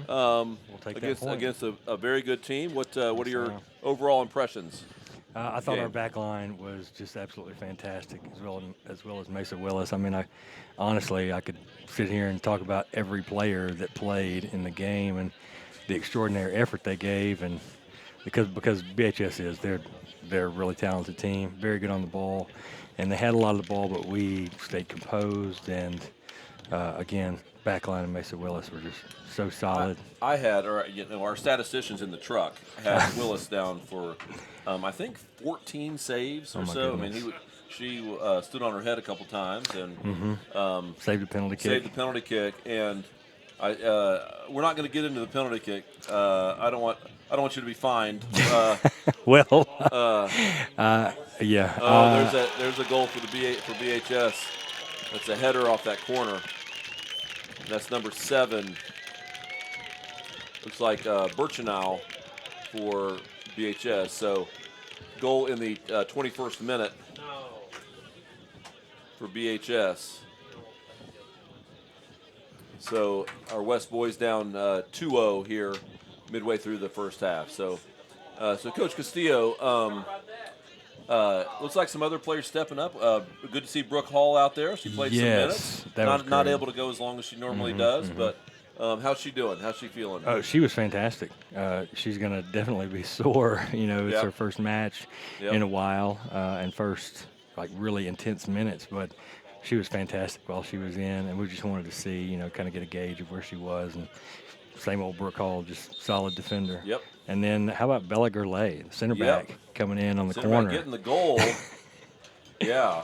We'll take against a very good team. What are your overall impressions? I thought our back line was just absolutely fantastic, as well as Mesa Willis. I mean, honestly, I could sit here and talk about every player that played in the game and the extraordinary effort they gave, and because BHS they're a really talented team, very good on the ball, and they had a lot of the ball, but we stayed composed, and again, backline and Mesa Willis were just so solid. Our statisticians in the truck had Willis down for, I think 14 saves or so. Goodness. I mean, she stood on her head a couple times and saved the penalty kick. And we're not going to get into the penalty kick. I don't want you to be fined. Well, there's a goal for BHS. That's a header off that corner. That's number 7. Looks like Birchenow for BHS. So goal in the 21st minute for BHS. So our West boys down 2-0 here midway through the first half. So Coach Castillo, looks like some other players stepping up. Good to see Brooke Hall out there. She played some minutes. Not able to go as long as she normally does, but how's she doing? How's she feeling? Oh, she was fantastic. She's going to definitely be sore. It's her first match in a while and first really intense minutes, but she was fantastic while she was in, and we just wanted to see, kind of get a gauge of where she was. And same old Brooke Hall, just solid defender. Yep. And then how about Bella Gurley, the center back, coming in on the corner. Getting the goal. Yeah.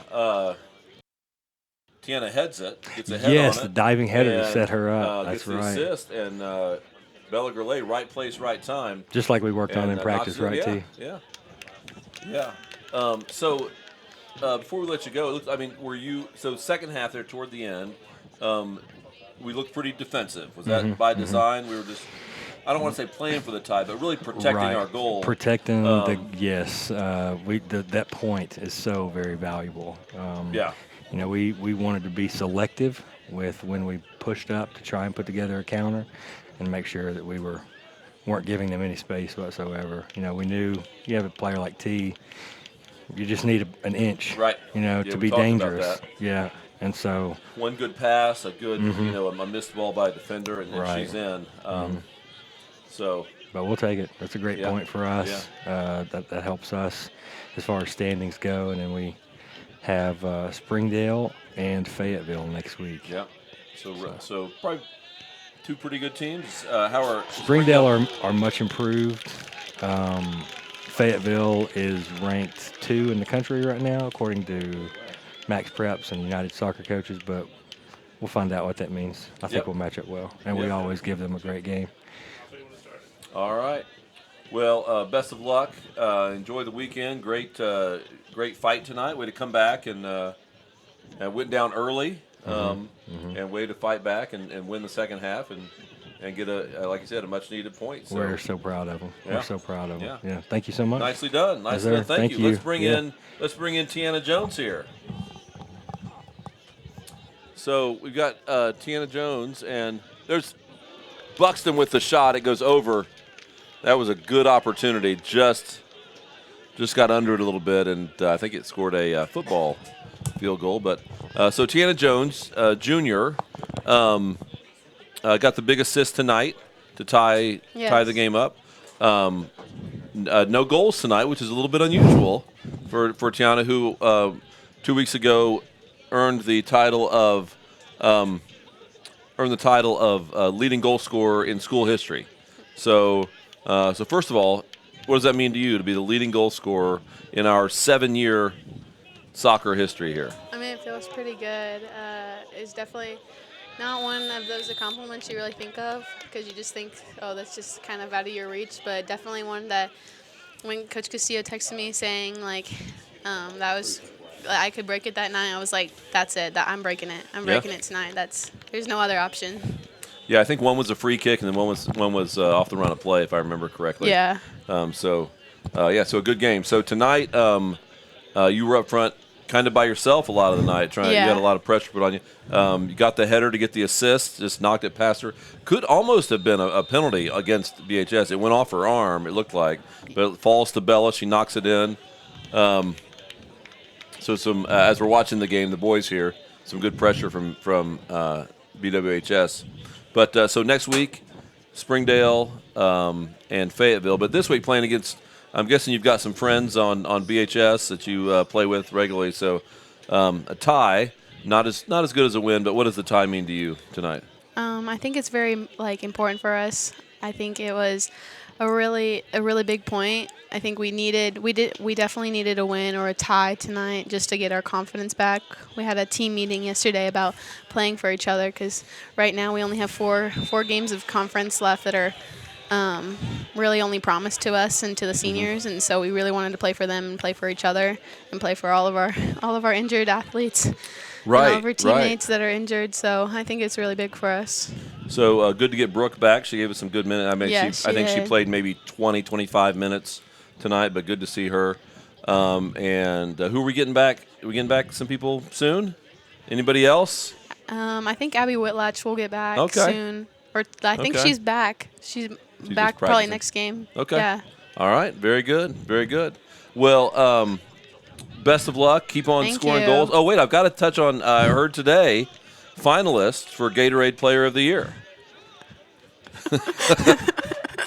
Tiana heads it, gets a head on it. Yes, the diving header to set her up. That's right. Gets the assist, and Bella Gurley, right place, right time. Just like we worked on in practice, right, T? Yeah. So before we let you go, second half there toward the end, we looked pretty defensive. Was that by design? We were just, I don't want to say playing for the tie, but really protecting our goal. Protecting that point is so very valuable. We wanted to be selective with when we pushed up to try and put together a counter and make sure that we weren't giving them any space whatsoever. We knew you have a player like T, you just need an inch, to be dangerous. Yeah. And so one good pass, a good, a missed ball by a defender, and then she's in. But we'll take it. That's a great point for us. That helps us as far as standings go. And then we have Springdale and Fayetteville next week. Yeah. So probably two pretty good teams. How are Springdale are much improved. Fayetteville is ranked 2 in the country right now, according to Max Preps and United Soccer Coaches, but we'll find out what that means. I think we'll match up well, and we always give them a great game. All right. Well, best of luck. Enjoy the weekend. Great fight tonight. Way to come back and went down early and way to fight back and win the second half and get like you said, a much needed point. So. We're so proud of them. We're so proud of them. Yeah. Thank you so much. Nicely done. Nicely done. Thank you. Let's bring in Tiana Jones here. So we've got Tiana Jones, and there's Buxton with the shot. It goes over. That was a good opportunity. Just got under it a little bit, and I think it scored a football field goal. But so Tiana Jones, junior, got the big assist tonight to tie the game up. No goals tonight, which is a little bit unusual for Tiana, who 2 weeks ago earned the title of leading goal scorer in school history. So first of all, what does that mean to you to be the leading goal scorer in our 7-year soccer history here? I mean, it feels pretty good. It's definitely not one of those accomplishments you really think of because you just think, oh, that's just kind of out of your reach. But definitely one that when Coach Castillo texted me saying, like, that was I could break it that night, I was like, that's it. I'm breaking it. I'm breaking it tonight. There's no other option. Yeah, I think one was a free kick and then one was off the run of play, if I remember correctly. Yeah. So a good game. So tonight you were up front kind of by yourself a lot of the night. You had a lot of pressure put on you. You got the header to get the assist, just knocked it past her. Could almost have been a penalty against BHS. It went off her arm, it looked like, but it falls to Bella. She knocks it in. So as we're watching the game, the boys here, some good pressure from BWHS. But so next week, Springdale and Fayetteville. But this week playing against, I'm guessing you've got some friends on BHS that you play with regularly. So a tie, not as good as a win. But what does the tie mean to you tonight? I think it's very important for us. I think it was a really big point. I think we definitely needed a win or a tie tonight just to get our confidence back. We had a team meeting yesterday about playing for each other because right now we only have four games of conference left that are really only promised to us and to the seniors, and so we really wanted to play for them and play for each other and play for all of our injured athletes. Right, and all of our teammates that are injured. So I think it's really big for us. So good to get Brooke back. She gave us some good minutes. I mean, I think she played maybe 20, 25 minutes tonight, but good to see her. And who are we getting back? Are we getting back some people soon? Anybody else? I think Abby Whitlatch will get back soon. Or I think she's back. She's back probably next game. Okay. Yeah. All right. Very good. Very good. Well, best of luck. Keep on scoring goals. Oh, wait. I've got to touch on, I heard today, finalists for Gatorade Player of the Year.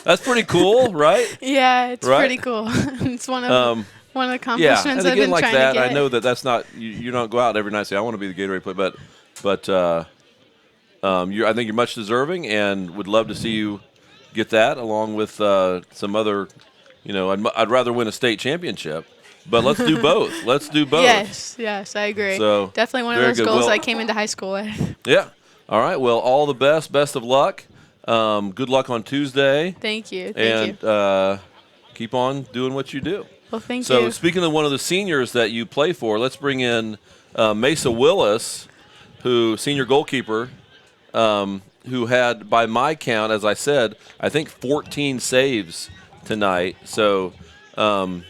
That's pretty cool, right? Yeah, it's pretty cool. It's one of the accomplishments and I've again, been like trying that, to get. I know that's not you don't go out every night and say I want to be the Gatorade player, but I think you're much deserving and would love to see you get that along with some other. I'd rather win a state championship, but let's do both. Let's do both. Yes, I agree. So definitely one of those goals I came into high school with. Yeah. All right. Well, all the best. Best of luck. Good luck on Tuesday. Thank you. And keep on doing what you do. Well, thank you. So speaking of one of the seniors that you play for, let's bring in Mesa Willis, senior goalkeeper, who had, by my count, as I said, I think 14 saves tonight. So I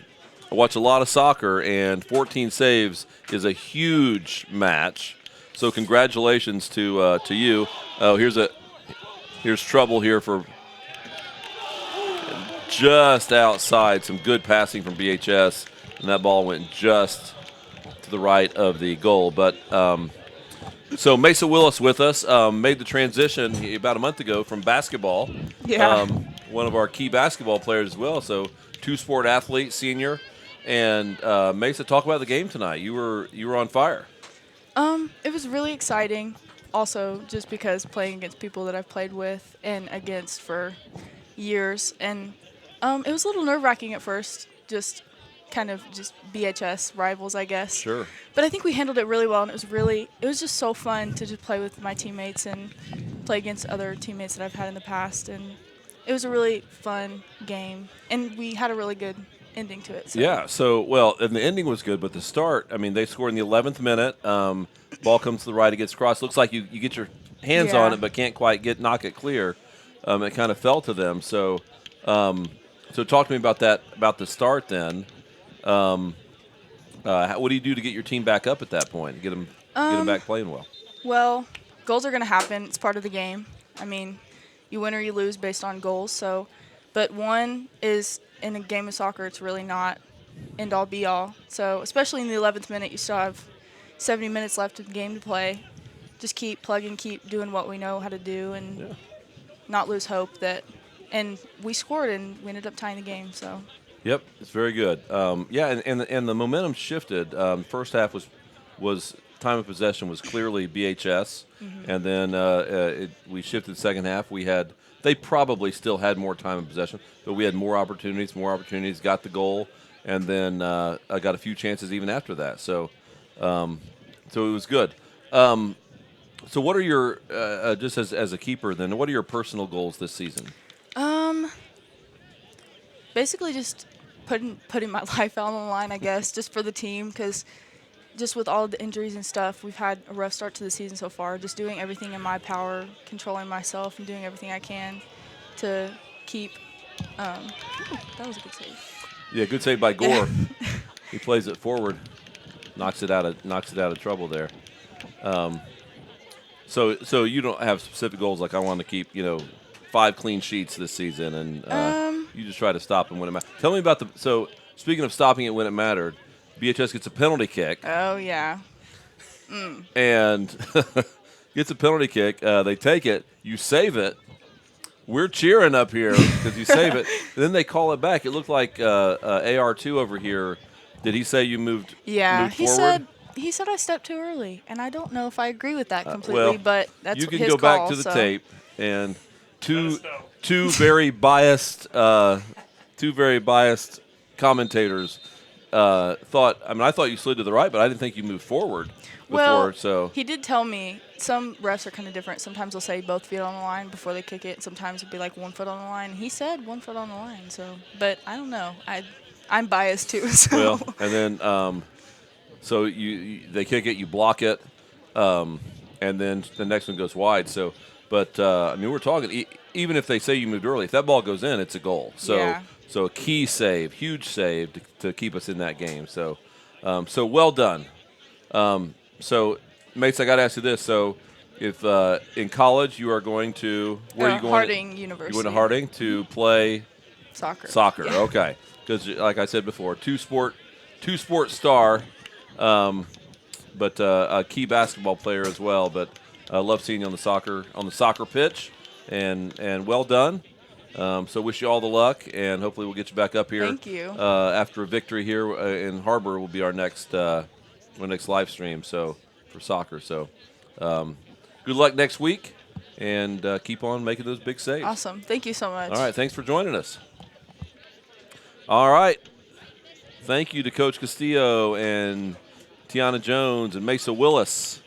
watch a lot of soccer, and 14 saves is a huge match. So congratulations to you. Oh, here's trouble here for just outside. Some good passing from BHS, and that ball went just to the right of the goal. But so Mesa Willis with us, made the transition about a month ago from basketball. Yeah. One of our key basketball players as well. So two-sport athlete, senior. And Mesa, talk about the game tonight. You were on fire. It was really exciting. Also, just because playing against people that I've played with and against for years, and it was a little nerve-wracking at first, just BHS rivals, I guess. Sure. But I think we handled it really well, and it was just so fun to just play with my teammates and play against other teammates that I've had in the past, and it was a really fun game, and we had a really good ending to it. So. Yeah, and the ending was good, but the start, I mean, they scored in the 11th minute. Ball comes to the right, it gets crossed. Looks like you get your hands on it, but can't quite knock it clear. It kind of fell to them. So talk to me about that, about the start then. What do you do to get your team back up at that point, get them back playing well? Well, goals are going to happen. It's part of the game. I mean, you win or you lose based on goals. But one is, in a game of soccer, it's really not end-all, be-all. So especially in the 11th minute, you still have 70 minutes left of the game to play. Just keep plugging, keep doing what we know how to do, and not lose hope and we scored and we ended up tying the game. So. Yep, it's very good. And the momentum shifted. First half was time of possession was clearly BHS, and then we shifted second half. They probably still had more time of possession, but we had more opportunities, got the goal, and then got a few chances even after that. So So it was good. So what are your just as a keeper then? What are your personal goals this season? Basically just putting my life out on the line, I guess, just for the team, because just with all the injuries and stuff, we've had a rough start to the season so far. Just doing everything in my power, controlling myself, and doing everything I can to keep. That was a good save. Yeah, good save by Gore. He plays it forward, knocks it out of trouble there. So you don't have specific goals like I want to keep 5 clean sheets this season, and you just try to stop them when it matters. Tell me about so speaking of stopping it when it mattered, BHS gets a penalty kick. Oh yeah. And gets a penalty kick. They take it. You save it. We're cheering up here because you save it. And then they call it back. It looked like AR2 over here. Did he say you moved? Yeah, moved he forward? said I stepped too early, and I don't know if I agree with that completely. But that's you can his go call, back to the so. tape and two very biased commentators thought. I mean, I thought you slid to the right, but I didn't think you moved forward before. Well, So he did tell me some refs are kind of different. Sometimes they'll say both feet on the line before they kick it. Sometimes it'll be like 1 foot on the line. He said 1 foot on the line. So, but I don't know. I'm biased too. So. well, and then so they kick it, you block it, and then the next one goes wide. So, but I mean, we're talking. Even if they say you moved early, if that ball goes in, it's a goal. So, Yeah. so a key save, huge save to keep us in that game. So, so well done. So, mates, I got to ask you this. So, if in college you are going to where are you going? Harding University. You going to Harding to play soccer. Soccer, Yeah. okay. Because like I said before, two sport star, but a key basketball player as well. But I love seeing you on the soccer pitch, and well done. So wish you all the luck, and hopefully we'll get you back up here. Thank you. After a victory here in Harbor will be our next live stream. So for soccer. So good luck next week, and keep on making those big saves. Awesome. Thank you so much. All right. Thanks for joining us. All right. Thank you to Coach Castillo and Tiana Jones and Mesa Willis.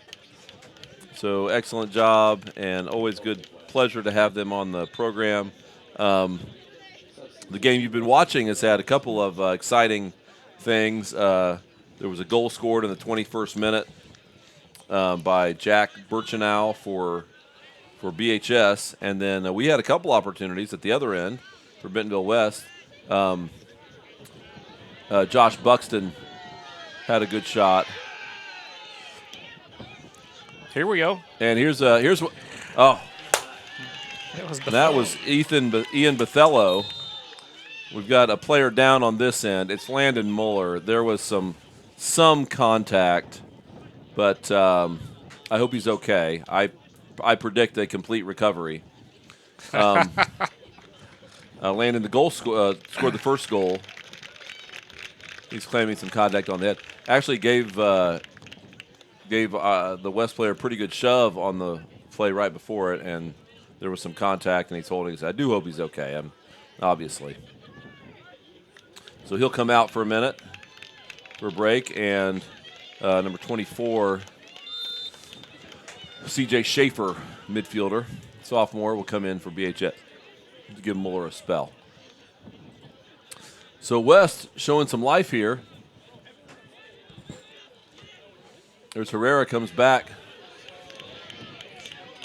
So excellent job, and always good pleasure to have them on the program. The game you've been watching has had a couple of exciting things. There was a goal scored in the 21st minute by Jack Birchenow for BHS, and then we had a couple opportunities at the other end for Bentonville West. Josh Buxton had a good shot. Here we go. And here's what. Oh, that was Ian Bethello. We've got a player down on this end. It's Landon Muller. There was some contact, but I hope he's okay. I predict a complete recovery. Landon, the goal scored the first goal. He's claiming some contact on the head. Actually gave the West player a pretty good shove on the play right before it, and there was some contact, and he's holding his head. I do hope he's okay, obviously. So he'll come out for a minute for a break, and number 24, C.J. Schaefer, midfielder, sophomore, will come in for BHS to give Muller a spell. So West showing some life here. There's Herrera comes back.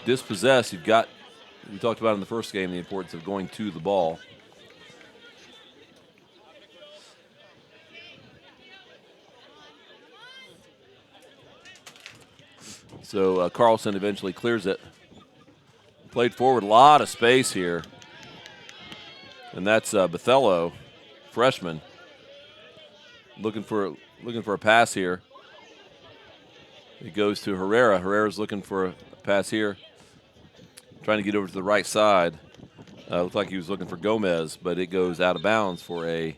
Dispossessed. We talked about in the first game the importance of going to the ball. So Carlson eventually clears it. Played forward, a lot of space here. And that's Bethello, freshman, looking for a pass here. It goes to Herrera. Herrera's looking for a pass here. Trying to get over to the right side. Looked like he was looking for Gomez, but it goes out of bounds for a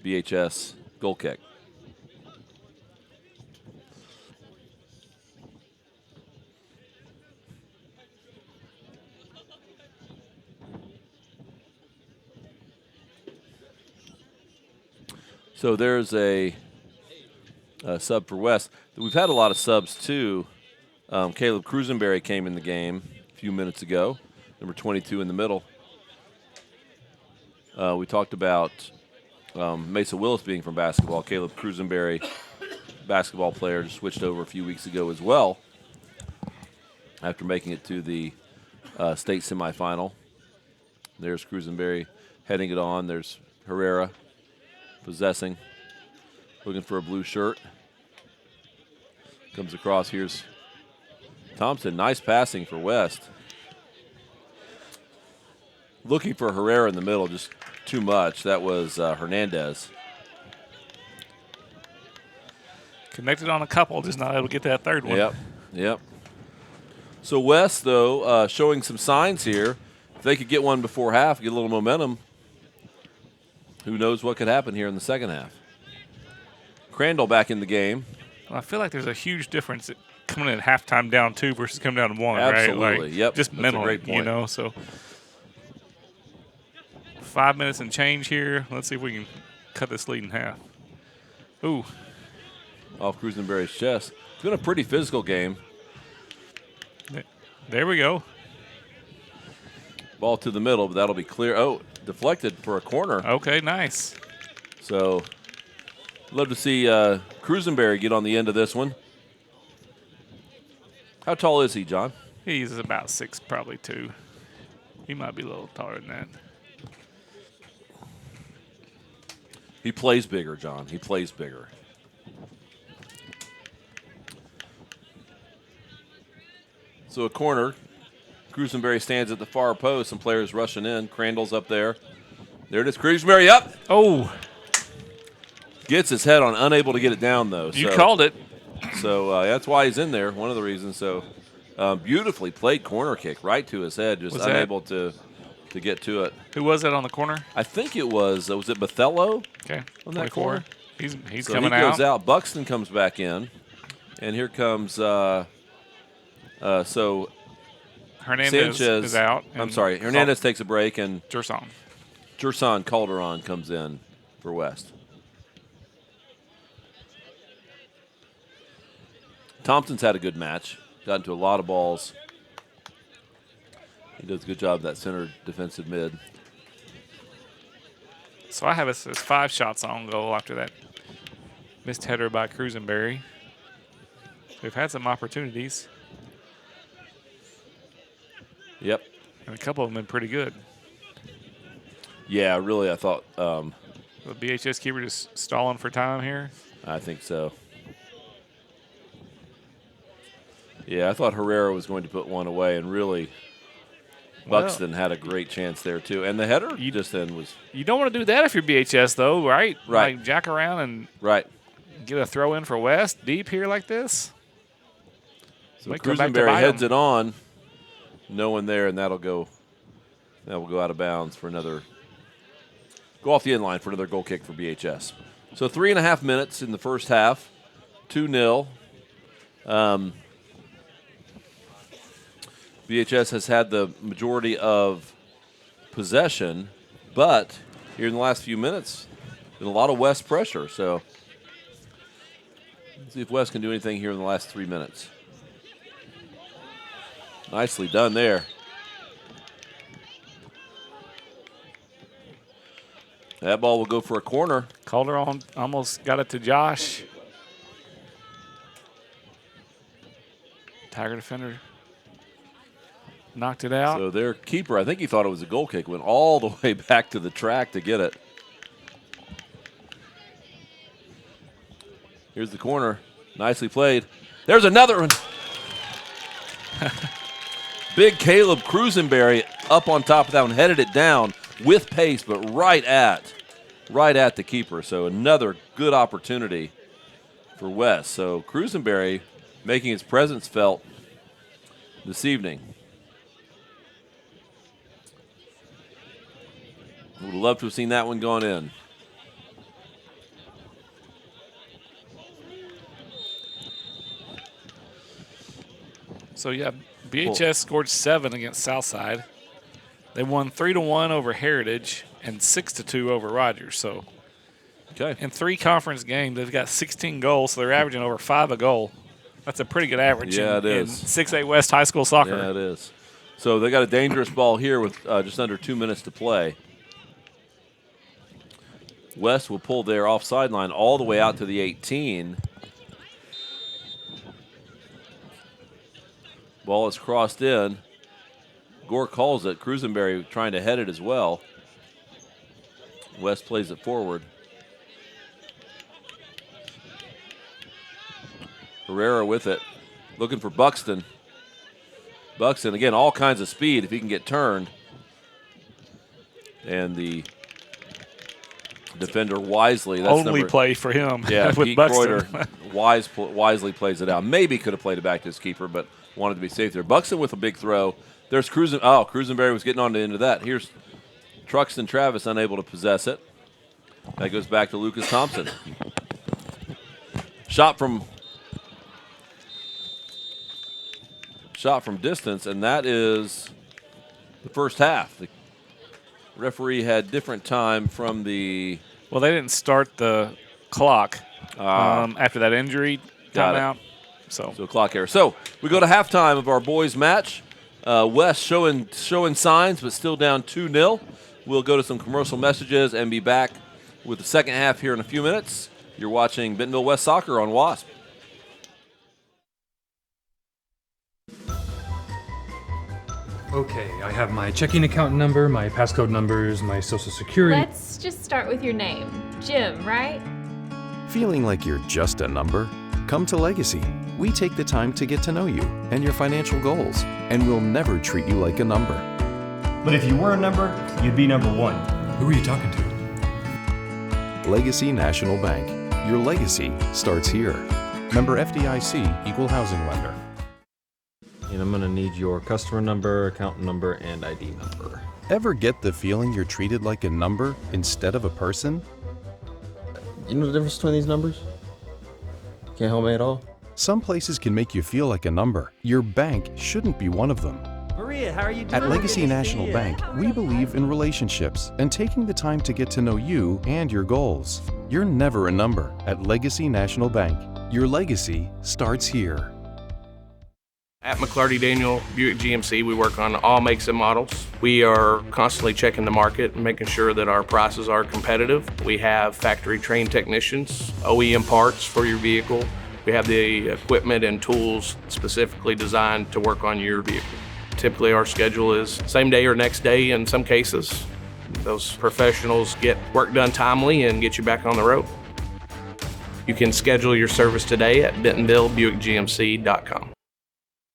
BHS goal kick. So there's a sub for West. We've had a lot of subs, too. Caleb Cruisenberry came in the game a few minutes ago, number 22 in the middle. We talked about Mesa Willis being from basketball. Caleb Cruisenberry, basketball player, just switched over a few weeks ago as well after making it to the state semifinal. There's Cruisenberry heading it on. There's Herrera possessing, looking for a blue shirt. Comes across. Here's Thompson. Nice passing for West. Looking for Herrera in the middle, just too much. That was Hernandez. Connected on a couple, just not able to get that third one. Yep. So West, though, showing some signs here. If they could get one before half, get a little momentum, who knows what could happen here in the second half. Crandall back in the game. Well, I feel like there's a huge difference coming in at halftime down 2 versus coming down 1, Absolutely. right? Like, Yep. Just That's mentally, a great point. you know. So 5 minutes and change here. Let's see if we can cut this lead in half. Ooh. Off Cruisenberry's chest. It's been a pretty physical game. There we go. Ball to the middle, but that'll be clear. Oh, deflected for a corner. Okay, nice. So, love to see Cruisenberry get on the end of this one. How tall is he, John? He's about 6, probably 2. He might be a little taller than that. He plays bigger, John. He plays bigger. So a corner. Cruisenberry stands at the far post. Some players rushing in. Crandall's up there. There it is. Cruisenberry up. Oh. Gets his head on. Unable to get it down, though. You called it. So that's why he's in there. One of the reasons. So beautifully played corner kick right to his head. Just unable to get to it. Who was that on the corner? I think it was it Bethello? Okay. On that 24. corner. He's so coming he goes out. Buxton comes back in. And here comes so Hernandez Sanchez is out. I'm sorry. Hernandez takes a break, and Gerson Calderon comes in for West. Thompson's had a good match. Got into a lot of balls. He does a good job of that center defensive mid. So I have us as 5 shots on goal after that missed header by Cruisenberry. We've had some opportunities. Yep. And a couple of them have been pretty good. Yeah, really, I thought. The BHS keeper just stalling for time here? I think so. Yeah, I thought Herrera was going to put one away, and really, Buxton had a great chance there, too. And the header just then was. You don't want to do that if you're BHS, though, right? Right. Like jack around and get a throw in for West deep here like this. So Cruisenberry heads it on. No one there, and that'll go out of bounds for another. Go off the end line for another goal kick for BHS. So 3.5 minutes in the first half, 2-0. BHS has had the majority of possession, but here in the last few minutes, been a lot of West pressure. So let's see if West can do anything here in the last 3 minutes. Nicely done there. That ball will go for a corner. Calderon almost got it to Josh. Tiger defender knocked it out. So their keeper, I think he thought it was a goal kick, went all the way back to the track to get it. Here's the corner. Nicely played. There's another one. Big Caleb Cruisenberry up on top of that one, headed it down with pace, but right at the keeper. So another good opportunity for West. So Cruisenberry making his presence felt this evening. Would love to have seen that one gone in. So, yeah, BHS scored 7 against Southside. They won 3-1 over Heritage and 6-2 over Rogers. So Okay. In 3 conference games, they've got 16 goals, so they're averaging over 5 a goal. That's a pretty good average it is. in 6A West high school soccer. Yeah, it is. So they got a dangerous ball here with just under 2 minutes to play. West will pull their offside line all the way out to the 18. Ball is crossed in. Gore calls it. Cruisenberry trying to head it as well. West plays it forward. Herrera with it. Looking for Buxton. Buxton, again, all kinds of speed if he can get turned. And the defender wisely. That's only play for him. Yeah, with Pete Buxton. Kreuter wisely plays it out. Maybe could have played it back to his keeper, but wanted to be safe there. Buxton with a big throw. There's Cruisenberry was getting on to the end of that. Here's Truxton Travis unable to possess it. That goes back to Lucas Thompson. Shot from distance, and that is the first half. The referee had different time from the... Well, they didn't start the clock after that injury timeout. So clock error. So we go to halftime of our boys match. West showing signs, but still down 2-0. We'll go to some commercial messages and be back with the second half here in a few minutes. You're watching Bentonville West Soccer on WASP. Okay, I have my checking account number, my passcode numbers, my social security. Let's just start with your name. Jim, right? Feeling like you're just a number? Come to Legacy. We take the time to get to know you and your financial goals, and we'll never treat you like a number. But if you were a number, you'd be number 1. Who are you talking to? Legacy National Bank. Your legacy starts here. Member FDIC, Equal Housing Lender. And I'm going to need your customer number, account number, and ID number. Ever get the feeling you're treated like a number instead of a person? You know the difference between these numbers? Can't help me at all? Some places can make you feel like a number. Your bank shouldn't be one of them. Maria, how are you doing? At Legacy National Bank, we believe in relationships and taking the time to get to know you and your goals. You're never a number at Legacy National Bank. Your legacy starts here. At McClarty Daniel Buick GMC, we work on all makes and models. We are constantly checking the market and making sure that our prices are competitive. We have factory trained technicians, OEM parts for your vehicle. We have the equipment and tools specifically designed to work on your vehicle. Typically our schedule is same day or next day in some cases. Those professionals get work done timely and get you back on the road. You can schedule your service today at BentonvilleBuickGMC.com.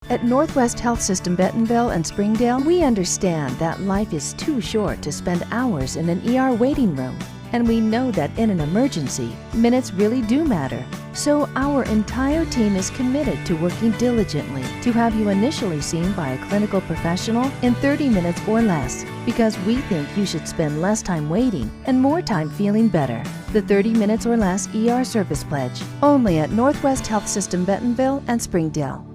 At Northwest Health System Bentonville and Springdale, we understand that life is too short to spend hours in an ER waiting room. And we know that in an emergency, minutes really do matter. So our entire team is committed to working diligently to have you initially seen by a clinical professional in 30 minutes or less, because we think you should spend less time waiting and more time feeling better. The 30 minutes or less ER service pledge, only at Northwest Health System Bentonville and Springdale.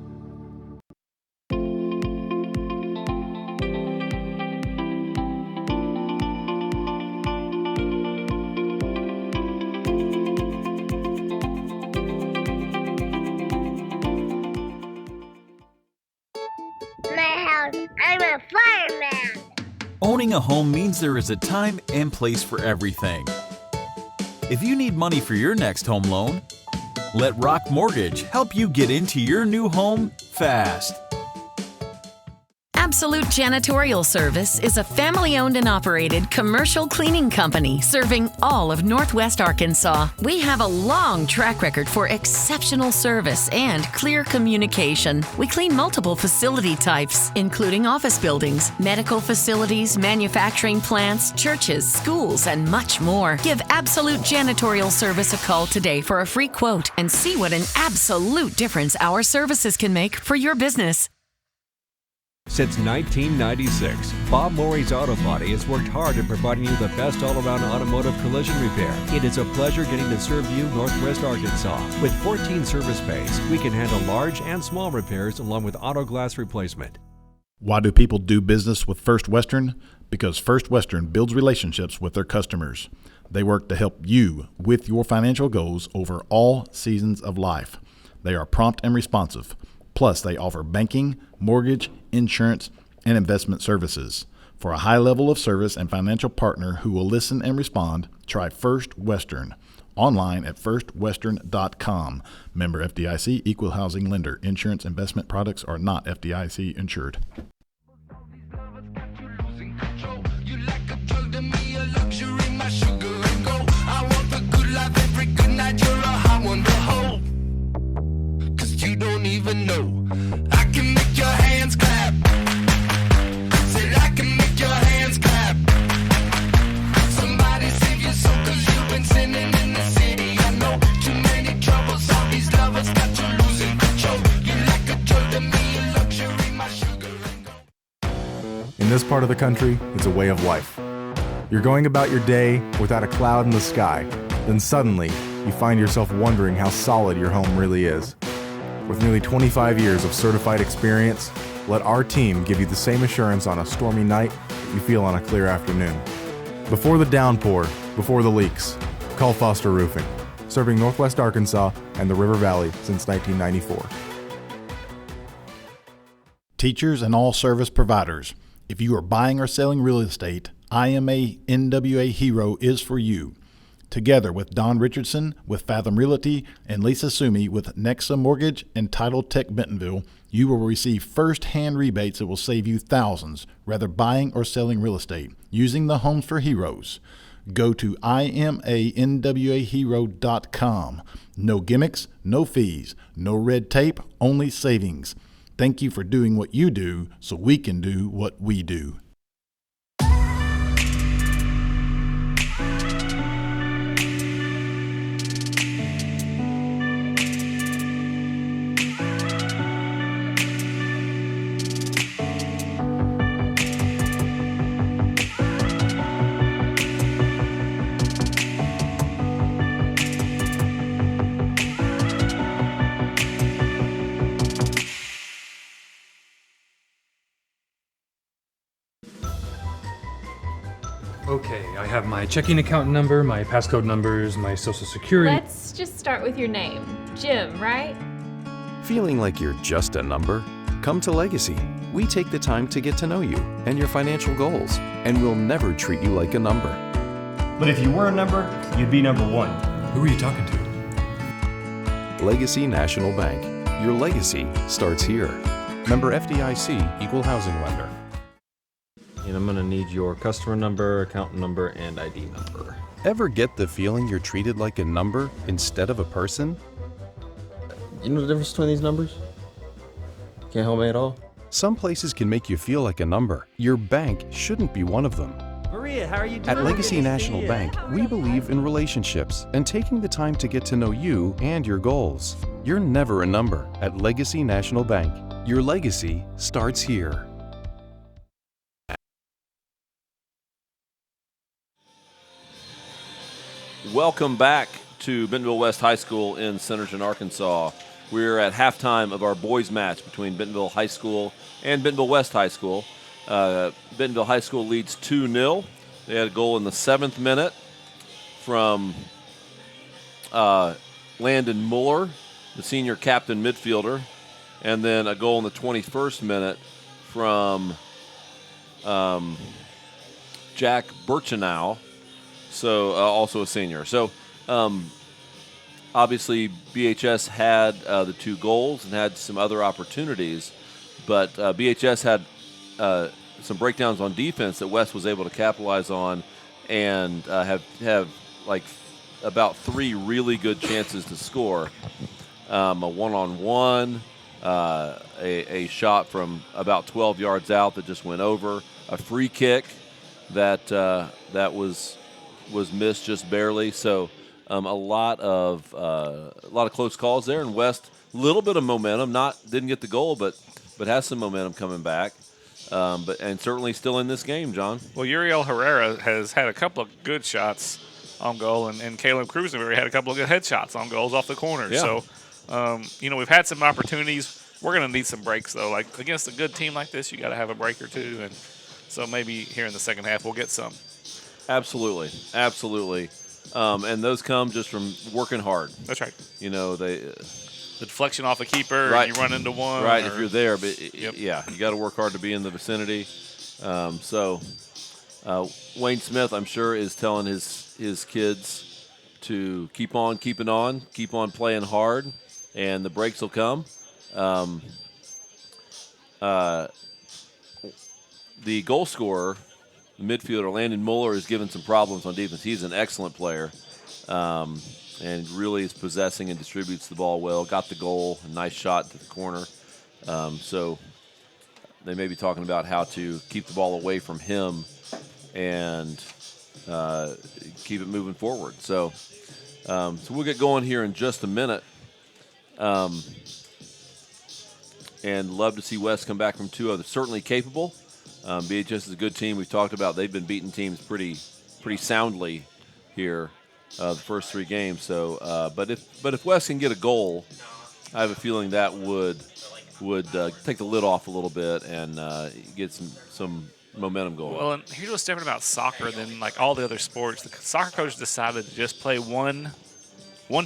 I'm a fireman. Owning a home means there is a time and place for everything. If you need money for your next home loan, let Rock Mortgage help you get into your new home fast. Absolute Janitorial Service is a family-owned and operated commercial cleaning company serving all of Northwest Arkansas. We have a long track record for exceptional service and clear communication. We clean multiple facility types, including office buildings, medical facilities, manufacturing plants, churches, schools, and much more. Give Absolute Janitorial Service a call today for a free quote and see what an absolute difference our services can make for your business. Since 1996, Bob Morey's Auto Body has worked hard at providing you the best all-around automotive collision repair. It is a pleasure getting to serve you Northwest Arkansas. With 14 service bays, we can handle large and small repairs along with auto glass replacement. Why do people do business with First Western? Because First Western builds relationships with their customers. They work to help you with your financial goals over all seasons of life. They are prompt and responsive. Plus, they offer banking, mortgage, insurance, and investment services. For a high level of service and financial partner who will listen and respond, try First Western. Online at firstwestern.com. Member FDIC, equal housing lender. Insurance investment products are not FDIC insured. You don't even know. I can make your hands clap. Said I can make your hands clap. Somebody save your soul, cause you've been sinning in the city. I know too many troubles, all these lovers got you losing control. You like a drug to me, a luxury, my sugar and gold. In this part of the country, it's a way of life. You're going about your day without a cloud in the sky. Then suddenly, you find yourself wondering how solid your home really is. With nearly 25 years of certified experience, let our team give you the same assurance on a stormy night you feel on a clear afternoon. Before the downpour, before the leaks, call Foster Roofing, serving Northwest Arkansas and the River Valley since 1994. Teachers and all service providers, if you are buying or selling real estate, IMA NWA Hero is for you. Together with Don Richardson with Fathom Realty and Lisa Sumi with Nexa Mortgage and Title Tech Bentonville, you will receive first-hand rebates that will save you thousands, whether buying or selling real estate, using the Homes for Heroes. Go to imanwahero.com. No gimmicks, no fees, no red tape, only savings. Thank you for doing what you do so we can do what we do. Okay, I have my checking account number, my passcode numbers, my social security. Let's just start with your name. Jim, right? Feeling like you're just a number? Come to Legacy. We take the time to get to know you and your financial goals, and we'll never treat you like a number. But if you were a number, you'd be number one. Who are you talking to? Legacy National Bank. Your legacy starts here. Member FDIC, equal housing lender. And I'm gonna need your customer number, account number, and ID number. Ever get the feeling you're treated like a number instead of a person? You know the difference between these numbers? Can't help me at all? Some places can make you feel like a number. Your bank shouldn't be one of them. Maria, how are you doing? At Legacy National Bank, we believe in relationships and taking the time to get to know you and your goals. You're never a number at Legacy National Bank. Your legacy starts here. Welcome back to Bentonville West High School in Centerton, Arkansas. We're at halftime of our boys match between Bentonville High School and Bentonville West High School. Bentonville High School leads 2-0. They had a goal in the 7th minute from Landon Muller, the senior captain midfielder, and then a goal in the 21st minute from Jack Birchenow, so also a senior. So obviously BHS had the 2 goals and had some other opportunities, but BHS had some breakdowns on defense that West was able to capitalize on, and have like about 3 really good chances to score. A one-on-one, a shot from about 12 yards out that just went over, a free kick that was missed just barely. So a lot of close calls there, and West a little bit of momentum. Didn't get the goal, but has some momentum coming back. And certainly still in this game, John. Well, Uriel Herrera has had a couple of good shots on goal, and Caleb Cruzenberry had a couple of good headshots on goals off the corner. Yeah. So, we've had some opportunities. We're going to need some breaks, though. Like against a good team like this, you got to have a break or two, and so maybe here in the second half we'll get some. Absolutely, absolutely. And those come just from working hard. That's right. You know, the deflection off a keeper, right. and you run into one. Right, if you're there. But, Yep. yeah, you got to work hard to be in the vicinity. Wayne Smith, I'm sure, is telling his kids to keep on keeping on, keep on playing hard, and the breaks will come. The goal scorer, the midfielder, Landon Mueller, is given some problems on defense. He's an excellent player and really is possessing and distributes the ball well. Got the goal, a nice shot to the corner. So they may be talking about how to keep the ball away from him and keep it moving forward. So we'll get going here in just a minute. And love to see West come back from 2-0. They're certainly capable. BHS is a good team. We've talked about they've been beating teams pretty soundly here the first 3 games. So, but if West can get a goal, I have a feeling that would take the lid off a little bit and get some momentum going. Well, and here's what's different about soccer than like all the other sports. The soccer coach decided to just play one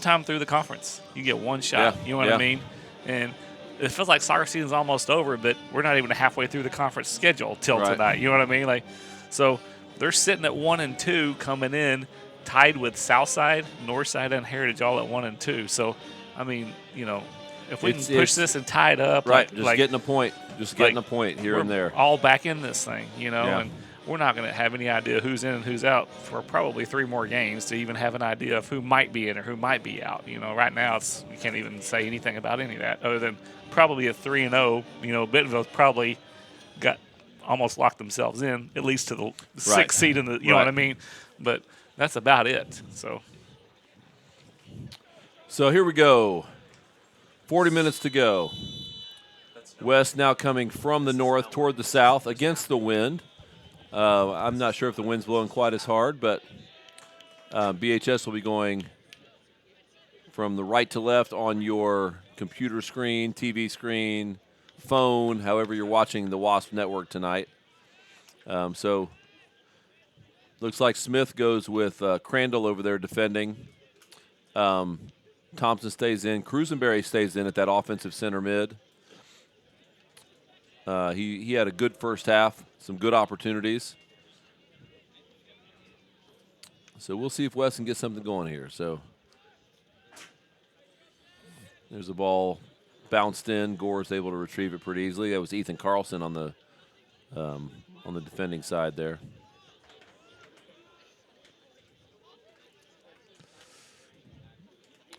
time through the conference. You get one shot. Yeah. You know what I mean? And it feels like soccer season's almost over, but we're not even halfway through the conference schedule till tonight. You know what I mean? Like, so they're sitting at 1 and 2 coming in, tied with Southside, Northside, and Heritage all at 1 and 2. So, I mean, you know, if we can push this and tie it up, right? Just getting a point, getting a point here and there. All back in this thing, you know, and we're not going to have any idea who's in and who's out for probably 3 more games to even have an idea of who might be in or who might be out. You know, right now you can't even say anything about any of that other than probably a 3-0. You know, Bentonville's probably got almost locked themselves in at least to the 6th seed in the. You know what I mean? But that's about it. So here we go. 40 minutes to go. West now coming from the north toward the south against the wind. I'm not sure if the wind's blowing quite as hard, but BHS will be going from the right to left on your computer screen, TV screen, phone, however you're watching the WASP network tonight. So looks like Smith goes with Crandall over there defending. Thompson stays in. Cruisenberry stays in at that offensive center mid. He had a good first half, some good opportunities. So we'll see if West can get something going here. So there's a ball bounced in. Gore's able to retrieve it pretty easily. That was Ethan Carlson on the defending side there.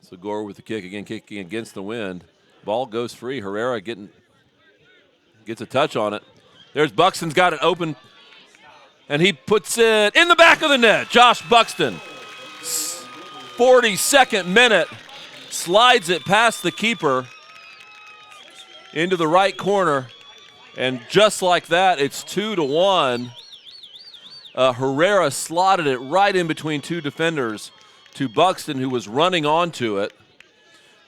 So Gore with the kick again, kicking against the wind. Ball goes free. Herrera gets a touch on it. There's Buxton's got it open, and he puts it in the back of the net. Josh Buxton, 42nd minute, slides it past the keeper into the right corner, and just like that, it's 2-1. Herrera slotted it right in between 2 defenders to Buxton, who was running onto it.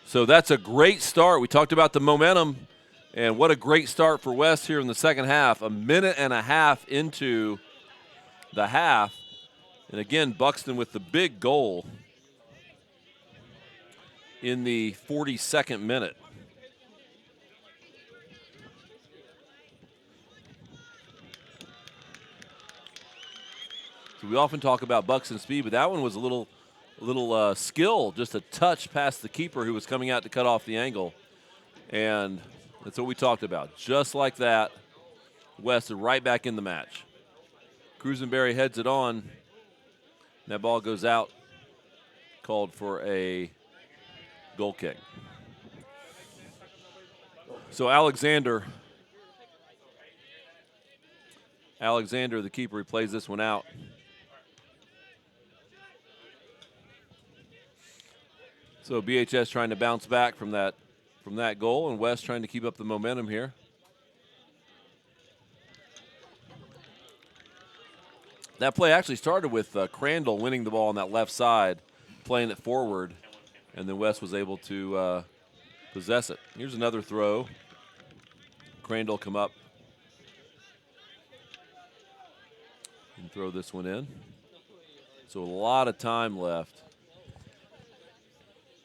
So that's a great start. We talked about the momentum, and what a great start for West here in the second half. A minute and a half into the half. And again, Buxton with the big goal in the 42nd minute. So we often talk about Buxton's speed, but that one was a little skill, just a touch past the keeper who was coming out to cut off the angle. And that's what we talked about. Just like that, West is right back in the match. Cruisenberry heads it on. That ball goes out, called for a goal kick. So Alexander, the keeper, he plays this one out. So BHS trying to bounce back from that goal, and West trying to keep up the momentum here. That play actually started with Crandall winning the ball on that left side, playing it forward, and then West was able to possess it. Here's another throw. Crandall come up and throw this one in. So a lot of time left.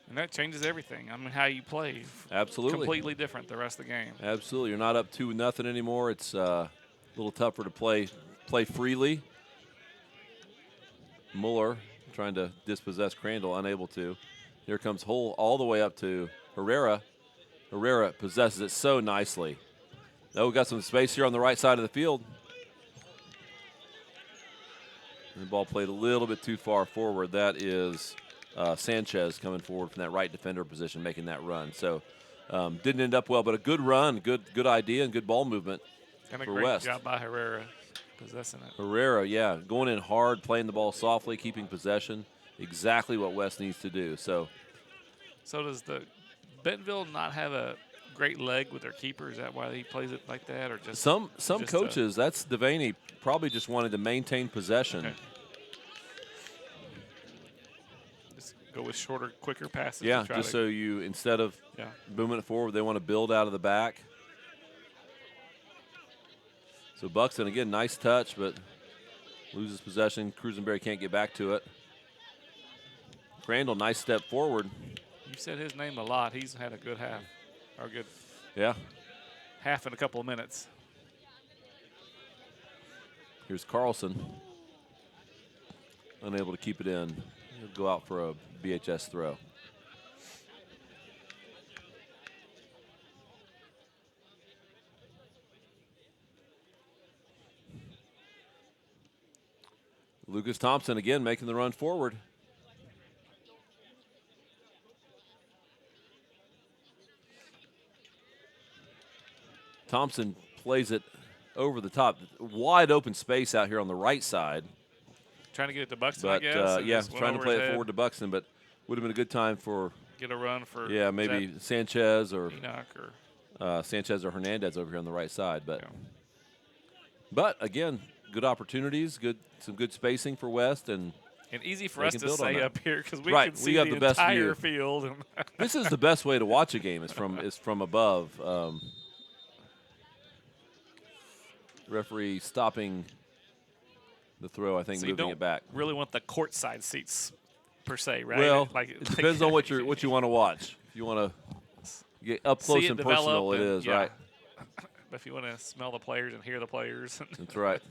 And that changes everything. I mean, how you play. Absolutely. Completely different the rest of the game. Absolutely. You're not up 2-0 anymore. It's a little tougher to play freely. Mueller trying to dispossess Crandall, unable to. Here comes Hull all the way up to Herrera. Herrera possesses it so nicely. Oh, we've got some space here on the right side of the field. And the ball played a little bit too far forward. That is Sanchez coming forward from that right defender position, making that run. So didn't end up well, but a good run, good idea, and good ball movement and for a great West. job by Herrera possessing it. Herrera, yeah, going in hard, playing the ball softly, keeping possession. Exactly what West needs to do. So does the Bentonville not have a great leg with their keeper? Is that why he plays it like that, or just some coaches? That's Devaney probably just wanted to maintain possession. Okay. Just go with shorter, quicker passes. Yeah, just so you instead of booming it forward, they want to build out of the back. So Buxton again, nice touch, but loses possession. Cruisenberry can't get back to it. Crandall, nice step forward. You said his name a lot. He's had a good half, or a good half in a couple of minutes. Here's Carlson, unable to keep it in. He'll go out for a BHS throw. Lucas Thompson again making the run forward. Thompson plays it over the top. Wide open space out here on the right side. Trying to get it to Buxton, but, I guess. Trying to play it forward to Buxton, but would have been a good time for get a run for maybe Sanchez or Enoch or Sanchez or Hernandez over here on the right side. But again, good opportunities, some good spacing for West, and easy for us to say up here because we can see we got the best entire view. field. This is the best way to watch a game is from above. Referee stopping the throw, I think, so moving it back. Really want the courtside seats per se, right? Well, it depends on what you want to watch. If you want to get up close and personal, it is right. But if you want to smell the players and hear the players, that's right.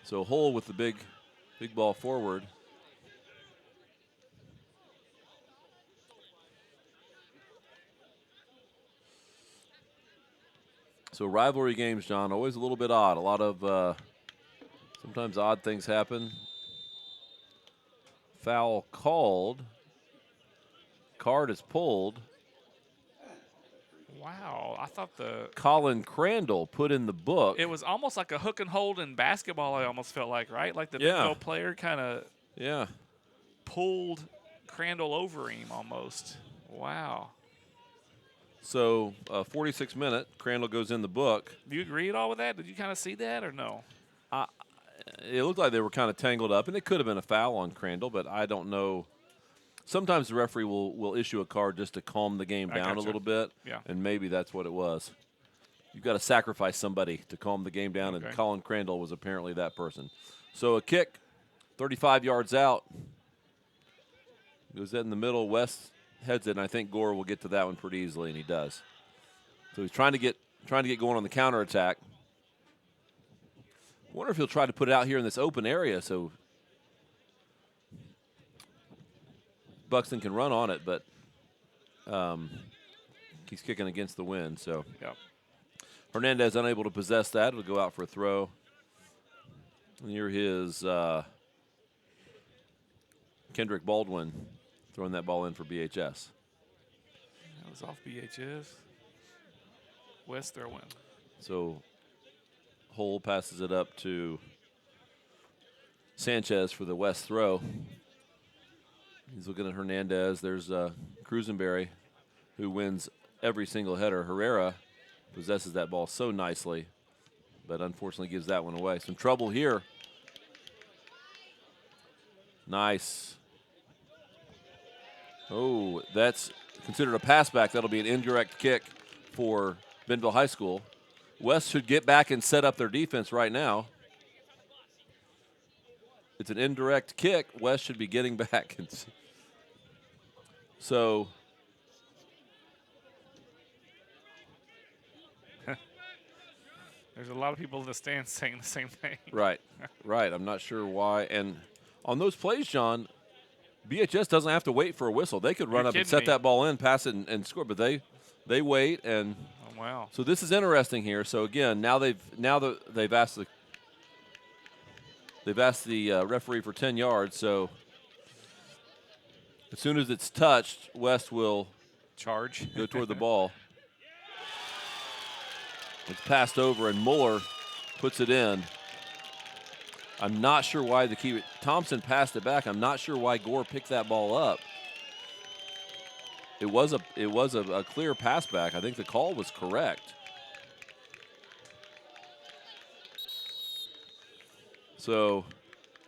So Hull with the big ball forward. So rivalry games, John, always a little bit odd. A lot of sometimes odd things happen. Foul called. Card is pulled. Wow, I thought Colin Crandall put in the book. It was almost like a hook and hold in basketball. I almost felt like, right? Like the Bentonville player kind of pulled Crandall over him almost. Wow. So 46-minute, Crandall goes in the book. Do you agree at all with that? Did you kind of see that or no? It looked like they were kind of tangled up, and it could have been a foul on Crandall, but I don't know. Sometimes the referee will issue a card just to calm the game down a little bit, and maybe that's what it was. You've got to sacrifice somebody to calm the game down, and Colin Crandall was apparently that person. So a kick, 35 yards out. Goes in the middle. West heads it, and I think Gore will get to that one pretty easily, and he does. So he's trying to get going on the counterattack. I wonder if he'll try to put it out here in this open area so Buxton can run on it, but he's kicking against the wind. So Hernandez unable to possess that. It'll go out for a throw. And here is Kendrick Baldwin throwing that ball in for BHS. That was off BHS. West throwing. So Hull passes it up to Sanchez for the West throw. He's looking at Hernandez. There's Cruisenberry, who wins every single header. Herrera possesses that ball so nicely, but unfortunately gives that one away. Some trouble here. Nice. Oh, that's considered a pass back. That'll be an indirect kick for Bentonville High School. West should get back and set up their defense right now. It's an indirect kick. West should be getting back. So there's a lot of people in the stands saying the same thing. right, right. I'm not sure why. And on those plays, John, BHS doesn't have to wait for a whistle. They could run up and set that ball in, pass it, and score. But they wait. And wow. So this is interesting here. So again, now they've asked the referee for 10 yards. So as soon as it's touched, West will charge, go toward the ball. It's passed over, and Mueller puts it in. I'm not sure why the keeper Thompson passed it back. I'm not sure why Gore picked that ball up. It was a clear pass back. I think the call was correct. So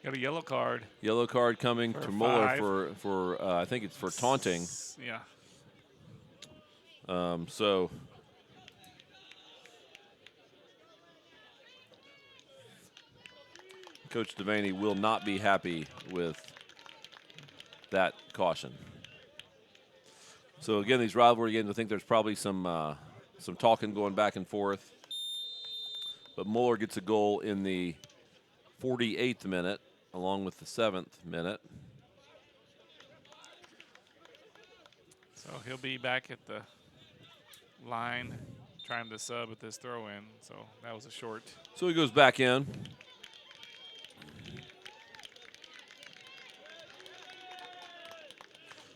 got a yellow card. Yellow card coming to Mueller for I think it's for taunting. Yeah. So Coach Devaney will not be happy with that caution. So again, these rivalry games, I think there's probably some talking going back and forth. But Mueller gets a goal in the 48th minute, along with the 7th minute. So he'll be back at the line trying to sub at this throw-in. So that was a short. So he goes back in.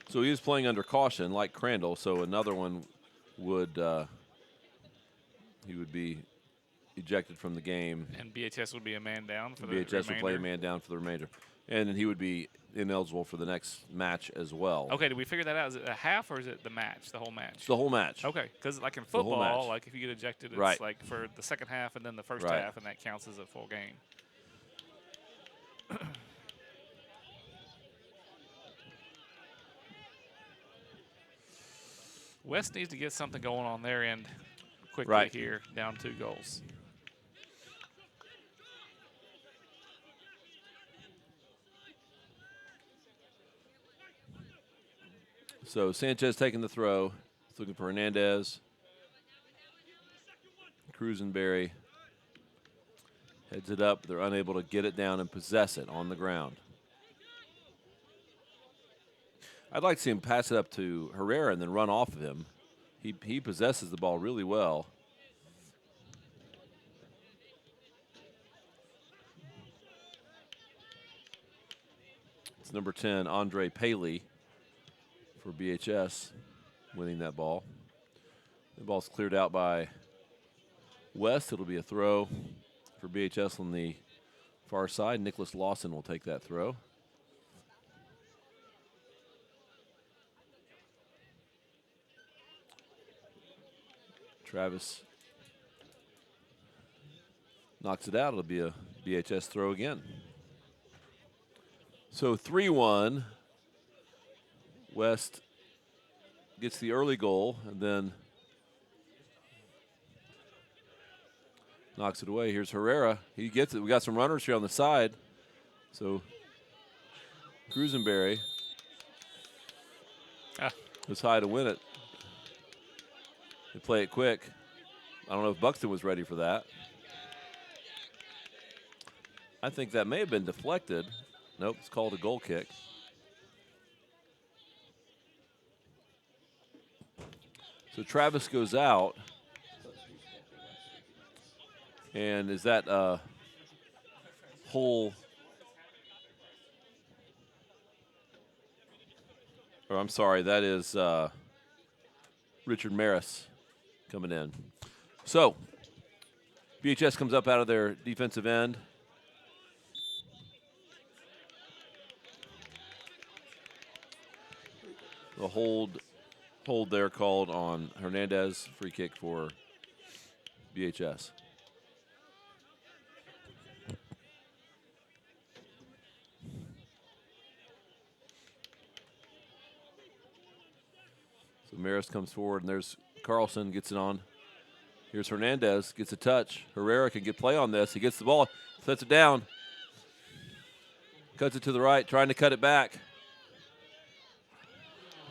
So he is playing under caution, like Crandall. So another one would he would be ejected from the game. And BHS would be a man down for the BHS would play a man down for the remainder, and then he would be ineligible for the next match as well. Okay, did we figure that out? Is it a half or is it the match, the whole match? It's the whole match. Okay, because like in football, like if you get ejected, it's like for the second half and then the first half, and that counts as a full game. West needs to get something going on their end quickly here, down 2 goals. So Sanchez taking the throw. He's looking for Hernandez. Cruisenberry heads it up. They're unable to get it down and possess it on the ground. I'd like to see him pass it up to Herrera and then run off of him. He possesses the ball really well. It's number 10, Andre Paley for BHS, winning that ball. The ball's cleared out by West. It'll be a throw for BHS on the far side. Nicholas Lawson will take that throw. Travis knocks it out. It'll be a BHS throw again. So 3-1. West gets the early goal and then knocks it away. Here's Herrera. He gets it. We got some runners here on the side. So Cruisenberry was high to win it. They play it quick. I don't know if Buxton was ready for that. I think that may have been deflected. Nope, it's called a goal kick. So Travis goes out. And is that Hull? Or I'm sorry, that is Richard Maris coming in. So BHS comes up out of their defensive end. The hold there called on Hernandez, free kick for BHS. So Maris comes forward, and there's Carlson, gets it on. Here's Hernandez, gets a touch. Herrera can get play on this. He gets the ball, sets it down. Cuts it to the right, trying to cut it back.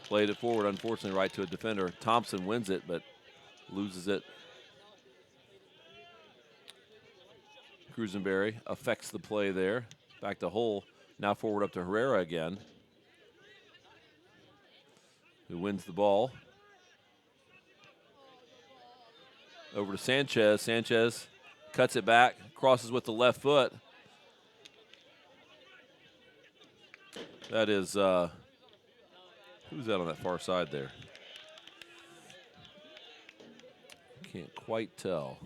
Played it forward, unfortunately, right to a defender. Thompson wins it, but loses it. Cruisenberry affects the play there. Back to Hull. Now forward up to Herrera again, who wins the ball. Over to Sanchez. Sanchez cuts it back, crosses with the left foot. That is, who's that on that far side there? Can't quite tell.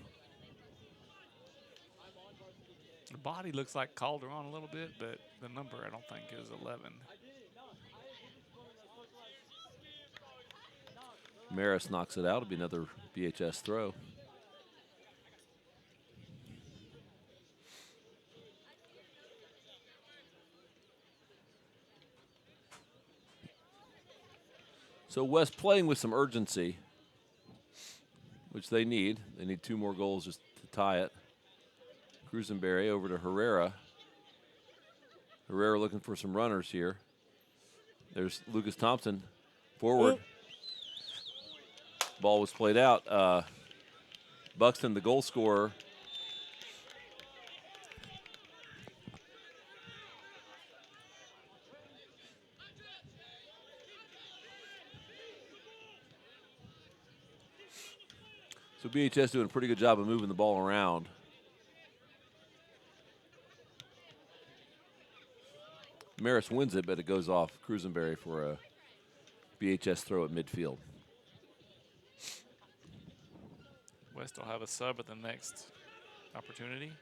The body looks like Calderon a little bit, but the number I don't think is 11. Maris knocks it out. It'll be another BHS throw. So West playing with some urgency, which they need. They need 2 more goals just to tie it. Cruisenberry over to Herrera. Herrera looking for some runners here. There's Lucas Thompson forward. Ball was played out. Buxton, the goal scorer. So BHS doing a pretty good job of moving the ball around. Maris wins it, but it goes off Cruisenberry for a BHS throw at midfield. West will have a sub at the next opportunity.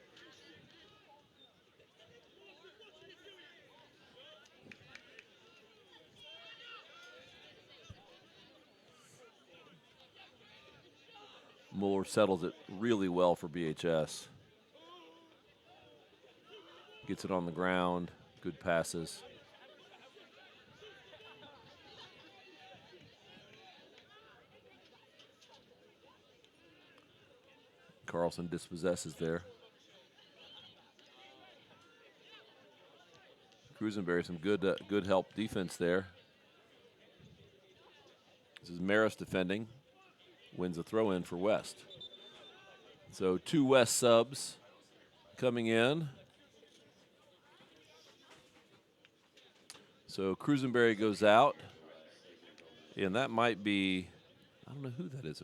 Mueller settles it really well for BHS. Gets it on the ground. Good passes. Carlson dispossesses there. Cruisenberry, some good help defense there. This is Maris defending. Wins a throw-in for West. So 2 West subs coming in. So Cruisenberry goes out. And that might be, I don't know who that is.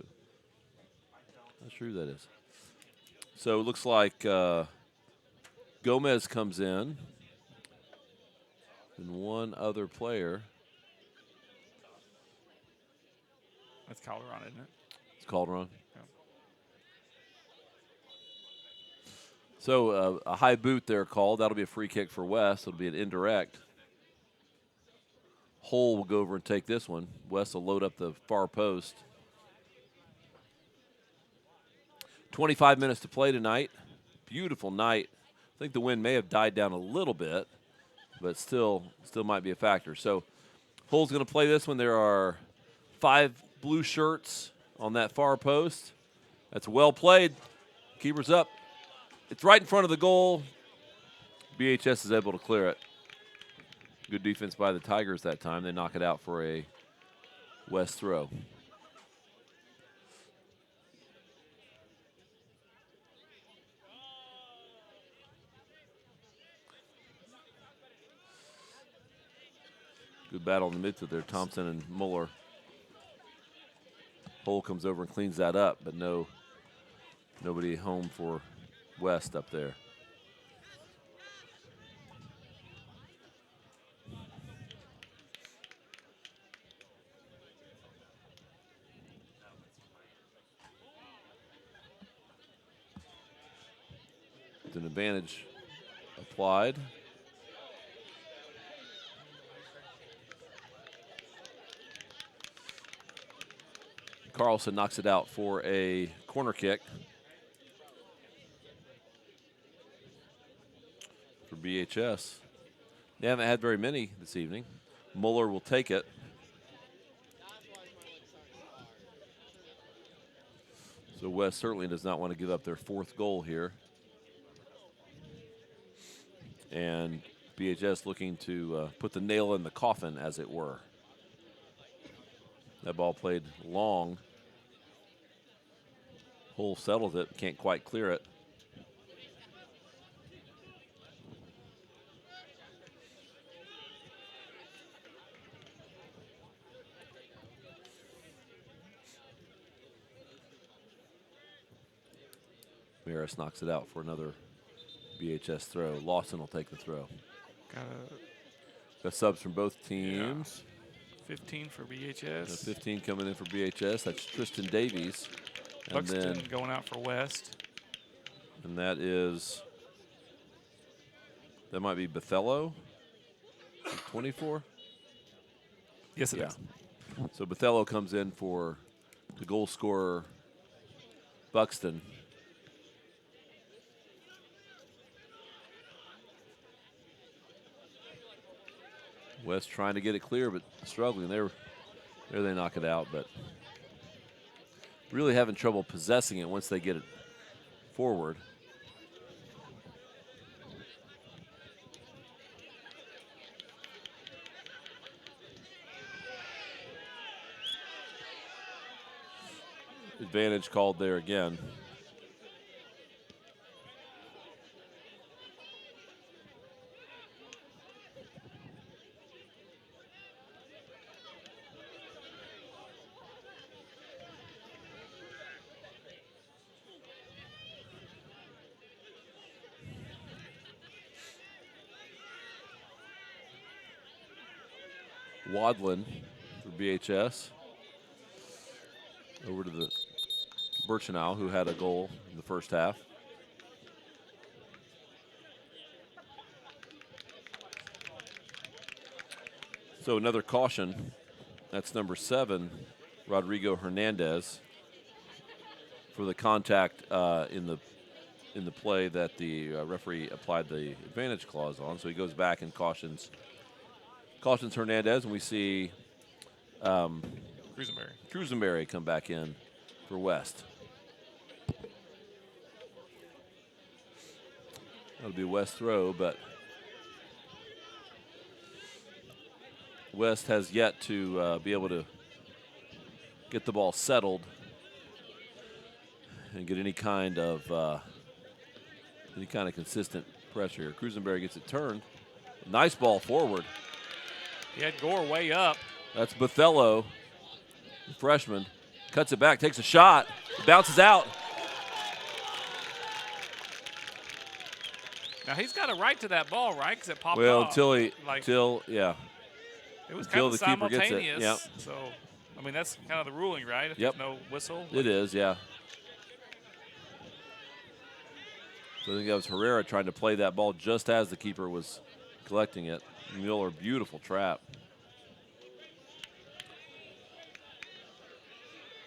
Not sure who that is. So it looks like Gomez comes in. And one other player. That's Calderon, isn't it? It's Calderon. Yeah. So a high boot there called. That'll be a free kick for West. It'll be an indirect. Hull will go over and take this one. West will load up the far post. 25 minutes to play tonight. Beautiful night. I think the wind may have died down a little bit, but still might be a factor. So Hull's going to play this one. There are 5 blue shirts on that far post. That's well played. Keeper's up. It's right in front of the goal. BHS is able to clear it. Good defense by the Tigers that time. They knock it out for a West throw. Good battle in the midfield there. Thompson and Mueller. Hull comes over and cleans that up, but nobody home for West up there. It's an advantage applied. Carlson knocks it out for a corner kick for BHS. They haven't had very many this evening. Mueller will take it. So West certainly does not want to give up their 4th goal here. And BHS looking to put the nail in the coffin, as it were. That ball played long. Hole settles it, can't quite clear it. Maris knocks it out for another BHS throw. Lawson will take the throw. Got subs from both teams. Yeah. 15 for BHS. 15 coming in for BHS. That's Tristan Davies. And Buxton then going out for West. And that might be Bethello. 24? Yes, it is. So Bethello comes in for the goal scorer, Buxton. West trying to get it clear, but struggling. There they knock it out, but really having trouble possessing it once they get it forward. Advantage called there again. Wadlin for BHS. Over to the Birchenow, who had a goal in the first half. So another caution. That's number 7, Rodrigo Hernandez, for the contact in the play that the referee applied the advantage clause on. So he goes back and cautions Hernandez, and we see Cruisenberry come back in for West. That'll be West throw, but West has yet to be able to get the ball settled and get any kind of consistent pressure here. Cruisenberry gets it turned. Nice ball forward. He had Gore way up. That's Bethello, the freshman. Cuts it back, takes a shot, bounces out. Now he's got a right to that ball, right? Because it popped well, off. yeah. It was Until kind of the keeper gets it. simultaneous. Yep. So, I mean, that's kind of the ruling, right? If Yep. there's no whistle. It is, yeah. So I think that was Herrera trying to play that ball just as the keeper was collecting it. Mueller, beautiful trap.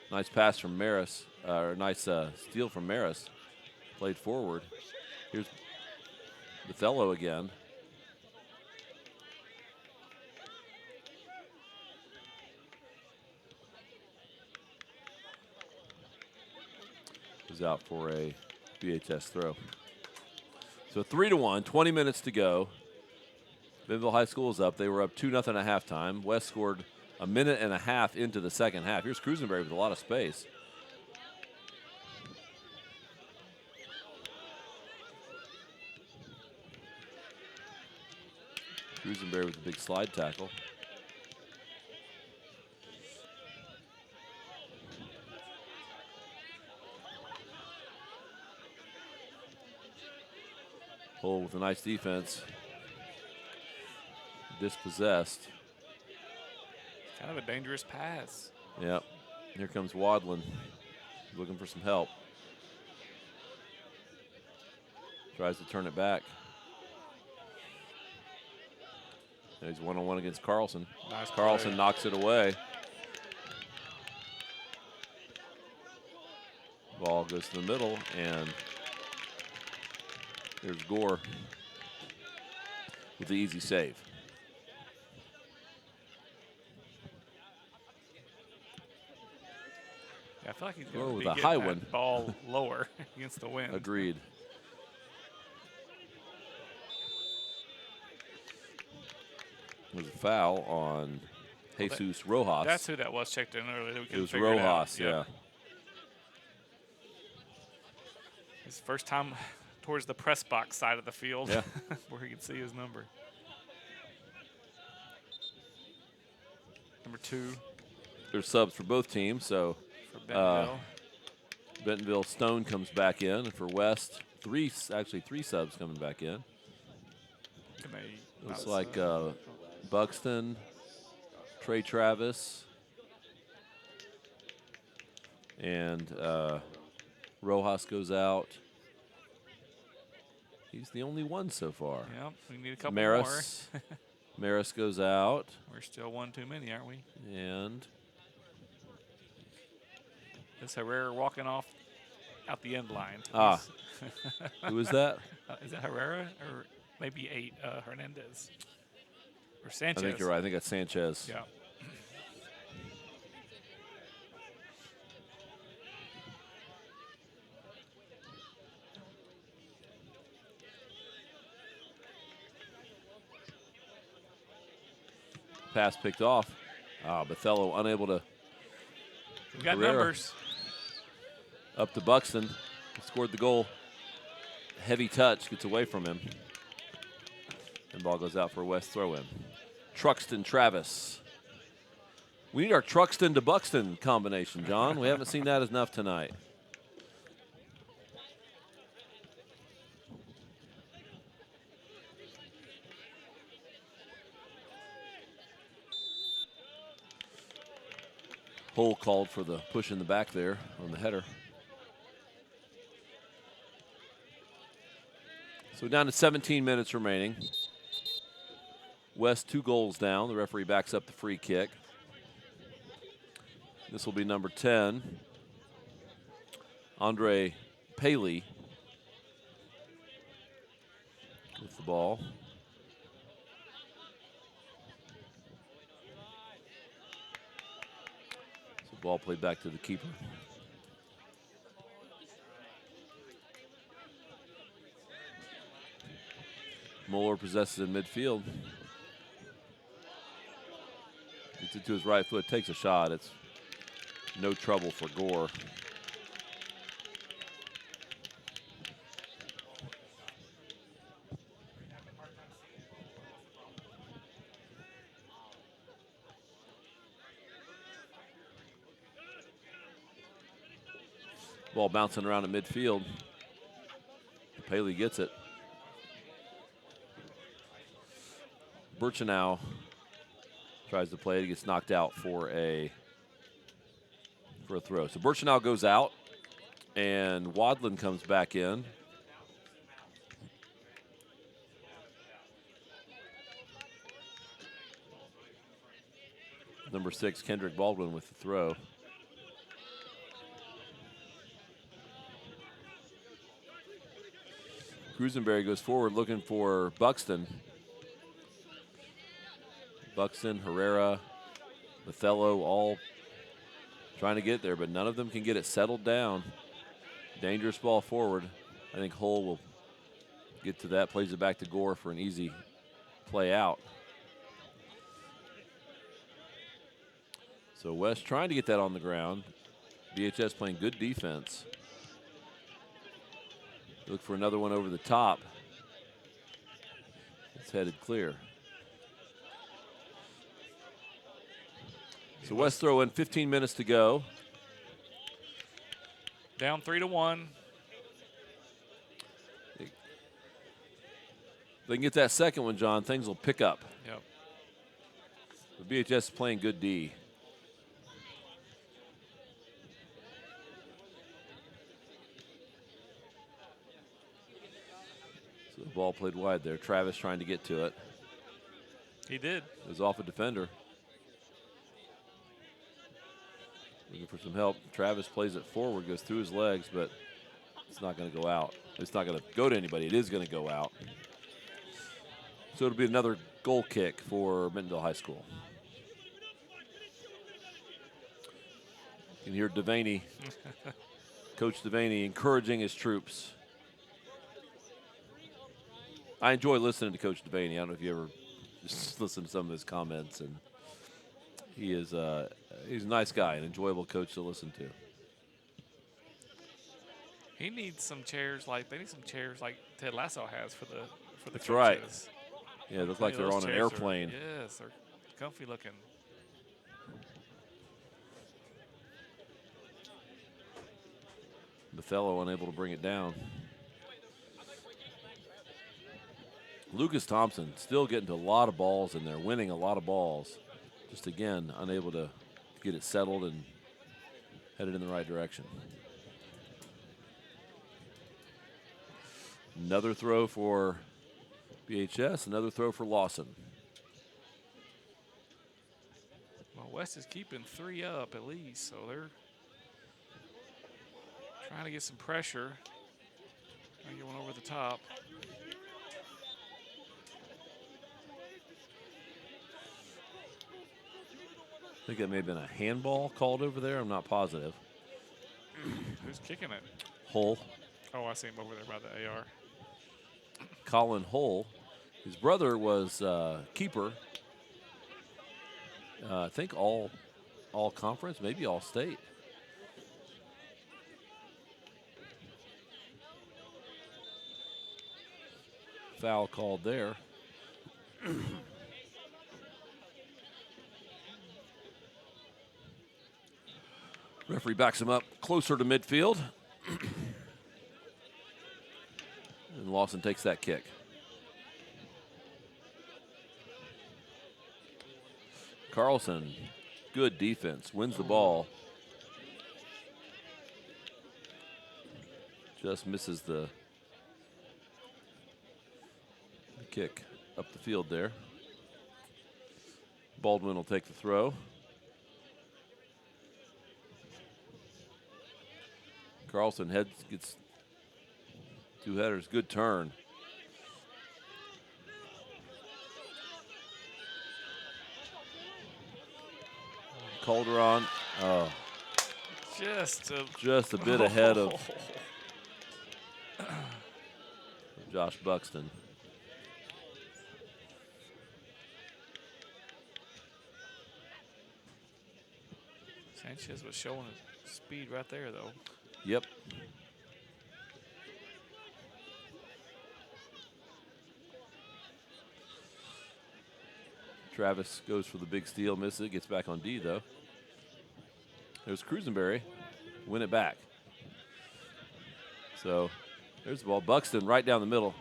Nice pass from Maris, or nice steal from Maris. Played forward. Here's Bethello again. Is out for a BHS throw. So 3-1, 20 minutes to go. Bentonville High School is up. They were up 2-0 at halftime. West scored a minute and a half into the second half. Here's Cruisenberry with a lot of space. Cruisenberry with a big slide tackle. Hull with a nice defense. Dispossessed. Kind of a dangerous pass. Yep. Here comes Wadlin, looking for some help. Tries to turn it back. And he's one-on-one against Carlson. Nice Carlson play. knocks it away. Ball goes to the middle, and there's Gore with the easy save. Yeah, I feel like he's Gore going with to a be high getting one. that ball lower against the wind. Agreed. was a foul on Jesus Rojas. That's who that was checked in earlier. It was Rojas, yeah. His first time towards the press box side of the field, yeah. where he could see his number. Number 2. There's subs for both teams, so for Bentonville. Bentonville Stone comes back in, and for West, three subs coming back in. Looks like Buxton, Trey Travis, and Rojas goes out. He's the only one so far. Yep, we need a couple Maris, more. Maris goes out. We're still one too many, aren't we? And is Herrera walking off out the end line? Who is that? Is that Herrera or maybe 8 Hernandez or Sanchez? I think you're right. I think that's Sanchez. Yeah. Pass picked off. Bethello unable to. We got Herrera numbers. Up to Buxton. Scored the goal. Heavy touch gets away from him. And ball goes out for a West throw-in. Truxton Travis. We need our Truxton to Buxton combination, John. We haven't seen that enough tonight. Hole called for the push in the back there on the header. So down to 17 minutes remaining. West 2 goals down. The referee backs up the free kick. This will be number 10, Andre Paley with the ball. So ball played back to the keeper. Mueller possesses in midfield. Gets it to his right foot, takes a shot. It's no trouble for Gore. Ball bouncing around at midfield. Paley gets it. Birchenow tries to play it. He gets knocked out for a throw. So Birchenow goes out, and Wadlin comes back in. Number 6, Kendrick Baldwin with the throw. Cruisenberry goes forward looking for Buxton. Buxton, Herrera, Bethello all trying to get there, but none of them can get it settled down. Dangerous ball forward. I think Hull will get to that, plays it back to Gore for an easy play out. So West trying to get that on the ground. VHS playing good defense. Look for another one over the top. It's headed clear. So West throw in, 15 minutes to go. Down 3-1. If they can get that second one, John, things will pick up. Yep. The BHS is playing good D. So the ball played wide there. Travis trying to get to it. He did. It was off a defender. Looking for some help. Travis plays it forward, goes through his legs, but it's not going to go out. It's not going to go to anybody. It is going to go out. So it'll be another goal kick for Bentonville High School. You can hear Devaney, Coach Devaney, encouraging his troops. I enjoy listening to Coach Devaney. I don't know if you ever just listen to some of his comments, and he's a nice guy, an enjoyable coach to listen to. He needs some chairs like Ted Lasso has for the That's coaches. right. Yeah, it looks like they're on an airplane. Yes, they're comfy looking. Othello unable to bring it down. Lucas Thompson still getting to a lot of balls in there, winning a lot of balls. Just again, unable to get it settled and headed in the right direction. Another throw for BHS, another throw for Lawson. Well, West is keeping 3 up at least, so they're trying to get some pressure. Trying to get one over the top. I think that may have been a handball called over there. I'm not positive. Who's kicking it? Hull. Oh, I see him over there by the AR. Colin Hull. His brother was keeper. I think all conference, maybe all state. Foul called there. Referee backs him up closer to midfield. And Lawson takes that kick. Carlson, good defense, wins the ball. Just misses the kick up the field there. Baldwin will take the throw. Carlson gets 2 headers, good turn. Calderon, just a bit ahead of Josh Buxton. Sanchez was showing his speed right there, though. Yep. Travis goes for the big steal, misses it, gets back on D, though. There's Cruisenberry, win it back. So there's the ball. Buxton right down the middle.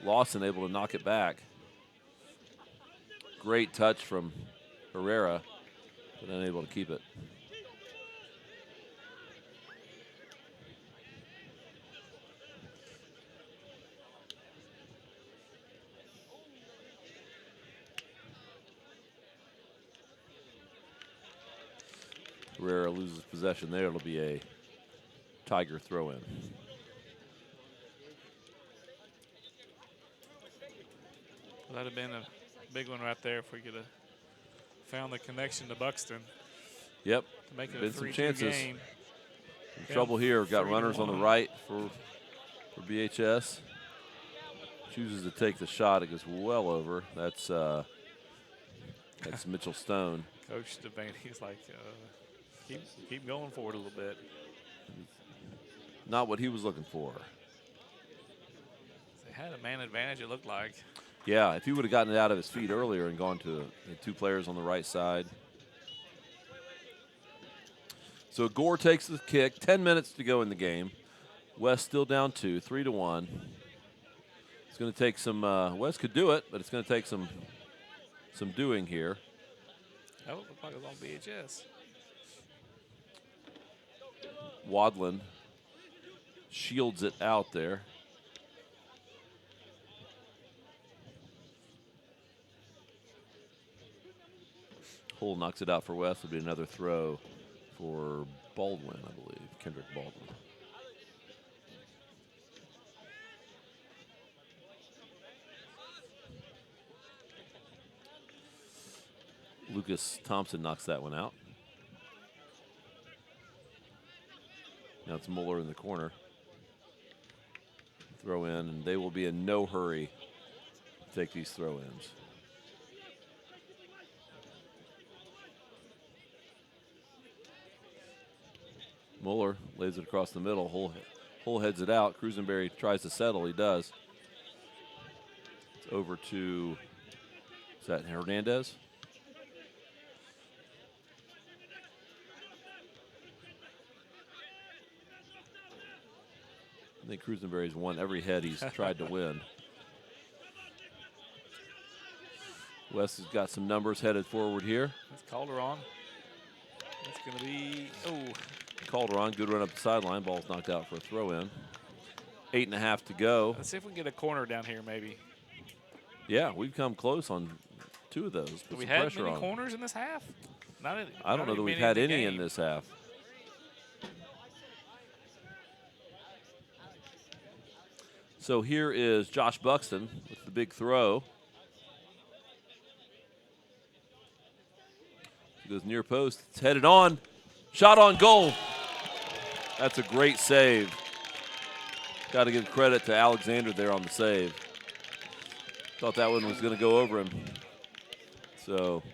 Lawson able to knock it back. Great touch from Herrera, but unable to keep it. Herrera loses possession there. It'll be a Tiger throw-in. Well, that'd have been a big one right there if we could have found the connection to Buxton. Yep. To make it been a 3-2 some chances. game. Some trouble here. Got runners on the right for BHS. Chooses to take the shot. It goes well over. That's Mitchell Stone. Coach Devaney's like, keep going forward a little bit. Not what he was looking for. They had a man advantage, it looked like. Yeah, if he would have gotten it out of his feet earlier and gone to the 2 players on the right side. So Gore takes the kick. 10 minutes to go in the game. West still down 2, 3-1. It's going to take some. West could do it, but it's going to take some doing here. That would look like it was on BHS. Wadlin shields it out there. Hull knocks it out for West. It'll be another throw for Baldwin, I believe, Kendrick Baldwin. Lucas Thompson knocks that one out. Now it's Mueller in the corner. Throw in, and they will be in no hurry to take these throw-ins. Muller lays it across the middle. Hull heads it out. Cruisenberry tries to settle. He does. It's over to, is that Hernandez? I think Cruisenberry's won every head he's tried to win. West has got some numbers headed forward here. That's Calderon. That's going to be, Calderon, good run up the sideline. Ball's knocked out for a throw in. 8.5 to go. Let's see if we can get a corner down here maybe. Yeah, we've come close on 2 of those. Put Have we some had pressure many on. corners in this half? I don't know that we've had any in this half. So here is Josh Buxton with the big throw. He goes near post. It's headed on. Shot on goal. That's a great save. Got to give credit to Alexander there on the save. Thought that one was going to go over him. So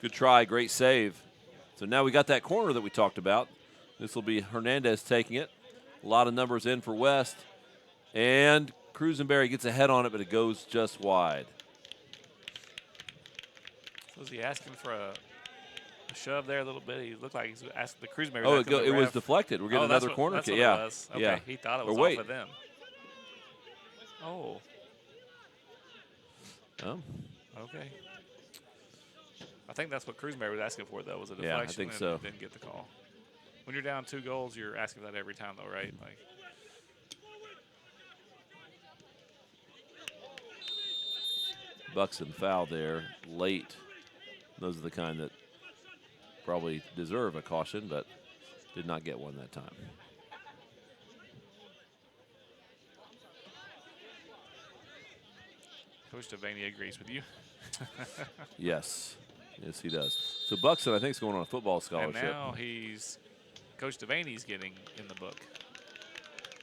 good try, great save. So now we got that corner that we talked about. This will be Hernandez taking it. A lot of numbers in for West. And Cruisenberry gets a head on it, but it goes just wide. Was he asking for a shove there a little bit? He looked like he's asking the Cruisenberry. Oh, it was deflected. We're getting another corner that's kick. What yeah. It was. Okay, yeah. He thought it was off of them. Oh. Okay. I think that's what Cruisenberry was asking for, though, was a deflection. Yeah, I think so. And didn't get the call. When you're down 2 goals, you're asking for that every time, though, right? Like. Buxton foul there late. Those are the kind that probably deserve a caution, but did not get one that time. Coach Devaney agrees with you. Yes. Yes, he does. So Buxton, I think, is going on a football scholarship. And now Coach Devaney's getting in the book.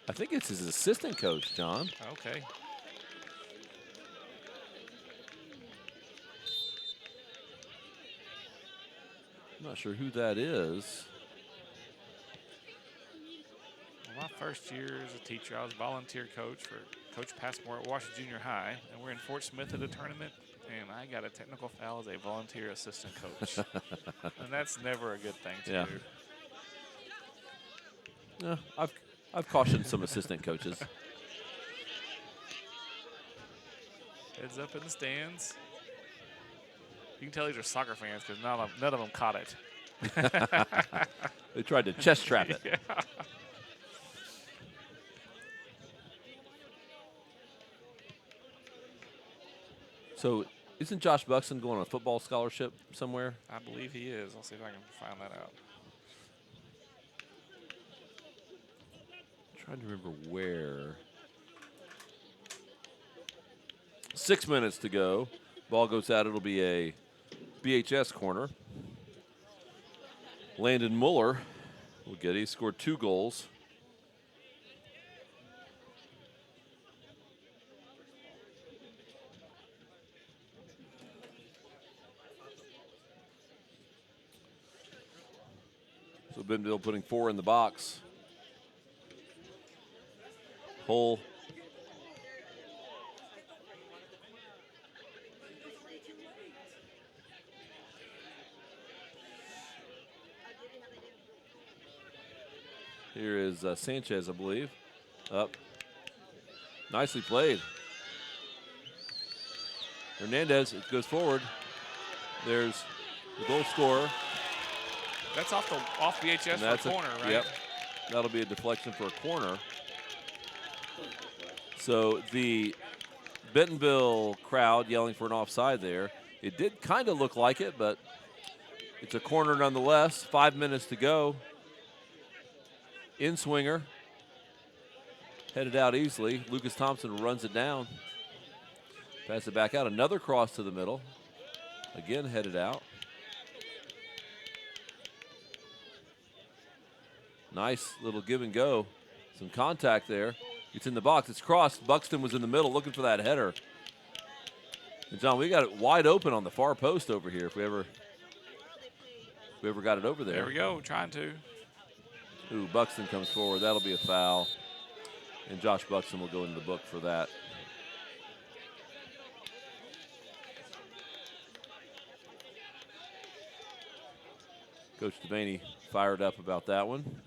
I think it's his assistant coach, John. Okay. I'm not sure who that is. Well, my first year as a teacher, I was volunteer coach for Coach Passmore at Washington Junior High, and we're in Fort Smith at a tournament, and I got a technical foul as a volunteer assistant coach. And that's never a good thing to do. Yeah, I've cautioned some assistant coaches. Heads up in the stands. You can tell these are soccer fans because none of them caught it. They tried to chest trap it. Yeah. So isn't Josh Buxton going on a football scholarship somewhere? I believe he is. I'll see if I can find that out. I'm trying to remember where. 6 minutes to go. Ball goes out. It'll be a BHS corner. Landon Muller will get it. He scored 2 goals. So Bentonville putting 4 in the box. Hull. Here is Sanchez, I believe. Up. Nicely played. Hernandez, it goes forward. There's the goal scorer. That's off VHS for a corner, right? Yep. That'll be a deflection for a corner. So the Bentonville crowd yelling for an offside there. It did kind of look like it, but it's a corner nonetheless. 5 minutes to go. In swinger. Headed out easily. Lucas Thompson runs it down. Pass it back out. Another cross to the middle. Again headed out. Nice little give and go. Some contact there. It's in the box. It's crossed. Buxton was in the middle looking for that header. And John, we got it wide open on the far post over here if we ever Whoever got it over there. There we go, trying to. Ooh, Buxton comes forward. That'll be a foul. And Josh Buxton will go into the book for that. Coach Devaney fired up about that one.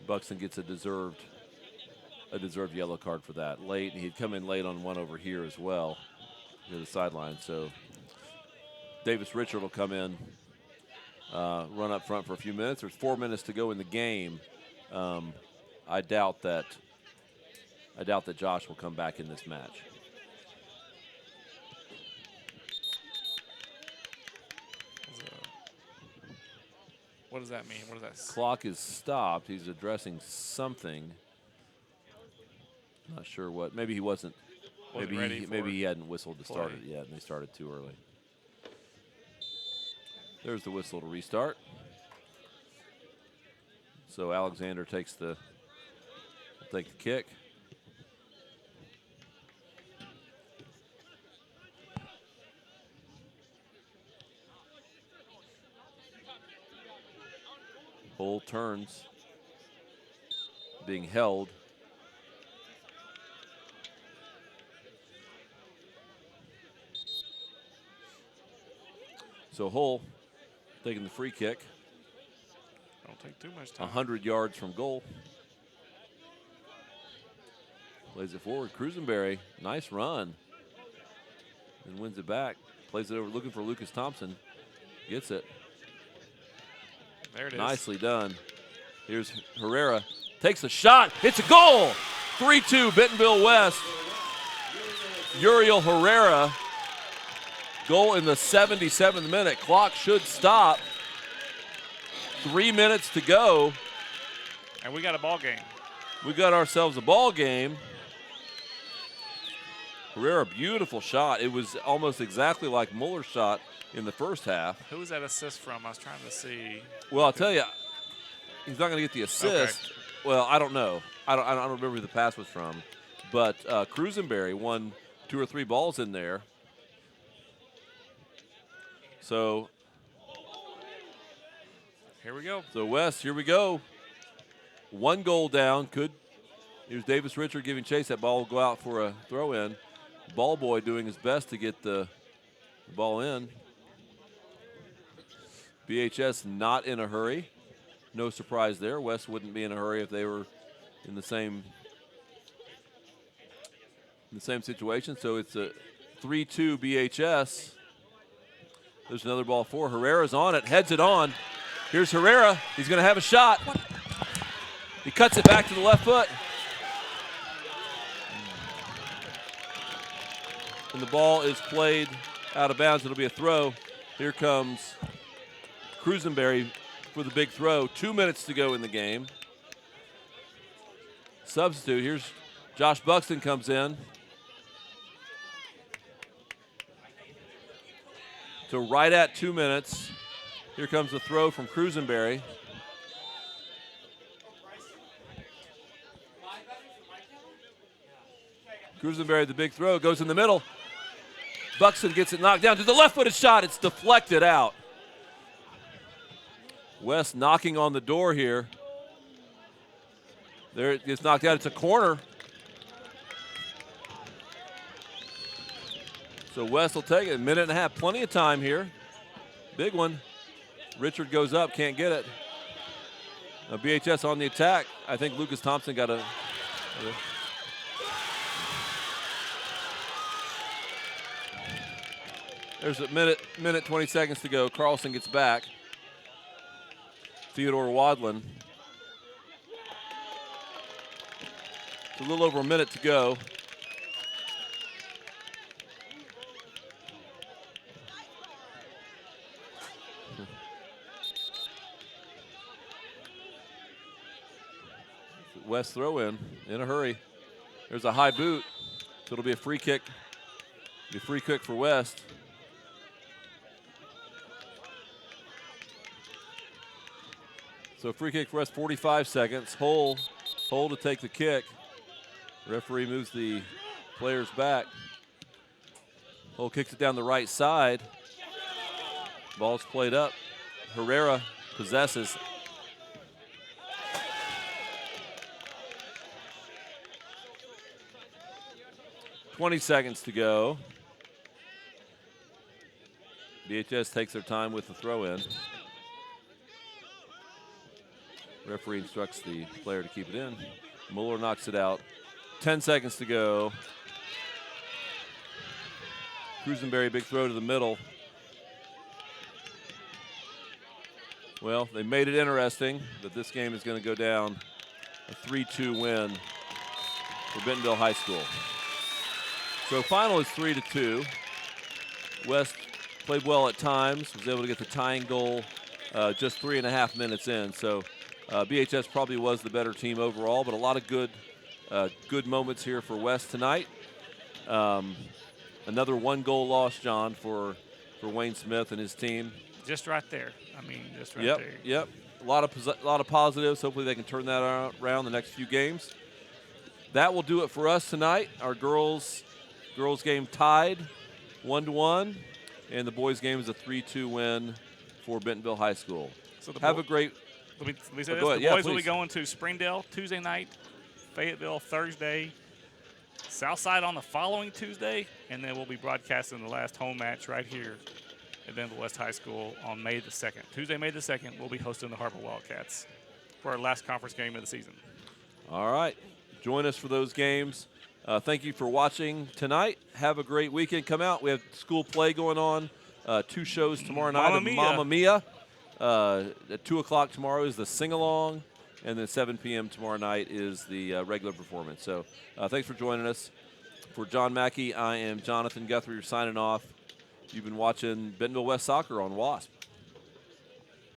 Buxton gets a deserved yellow card for that. Late, he'd come in late on one over here as well, near the sideline. So Davis Richard will come in, run up front for a few minutes. There's 4 minutes to go in the game. I doubt that Josh will come back in this match. What does that mean? What does that say? Clock is stopped. He's addressing something. Not sure what. Maybe he wasn't. Maybe he hadn't whistled to start it yet, and they started too early. There's the whistle to restart. So Alexander will take the kick. Bull turns, being held. So Hull taking the free kick. Don't take too much time. 100 yards from goal. Plays it forward. Cruisenberry, nice run. And wins it back. Plays it over, looking for Lucas Thompson. Gets it. There it is. Nicely done. Here's Herrera. Takes a shot. It's a goal. 3-2 Bentonville West. Uriel Herrera. Goal in the 77th minute. Clock should stop. 3 minutes to go. And we got a ball game. We got ourselves a ball game. Herrera, beautiful shot. It was almost exactly like Muller's shot in the first half. Who was that assist from? I was trying to see. Well, I'll tell you, he's not going to get the assist. Okay. Well, I don't know. I don't remember who the pass was from. But Cruisenberry won 2 or 3 balls in there. So here we go. So West, here we go. 1 goal down. Here's Davis Richard giving chase. That ball will go out for a throw in. Ball boy doing his best to get the ball in. BHS not in a hurry. No surprise there. West wouldn't be in a hurry if they were in the same situation. So it's a 3-2 BHS. There's another ball for Herrera's on it, heads it on. Here's Herrera. He's going to have a shot. He cuts it back to the left foot. And the ball is played out of bounds. It'll be a throw. Here comes Cruisenberry for the big throw. 2 minutes to go in the game. Substitute. Here's Josh Buxton comes in. So right at 2 minutes. Here comes the throw from Cruisenberry. Cruisenberry, the big throw, goes in the middle. Buxton gets it knocked down to the left-footed shot. It's deflected out. West knocking on the door here. There it gets knocked out. It's a corner. So West will take it. 1.5 minutes. Plenty of time here. Big one. Richard goes up, can't get it. Now BHS on the attack. I think Lucas Thompson got a There's a minute 20 seconds to go. Carlson gets back. Theodore Wadlin. It's a little over a minute to go. West throw in a hurry. There's a high boot, so it'll be a free kick. Be a free kick for West. So free kick for West, 45 seconds. Hull to take the kick. Referee moves the players back. Hull kicks it down the right side. Ball's played up. Herrera possesses. .20 seconds to go. BHS takes their time with the throw-in. Referee instructs the player to keep it in. Mueller knocks it out. 10 seconds to go. Cruisenberry, big throw to the middle. Well, they made it interesting that this game is going to go down a 3-2 win for Bentonville High School. So final is 3-2. West played well at times, was able to get the tying goal just 3.5 minutes in. So BHS probably was the better team overall, but a lot of good moments here for West tonight. Another 1-goal loss, John, for Wayne Smith and his team. Just right there. I mean, just right there. Yep. A lot of positives. Hopefully they can turn that around the next few games. That will do it for us tonight. Our girls game tied 1-1, and the boys game is a 3-2 win for Bentonville High School. So have a great. Let me say this. Go ahead. The boys please. will be going to Springdale Tuesday night, Fayetteville Thursday, Southside on the following Tuesday, and then we'll be broadcasting the last home match right here at Bentonville West High School on May the 2nd. Tuesday, May the 2nd, we'll be hosting the Harbor Wildcats for our last conference game of the season. All right. Join us for those games. Thank you for watching tonight. Have a great weekend. Come out. We have school play going on. 2 shows tomorrow night. Mamma Mia. At 2 o'clock tomorrow is the sing-along, and then 7 p.m. tomorrow night is the regular performance. So thanks for joining us. For John Mackey, I am Jonathan Guthrie signing off. You've been watching Bentonville West Soccer on WASP.